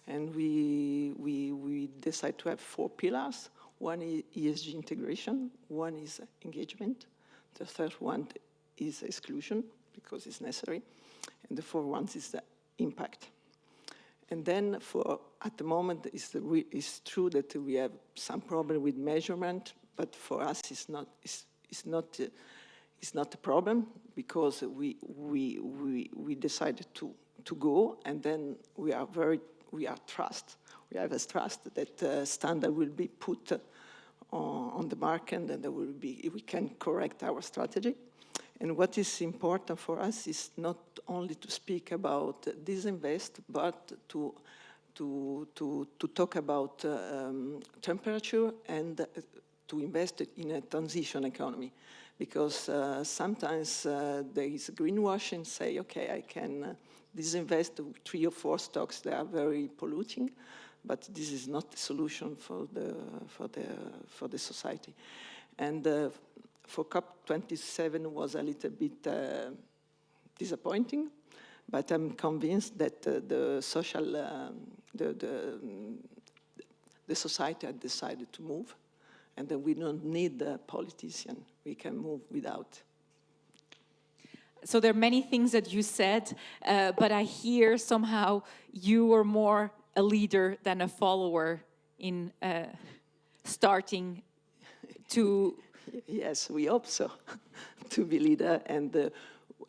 and we decided to have 4 pillars. One is ESG integration, one is engagement, the third one is exclusion, because it's necessary, and the fourth one is the impact. And then at the moment, it's true that we have some problem with measurement, but for us it's not a problem, because we decided to go, and then we have a trust that standard will be put on the market, and we can correct our strategy. And what is important for us is not only to speak about disinvest, but to talk about temperature and to invest in a transition economy. Because sometimes there is greenwashing, say, okay, I can disinvest 3 or 4 stocks that are very polluting, but this is not the solution for the society. And for COP27 was a little bit disappointing, but I'm convinced that the society had decided to move, and that we don't need a politician. We can move without. So there are many things that you said, but I hear somehow you were more a leader than a follower in starting to... Yes, we hope so, to be leader, and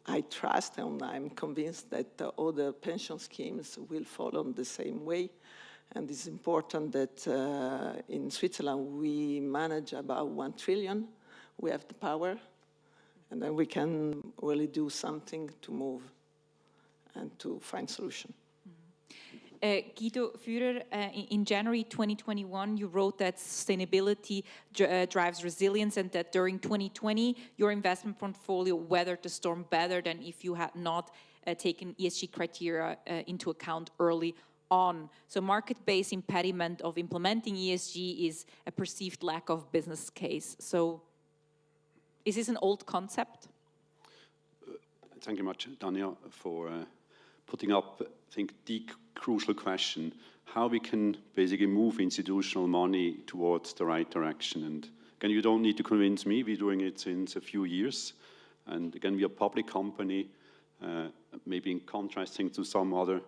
I trust and I'm convinced that all the pension schemes will follow the same way. And it's important that in Switzerland we manage about 1 trillion. We have the power, and then we can really do something to move and to find solution. Guido Führer, in January 2021, you wrote that sustainability drives resilience, and that during 2020, your investment portfolio weathered the storm better than if you had not taken ESG criteria into account early on. So market-based impediment of implementing ESG is a perceived lack of business case. So is this an old concept? Thank you much, Dania, for putting up, I think, the crucial question, how we can basically move institutional money towards the right direction. And again, you don't need to convince me, we're doing it since a few years. And again, we're a public company, maybe in contrasting to some other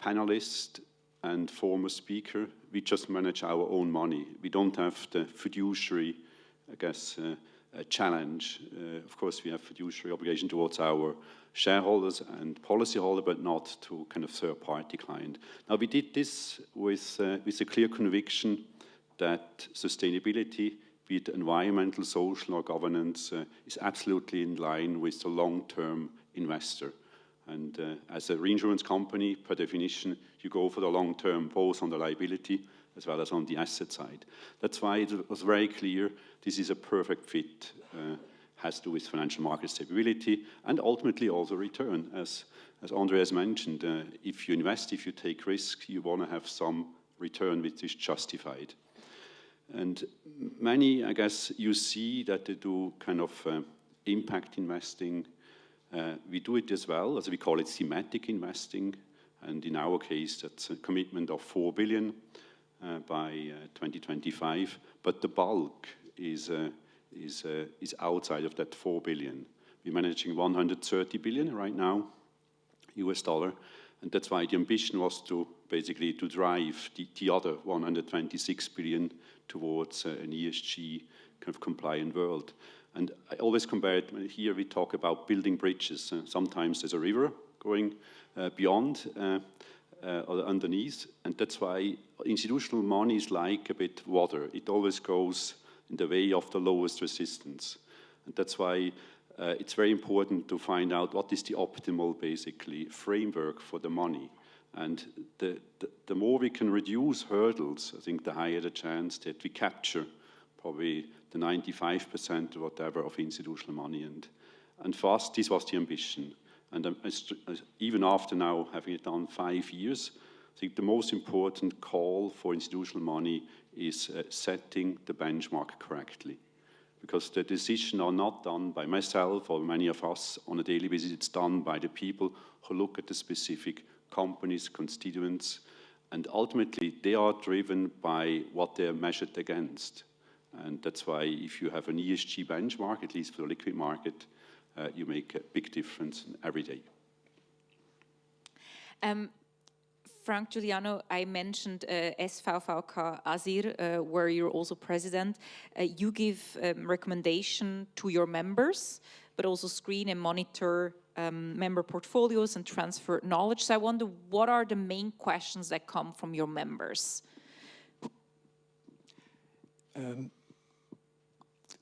panelist and former speaker, we just manage our own money. We don't have the fiduciary, I guess, challenge. Of course, we have fiduciary obligation towards our shareholders and policyholder, but not to kind of third-party client. Now, we did this with a clear conviction that sustainability, be it environmental, social, or governance, is absolutely in line with the long-term investor. And as a reinsurance company, per definition, you go for the long term, both on the liability as well as on the asset side. That's why it was very clear this is a perfect fit. Has to do with financial market stability and ultimately also return. As Andreas mentioned, if you invest, if you take risk, you want to have some return which is justified. And many, I guess, you see that they do kind of impact investing. We do it as well, as we call it thematic investing. And in our case, that's a commitment of 4 billion by 2025. But the bulk is outside of that 4 billion. We're managing 130 billion right now. US dollar. And that's why the ambition was to basically to drive the other 126 billion towards an ESG kind of compliant world. And I always compare it, here we talk about building bridges. Sometimes there's a river going beyond or underneath, and that's why institutional money is like a bit water. It always goes in the way of the lowest resistance. And that's why it's very important to find out what is the optimal, basically, framework for the money. And the more we can reduce hurdles, I think the higher the chance that we capture probably the 95% or whatever of institutional money. And for us, this was the ambition. And even after now having it done 5 years, I think the most important call for institutional money is setting the benchmark correctly. Because the decisions are not done by myself or many of us on a daily basis. It's done by the people who look at the specific companies, constituents, and ultimately they are driven by what they're measured against. And that's why if you have an ESG benchmark, at least for the liquid market, you make a big difference every day. Frank Giuliano, I mentioned SVVK ASIR, where you're also president. You give recommendation to your members, but also screen and monitor member portfolios and transfer knowledge. So I wonder, what are the main questions that come from your members?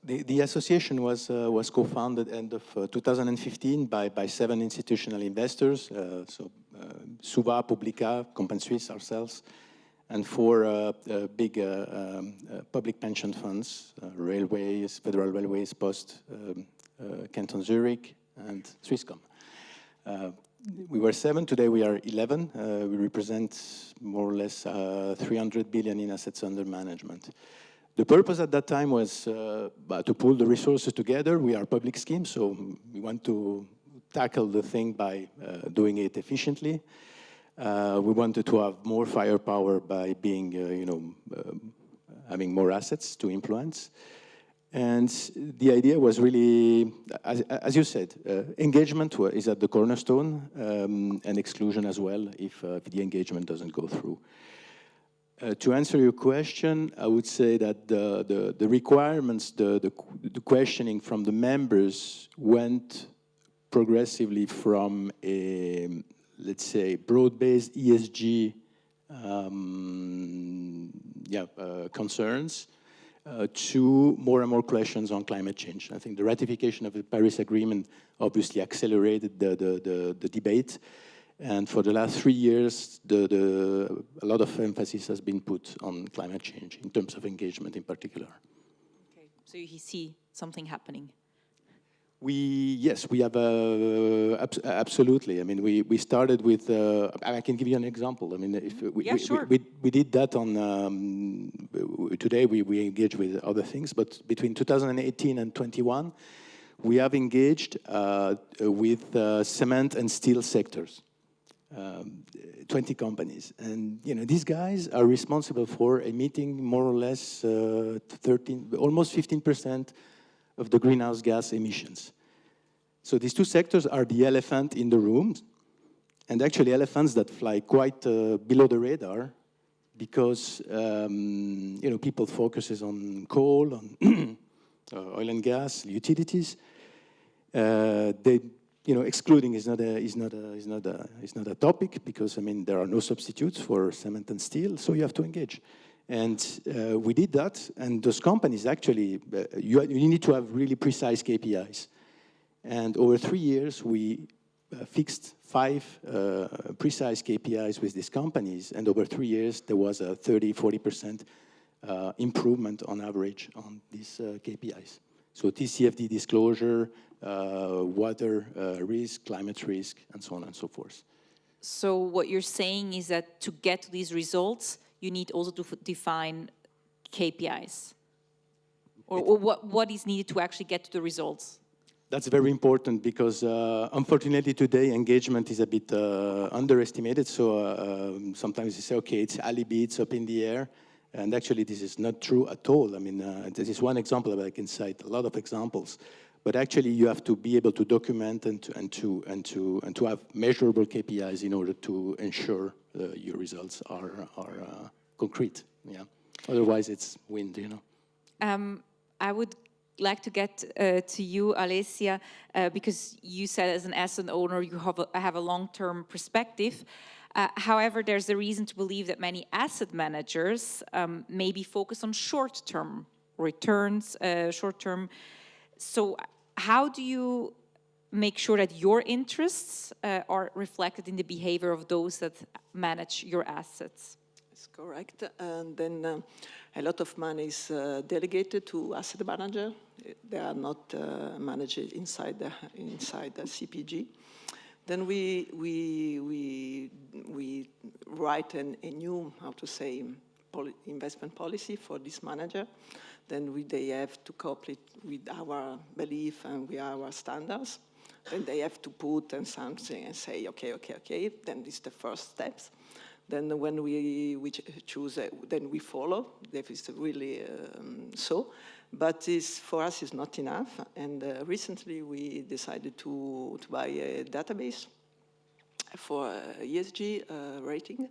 The association was co-founded end of 2015 by 7 institutional investors, Suva, Publica, Compen Suisse, ourselves, and 4 big public pension funds, railways, Federal Railways, Post, Canton Zurich, and Swisscom. We were 7, today we are 11. We represent more or less 300 billion in assets under management. The purpose at that time was to pull the resources together. We are a public scheme, so we want to tackle the thing by doing it efficiently. We wanted to have more firepower by being, having more assets to influence. And the idea was really, as you said, engagement is at the cornerstone, and exclusion as well if the engagement doesn't go through. To answer your question, I would say that the requirements, the questioning from the members went progressively from a, let's say, broad-based ESG concerns to more and more questions on climate change. I think the ratification of the Paris Agreement obviously accelerated the debate. And for the last 3 years, a lot of emphasis has been put on climate change in terms of engagement in particular. Okay, so you see something happening. Yes, we have absolutely. I mean, we started with. I can give you an example. I mean, if we did that on. Today we engage with other things, but between 2018 and 21, we have engaged with cement and steel sectors. 20 companies, and these guys are responsible for emitting more or less almost 15% of the greenhouse gas emissions. So these 2 sectors are the elephant in the room, and actually elephants that fly quite below the radar, because people focuses on coal, on oil and gas, utilities. Excluding is not a topic, because I mean there are no substitutes for cement and steel, so you have to engage. And we did that, and those companies actually you need to have really precise KPIs. And over 3 years we fixed 5 precise KPIs with these companies, and over 3 years there was a 30-40% improvement on average on these KPIs. So TCFD disclosure, water risk, climate risk, and so on and so forth. So what you're saying is that to get to these results, you need also to define KPIs? Or what is needed to actually get to the results? That's very important, because unfortunately today engagement is a bit underestimated. So sometimes you say, okay, it's alibi, it's up in the air. And actually this is not true at all. I mean, this is one example, but I can cite a lot of examples. But actually, you have to be able to document and to have measurable KPIs in order to ensure your results are concrete. Yeah. Otherwise, it's wind. You know. I would like to get to you, Alessia, because you said as an asset owner you have a long-term perspective. However, there's a reason to believe that many asset managers maybe focus on short-term returns, short-term. So how do you make sure that your interests are reflected in the behavior of those that manage your assets? That's correct. And then a lot of money is delegated to asset manager. They are not managed inside the CPG. Then we write a new, how to say, investment policy for this manager. Then they have to couple it with our belief and with our standards. Then they have to put in something and say, okay. Then this is the first steps. Then when we choose, then we follow. That is really so. But for us, it's not enough. And recently, we decided to buy a database for ESG rating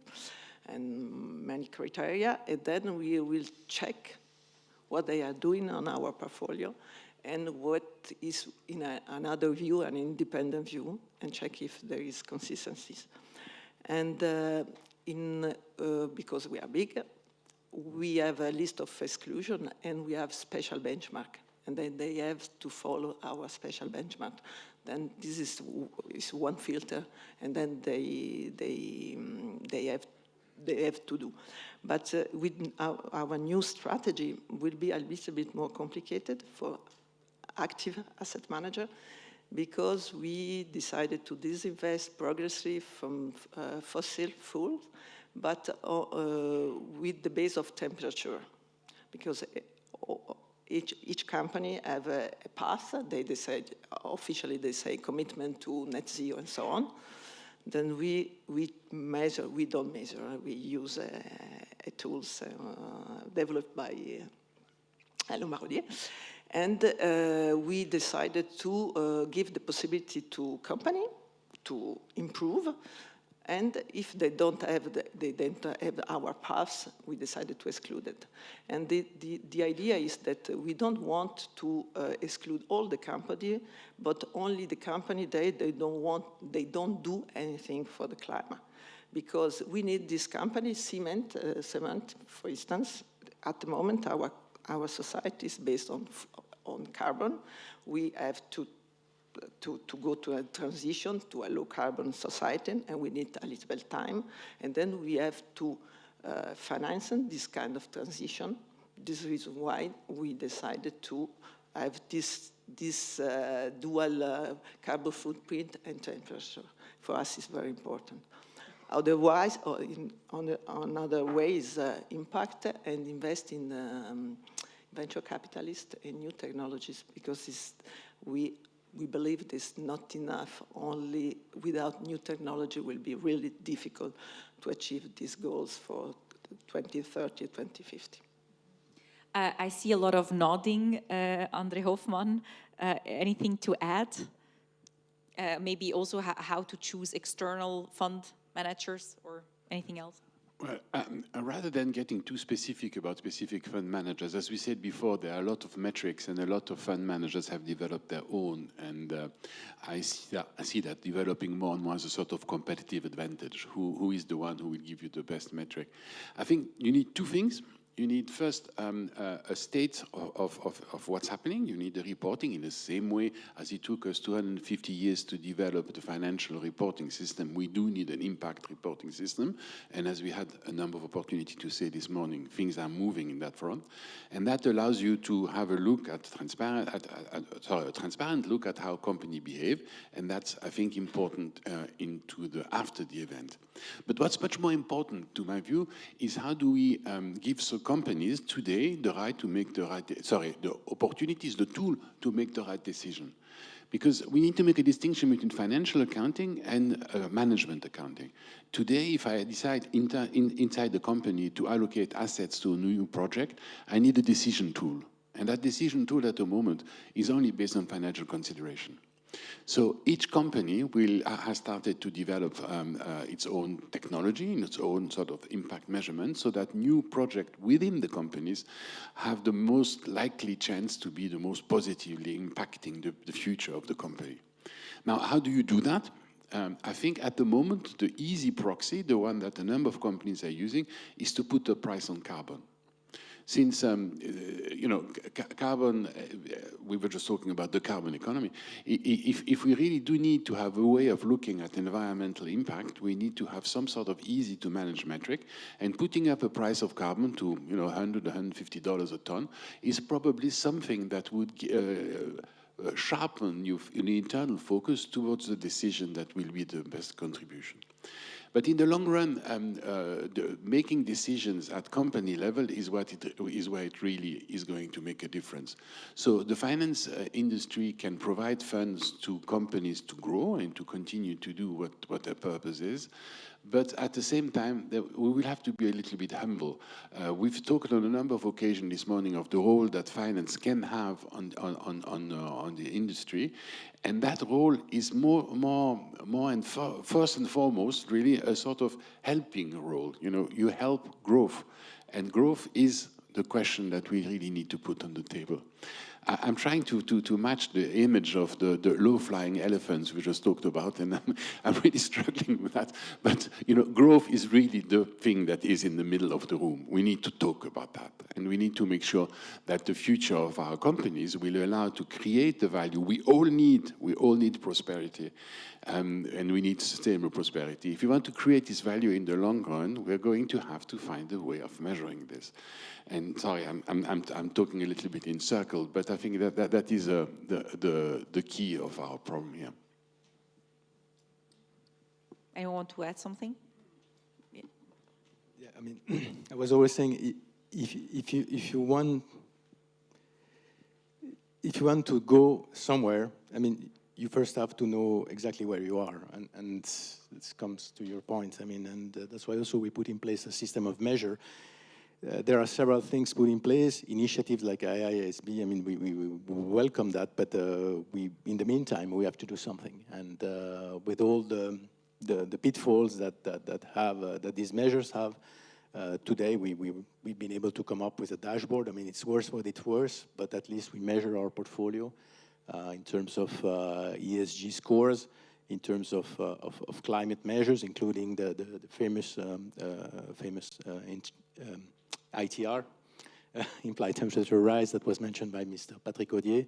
and many criteria. And then we will check what they are doing on our portfolio and what is in another view, an independent view, and check if there is consistencies. And because we are big, we have a list of exclusion and we have special benchmark, and then they have to follow our special benchmark. Then this is one filter, and then they have to do. But with our new strategy will be a little bit more complicated for active asset manager, because we decided to disinvest progressively from fossil fuels, but with the base of temperature, because each company have a path. They decide, officially they say commitment to net zero and so on. Then we measure, we don't measure, we use tools developed by Alain Marodier. And we decided to give the possibility to company to improve. And if they don't have our paths, we decided to exclude it. And the idea is that we don't want to exclude all the company, but only the company they don't do anything for the climate. Because we need this company, cement, for instance. At the moment, our society is based on carbon. We have to go to a transition to a low-carbon society, and we need a little bit of time. And then we have to finance this kind of transition. This is the reason why we decided to have this dual carbon footprint and temperature. For us, it's very important. Otherwise, on other ways, impact and invest in venture capitalists and new technologies, because we believe it is not enough. Only without new technology will be really difficult to achieve these goals for 2030, 2050. I see a lot of nodding, André Hoffmann. Anything to add? Maybe also how to choose external fund managers or anything else? Well, rather than getting too specific about specific fund managers, as we said before, there are a lot of metrics and a lot of fund managers have developed their own. And I see that developing more and more as a sort of competitive advantage. Who is the one who will give you the best metric? I think you need two things. You need first a state of what's happening. You need the reporting in the same way as it took us 250 years to develop the financial reporting system. We do need an impact reporting system. And as we had a number of opportunities to say this morning, things are moving in that front. And that allows you to have a look at a transparent look at how companies behave. And that's, I think, important into the after the event. But what's much more important, to my view, is how do we give companies today the right to make the opportunities, the tool to make the right decision. Because we need to make a distinction between financial accounting and management accounting. Today, if I decide inside the company to allocate assets to a new project, I need a decision tool. And that decision tool at the moment is only based on financial consideration. So each company has started to develop its own technology and its own sort of impact measurement, so that new projects within the companies have the most likely chance to be the most positively impacting the future of the company. Now, how do you do that? I think at the moment, the easy proxy, the one that a number of companies are using, is to put a price on carbon. Since, you know, carbon, we were just talking about the carbon economy. If we really do need to have a way of looking at environmental impact, we need to have some sort of easy to manage metric, and putting up a price of carbon to, you know, $100, $150 a ton is probably something that would sharpen your internal focus towards the decision that will be the best contribution. But in the long run, making decisions at company level is where it really is going to make a difference. So the finance industry can provide funds to companies to grow and to continue to do what their purpose is. But at the same time, we will have to be a little bit humble. We've talked on a number of occasions this morning of the role that finance can have on the industry, and that role is first and foremost really a sort of helping role. You know, you help growth, and growth is the question that we really need to put on the table. I'm trying to match the image of the low-flying elephants we just talked about, and I'm really struggling with that. But, you know, growth is really the thing that is in the middle of the room. We need to talk about that, and we need to make sure that the future of our companies will allow to create the value we all need. We all need prosperity, and we need sustainable prosperity. If you want to create this value in the long run, we're going to have to find a way of measuring this. And sorry, I'm talking a little bit in circle, but I think that is the key of our problem here. Anyone want to add something? Yeah, I mean, I was always saying, if you want to go somewhere, I mean, you first have to know exactly where you are, and this comes to your point. I mean, and that's why also we put in place a system of measure. There are several things put in place, initiatives like IISB. I mean, we welcome that, but in the meantime, we have to do something. And with all the pitfalls that these measures have, today we've been able to come up with a dashboard. I mean, it's worse what it's worse, but at least we measure our portfolio in terms of ESG scores, in terms of climate measures, including the famous ITR, implied temperature rise, that was mentioned by Mr. Patrick Audier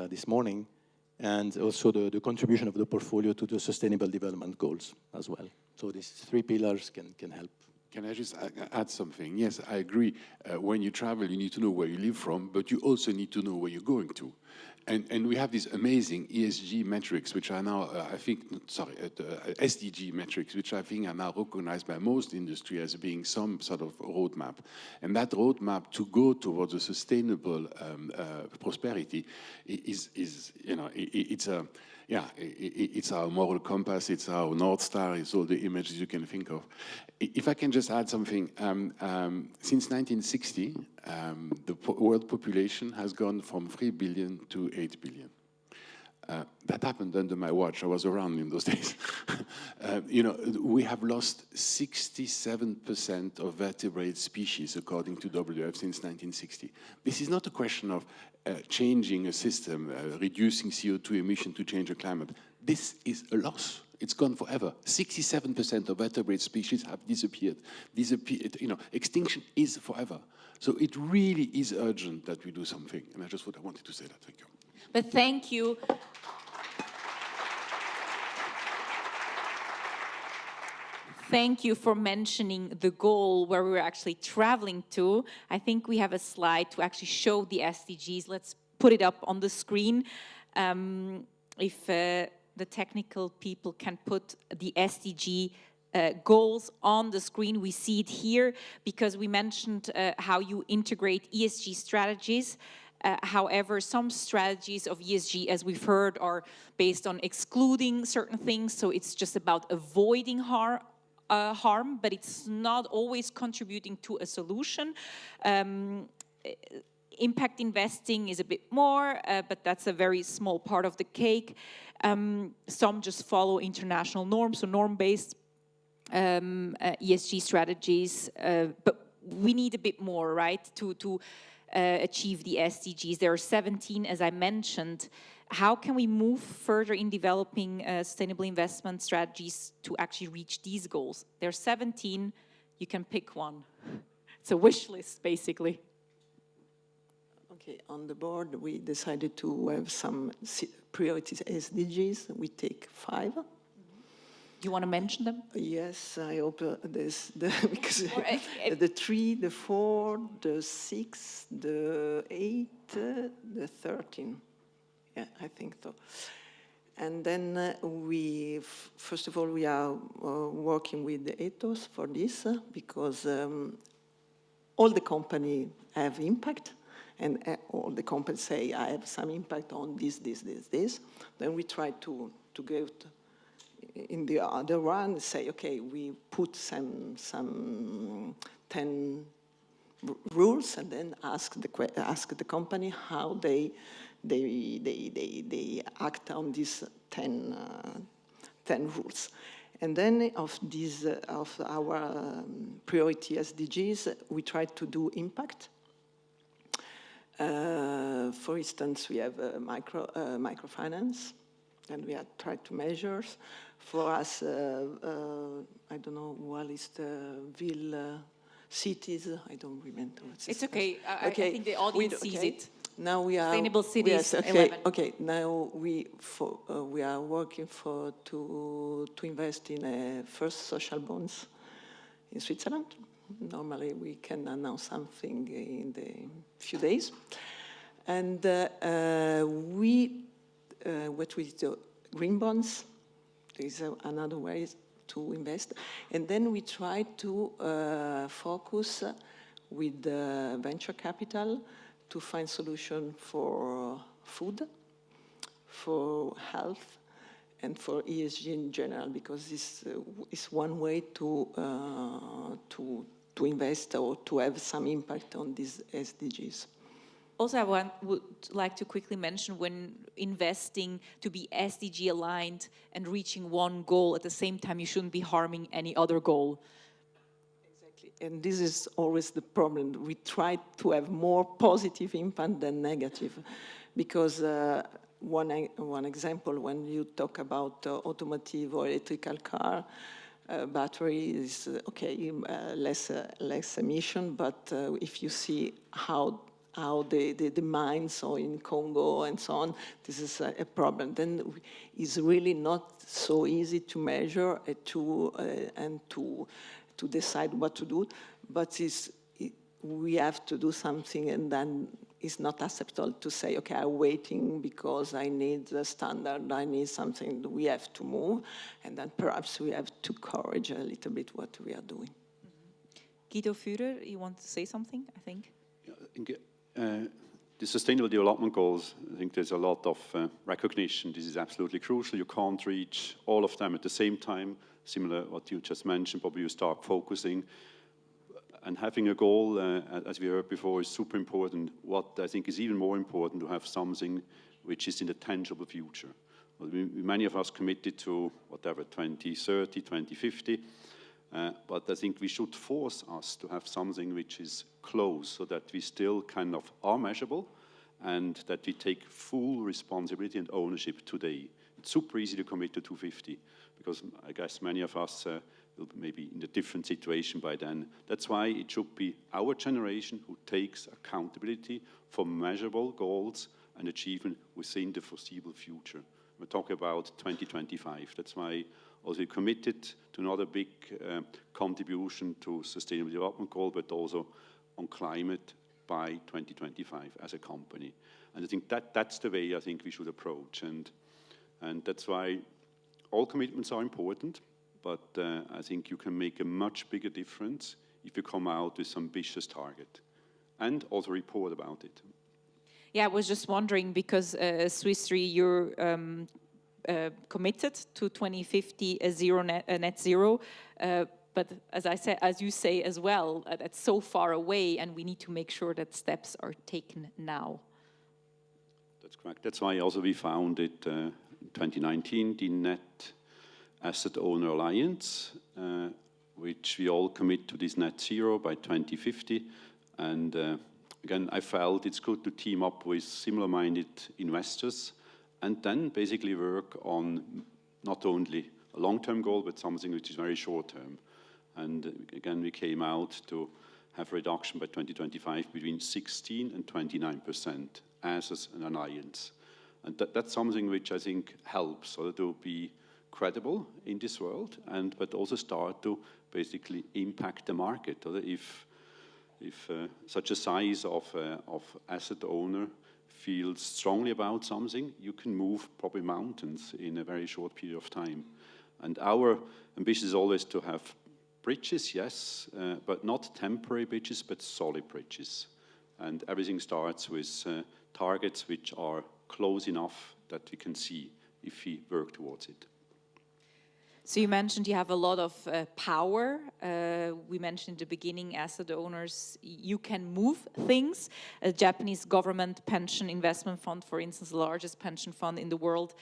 this morning, and also the contribution of the portfolio to the Sustainable Development Goals as well. So these three pillars can help. Can I just add something? Yes, I agree. When you travel, you need to know where you live from, but you also need to know where you're going to. And we have these amazing ESG metrics, which are now, SDG metrics, which I think are now recognized by most industry as being some sort of roadmap. And that roadmap to go towards a sustainable prosperity is, you know, it's our moral compass, it's our North Star, it's all the images you can think of. If I can just add something, since 1960, the world population has gone from 3 billion to 8 billion. That happened under my watch. I was around in those days. You know, we have lost 67% of vertebrate species, according to WWF, since 1960. This is not a question of changing a system, reducing CO2 emission to change the climate. This is a loss. It's gone forever. 67% of vertebrate species have disappeared. You know, extinction is forever. So it really is urgent that we do something. And I wanted to say that. Thank you. But thank you. Thank you for mentioning the goal where we're actually traveling to. I think we have a slide to actually show the SDGs. Let's put it up on the screen. If the technical people can put the SDG goals on the screen. We see it here because we mentioned how you integrate ESG strategies. However, some strategies of ESG, as we've heard, are based on excluding certain things. So it's just about avoiding harm, but it's not always contributing to a solution. impact investing is a bit more, but that's a very small part of the cake. Some just follow international norms, so norm-based ESG strategies, but we need a bit more, right, to achieve the SDGs. There are 17, as I mentioned. How can we move further in developing sustainable investment strategies to actually reach these goals? There are 17, you can pick one. It's a wish list, basically. Okay, on the board, we decided to have some priorities SDGs. We take 5. Do you want to mention them? Yes, I hope there's because the 3, the 4, the 6, the 8, the 13. Yeah, I think so. And then first of all, we are working with the ethos for this because all the companies have impact, and all the companies say, I have some impact on this. Then we try to go in the other one, say, okay, we put some 10 rules, and then ask the company how they act on these 10 rules. And then of our priority SDGs, we try to do impact. For instance, we have microfinance, and we have tried to measure. For us, I don't know, what is the Ville cities? I don't remember. It's okay. I think the audience sees it. Now we are Sustainable cities. Yes, okay, 11. okay. Now we are working to invest in first social bonds in Switzerland. Normally we can announce something in the few days, and what we do green bonds. There is another way to invest, and then we try to focus with venture capital to find solution for food, for health, and for ESG in general, because this is one way to invest or to have some impact on these SDGs. Also, I would like to quickly mention, when investing to be SDG aligned and reaching one goal at the same time, you shouldn't be harming any other goal. And this is always the problem. We try to have more positive impact than negative, because one example, when you talk about automotive or electrical car, battery is okay, less emission, but if you see how the mines or in Congo and so on, this is a problem. Then it's really not so easy to measure and to decide what to do, but we have to do something, and then it's not acceptable to say, okay, I'm waiting because I need the standard, I need something. We have to move, and then perhaps we have to encourage a little bit what we are doing. Guido Führer, you want to say something, I think? The Sustainable Development Goals, I think there's a lot of recognition. This is absolutely crucial. You can't reach all of them at the same time. Similar to what you just mentioned, probably you start focusing. And having a goal, as we heard before, is super important. What I think is even more important, to have something which is in the tangible future. Many of us committed to whatever, 2030, 2050. But I think we should force us to have something which is close, so that we still kind of are measurable, and that we take full responsibility and ownership today. It's super easy to commit to 250, because I guess many of us will be maybe in a different situation by then. That's why it should be our generation who takes accountability for measurable goals and achievement within the foreseeable future. We're talking about 2025. That's why also we committed to another big contribution to Sustainable Development Goal, but also on climate by 2025 as a company. And I think that's the way I think we should approach. And that's why all commitments are important, but I think you can make a much bigger difference if you come out with some ambitious target and also report about it. Yeah, I was just wondering, because Swiss Re, you're committed to 2050 net zero. but as you say as well, that's so far away, and we need to make sure that steps are taken now. That's correct. That's why also we founded in 2019 the Net Asset Owner Alliance, which we all commit to this net zero by 2050. And again, I felt it's good to team up with similar-minded investors and then basically work on not only a long-term goal, but something which is very short-term. And again, we came out to have reduction by 2025 between 16 and 29% as an alliance. And that's something which I think helps to be credible in this world, but also start to basically impact the market. If such a size of asset owner feels strongly about something, you can move probably mountains in a very short period of time. And our ambition is always to have bridges, yes, but not temporary bridges, but solid bridges. And everything starts with targets which are close enough that we can see if we work towards it. So you mentioned you have a lot of power. We mentioned in the beginning, asset owners, you can move things. A Japanese government pension investment fund, for instance, the largest pension fund in the world,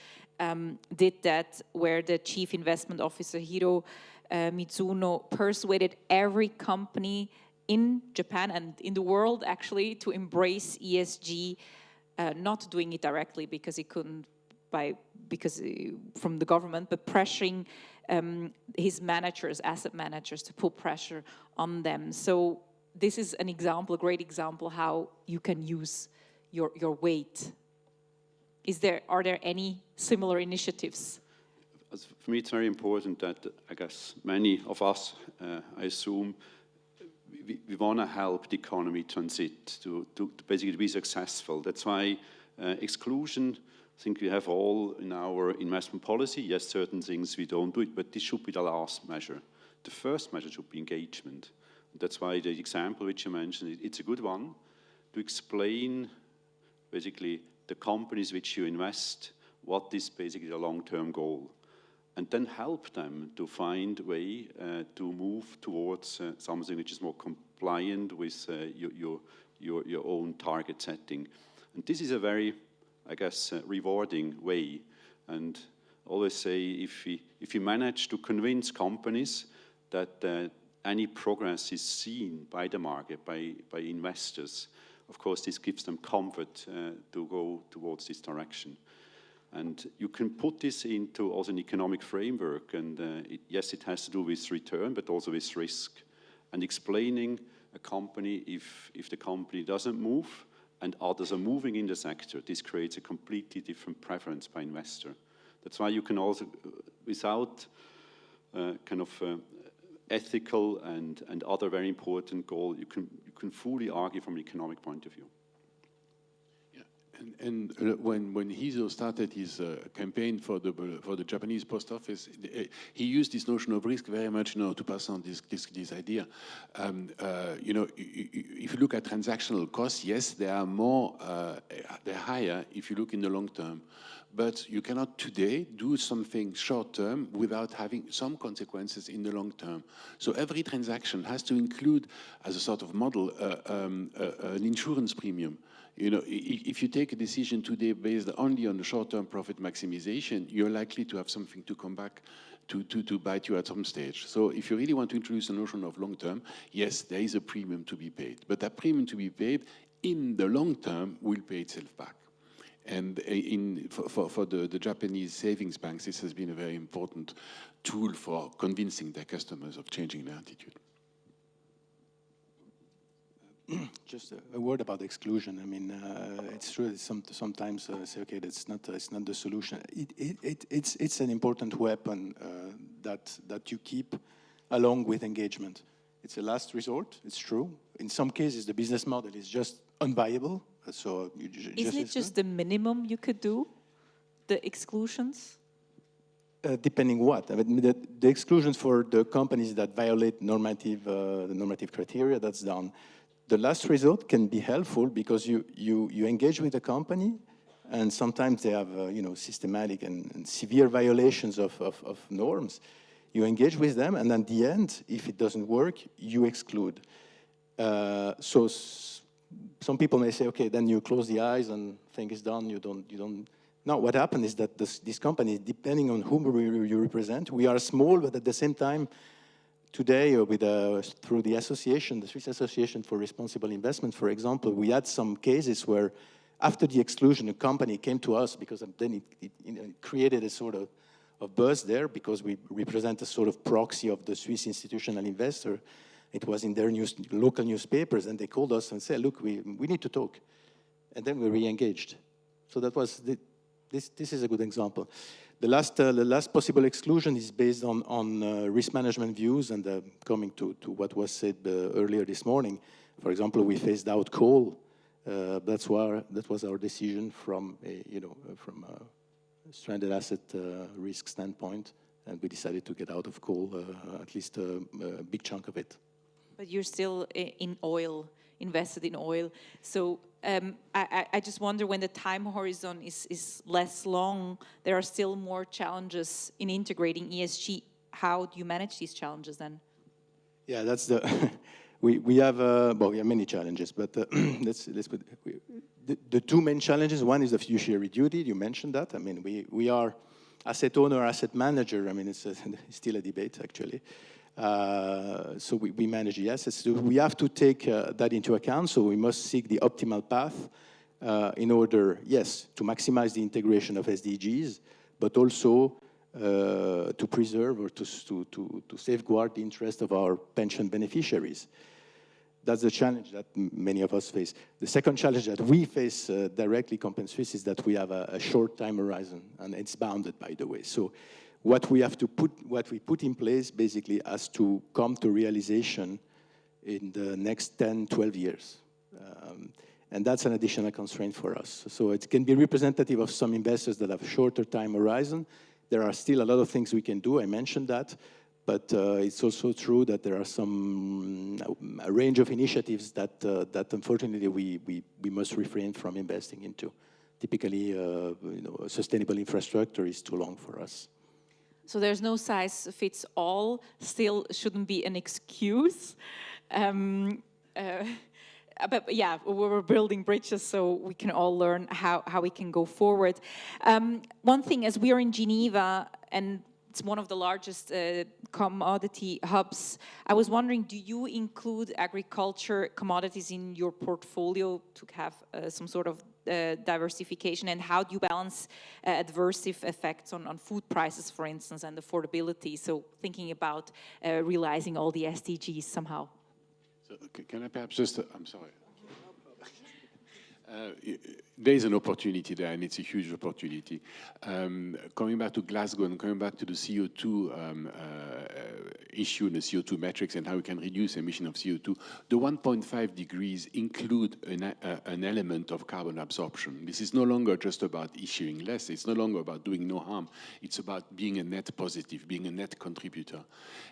did that, where the chief investment officer, Hiro Mizuno, persuaded every company in Japan and in the world, actually, to embrace ESG, not doing it directly because he couldn't, from the government, but pressuring his managers, asset managers, to put pressure on them. So this is an example, a great example, how you can use your weight. Are there any similar initiatives? For me, it's very important that, I guess, many of us, I assume, we want to help the economy transit to basically be successful. That's why exclusion, I think we have all in our investment policy. Yes, certain things we don't do it, but this should be the last measure. The first measure should be engagement. That's why the example which you mentioned, it's a good one to explain basically the companies which you invest, what is basically the long-term goal, and then help them to find a way to move towards something which is more compliant with your own target setting. And this is a very, I guess, rewarding way. And I always say if you manage to convince companies that any progress is seen by the market, by investors, of course, this gives them comfort to go towards this direction. And you can put this into also an economic framework. And yes, it has to do with return, but also with risk. And explaining a company, if the company doesn't move, and others are moving in the sector, this creates a completely different preference by investor. That's why you can also, without ethical and other very important goal, you can fully argue from an economic point of view. And when Hizo started his campaign for the Japanese post office, he used this notion of risk very much to pass on this idea. If you look at transactional costs, yes, they are they're higher if you look in the long term. But you cannot today do something short term without having some consequences in the long term. So every transaction has to include, as a sort of model, an insurance premium. If you take a decision today based only on the short-term profit maximization, you're likely to have something to come back to bite you at some stage. So if you really want to introduce a notion of long-term, yes, there is a premium to be paid. But that premium to be paid in the long term will pay itself back. And for the Japanese savings banks, this has been a very important tool for convincing their customers of changing their attitude. Just a word about exclusion. I mean, it's true that sometimes say, okay, it's not the solution. It's an important weapon that you keep along with engagement. It's a last resort. It's true. In some cases, the business model is just unviable. So isn't it just the minimum you could do, the exclusions? Depending what? I mean, the exclusions for the companies that violate the normative criteria, that's done. The last result can be helpful because you engage with the company, and sometimes they have systematic and severe violations of norms. You engage with them, and at the end, if it doesn't work, you exclude. Some people may say, okay, then you close the eyes and thing is done. You don't. No, what happened is that this company, depending on whom you represent, we are small, but at the same time, today, through the association, the Swiss Association for Responsible Investment, for example, we had some cases where, after the exclusion, a company came to us because then it created a sort of buzz there because we represent a sort of proxy of the Swiss institutional investor. It was in their local newspapers, and they called us and said, look, we need to talk. And then we re-engaged. So that was, this is a good example. The last possible exclusion is based on risk management views, and coming to what was said earlier this morning. For example, we phased out coal. That was our decision from a stranded asset risk standpoint, and we decided to get out of coal, at least a big chunk of it. But you're still in oil, invested in oil. So I just wonder, when the time horizon is less long, there are still more challenges in integrating ESG. How do you manage these challenges then? Yeah, that's the we have many challenges, but let's put the two main challenges. One is the fiduciary duty. You mentioned that. I mean, we are asset owner, asset manager. I mean, it's still a debate actually. So we manage the assets. So we have to take that into account. So we must seek the optimal path in order, yes, to maximize the integration of SDGs, but also to preserve or to safeguard the interest of our pension beneficiaries. That's the challenge that many of us face. The second challenge that we face directly, Compen Suisse, is that we have a short time horizon, and it's bounded, by the way. So what we put in place basically has to come to realization in the next 10, 12 years. And that's an additional constraint for us. So it can be representative of some investors that have a shorter time horizon. There are still a lot of things we can do, I mentioned that, but it's also true that there are a range of initiatives that unfortunately we must refrain from investing into. Typically, sustainable infrastructure is too long for us. So there's no size fits all, still shouldn't be an excuse. But yeah, we're building bridges so we can all learn how we can go forward. One thing, as we are in Geneva, and it's one of the largest commodity hubs, I was wondering, do you include agriculture commodities in your portfolio to have some sort of diversification, and how do you balance adverse effects on food prices, for instance, and affordability? So thinking about realizing all the SDGs somehow. So can I perhaps just, I'm sorry. There is an opportunity there, and it's a huge opportunity. Coming back to Glasgow and coming back to the CO2 issue and the CO2 metrics and how we can reduce emission of CO2, the 1.5 degrees include an element of carbon absorption. This is no longer just about issuing less. It's no longer about doing no harm. It's about being a net positive, being a net contributor.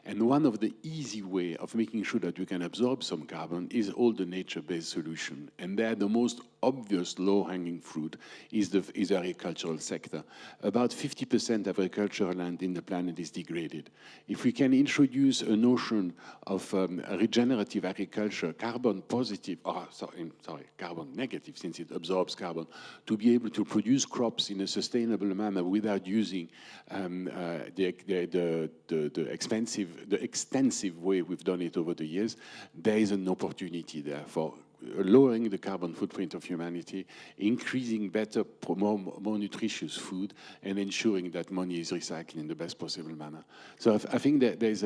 And one of the easy way of making sure that we can absorb some carbon is all the nature-based solution. And there, the most obvious low-hanging fruit is the agricultural sector. About 50% of agricultural land in the planet is degraded. If we can introduce a notion of regenerative agriculture, carbon positive, carbon negative, since it absorbs carbon, to be able to produce crops in a sustainable manner without using the extensive way we've done it over the years, there is an opportunity there for lowering the carbon footprint of humanity, increasing better, more nutritious food, and ensuring that money is recycled in the best possible manner. So I think that there's,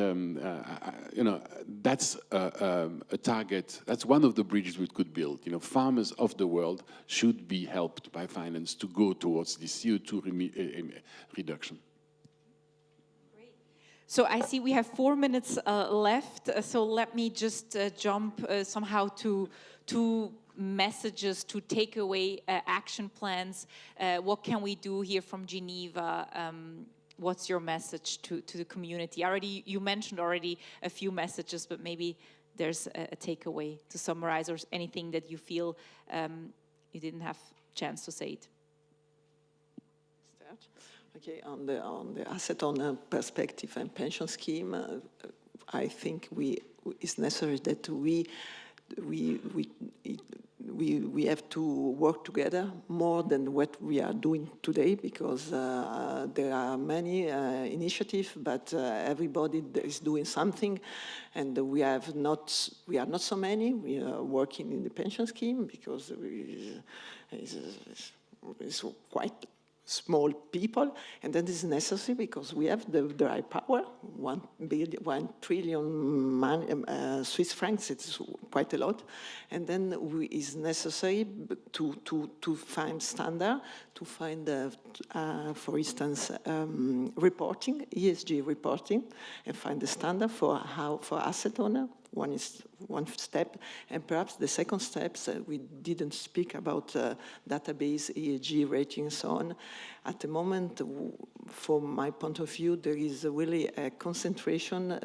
that's a target. That's one of the bridges we could build. Farmers of the world should be helped by finance to go towards this CO2 reduction. So I see we have 4 minutes left, so let me just jump somehow to two messages, to take away action plans. What can we do here from Geneva? What's your message to the community? You mentioned already a few messages, but maybe there's a takeaway to summarize, or anything that you feel you didn't have a chance to say it. Okay, on the asset owner perspective and pension scheme, I think it's necessary that we have to work together more than what we are doing today, because there are many initiatives, but everybody is doing something, and we are not so many. We are working in the pension scheme because it's quite small people, and that is necessary because we have the right power, 1 trillion Swiss francs, it's quite a lot, and then it's necessary to find standard, to find, for instance, reporting, ESG reporting, and find the standard for asset owner. One step, and perhaps the second step, we didn't speak about database, ESG rating, and so on. At the moment, from my point of view, there is really a concentration.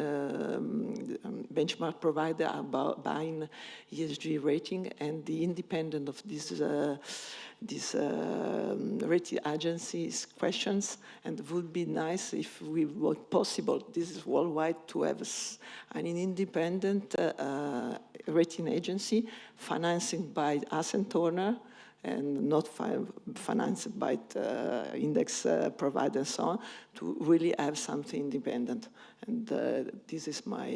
Benchmark provider are buying ESG rating, and the independent of this rating agencies questions, and it would be nice if we were possible, this is worldwide, to have an independent rating agency financing by asset owner and not financed by index provider and so on, to really have something independent. And this is my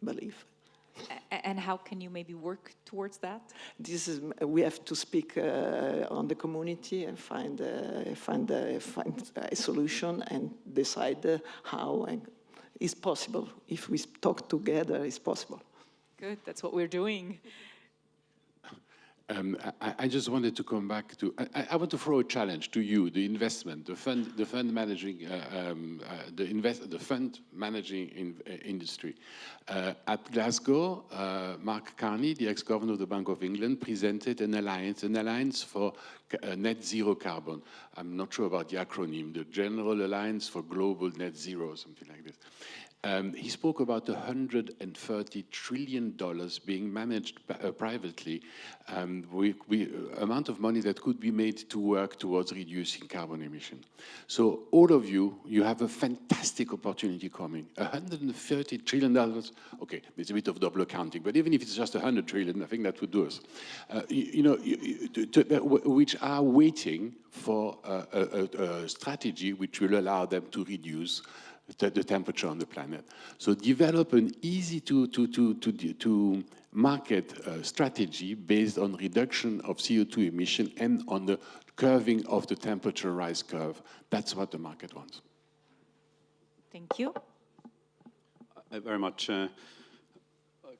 belief. And how can you maybe work towards that? We have to speak on the community and find a solution and decide how, and it's possible. If we talk together, it's possible. Good, that's what we're doing. I just wanted to come back to, I want to throw a challenge to you, the investment, the fund managing, the fund managing industry. At Glasgow, Mark Carney, the ex-governor of the Bank of England, presented an alliance for net zero carbon. I'm not sure about the acronym, the General Alliance for Global Net Zero, something like this. He spoke about $130 trillion being managed privately, with amount of money that could be made to work towards reducing carbon emission. So all of you have a fantastic opportunity coming. $130 trillion, okay, it's a bit of double accounting, but even if it's just 100 trillion, I think that would do us. Which are waiting for a strategy which will allow them to reduce the temperature on the planet. So develop an easy to market strategy based on reduction of CO2 emission and on the curving of the temperature rise curve. That's what the market wants. Thank you. I very much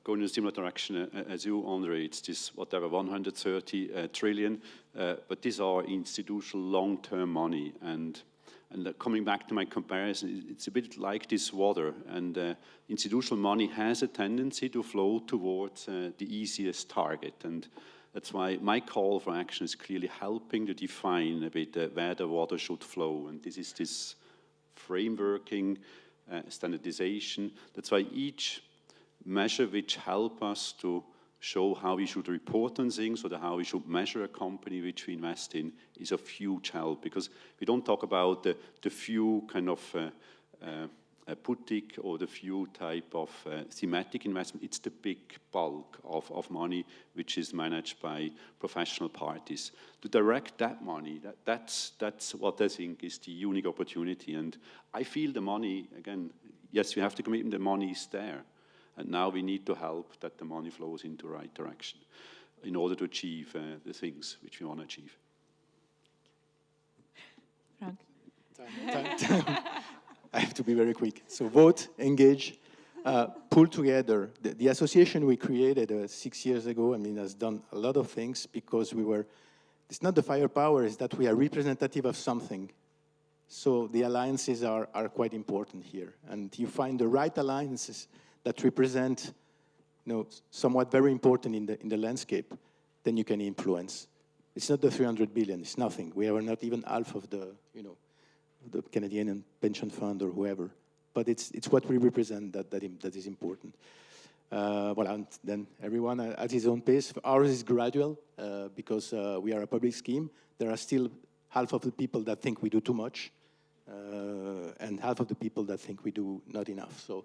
going in a similar direction as you, Andre. It's this, whatever, 130 trillion, but these are institutional long-term money. And coming back to my comparison, it's a bit like this water, and institutional money has a tendency to flow towards the easiest target, and that's why my call for action is clearly helping to define a bit where the water should flow, and this is this frameworking, standardization. That's why each measure which help us to show how we should report on things, or how we should measure a company which we invest in, is of huge help, because we don't talk about the few kind of boutique or the few type of thematic investment. It's the big bulk of money which is managed by professional parties. To direct that money, that's what I think is the unique opportunity. And I feel the money, again, yes, we have to commit, the money is there. And now we need to help that the money flows into the right direction in order to achieve the things which we want to achieve. Frank. I have to be very quick. So vote, engage, pull together. The association we created 6 years ago, I mean, has done a lot of things because it's not the firepower, it's that we are representative of something. So the alliances are quite important here. And you find the right alliances that represent, somewhat very important in the landscape, then you can influence. It's not the 300 billion, it's nothing. We are not even half of the, the Canadian pension fund or whoever. But it's what we represent that is important. Well, and then everyone at his own pace. Ours is gradual because we are a public scheme. There are still half of the people that think we do too much, and half of the people that think we do not enough. So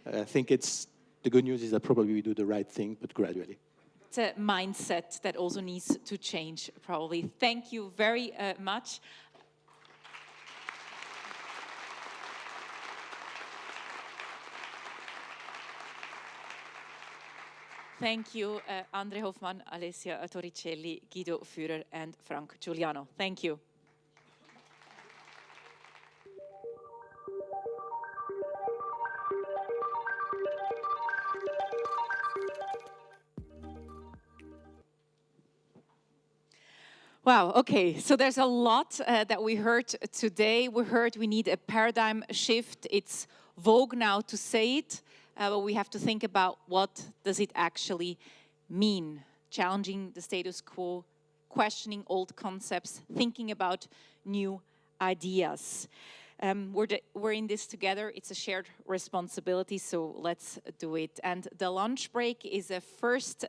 I think the good news is that probably we do the right thing, but gradually. It's a mindset that also needs to change, probably. Thank you very much. Thank you, Andre Hoffmann, Alessia Torricelli, Guido Führer, and Frank Giuliano. Thank you. Wow, okay, so there's a lot that we heard today. We heard we need a paradigm shift. It's vogue now to say it, but we have to think about what does it actually mean. Challenging the status quo, questioning old concepts, thinking about new ideas. We're in this together. It's a shared responsibility, so let's do it. And the lunch break is a first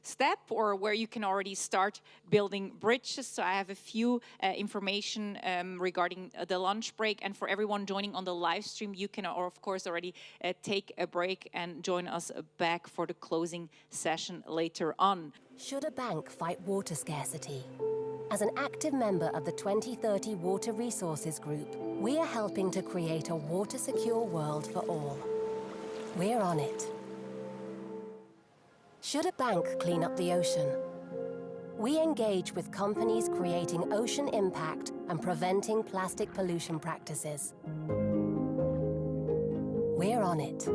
step, or where you can already start building bridges. So I have a few information regarding the lunch break, and for everyone joining on the live stream, you can of course already take a break and join us back for the closing session later on. Should a bank fight water scarcity? As an active member of the 2030 Water Resources Group, we are helping to create a water-secure world for all. We're on it. Should a bank clean up the ocean? We engage with companies creating ocean impact and preventing plastic pollution practices. We're on it.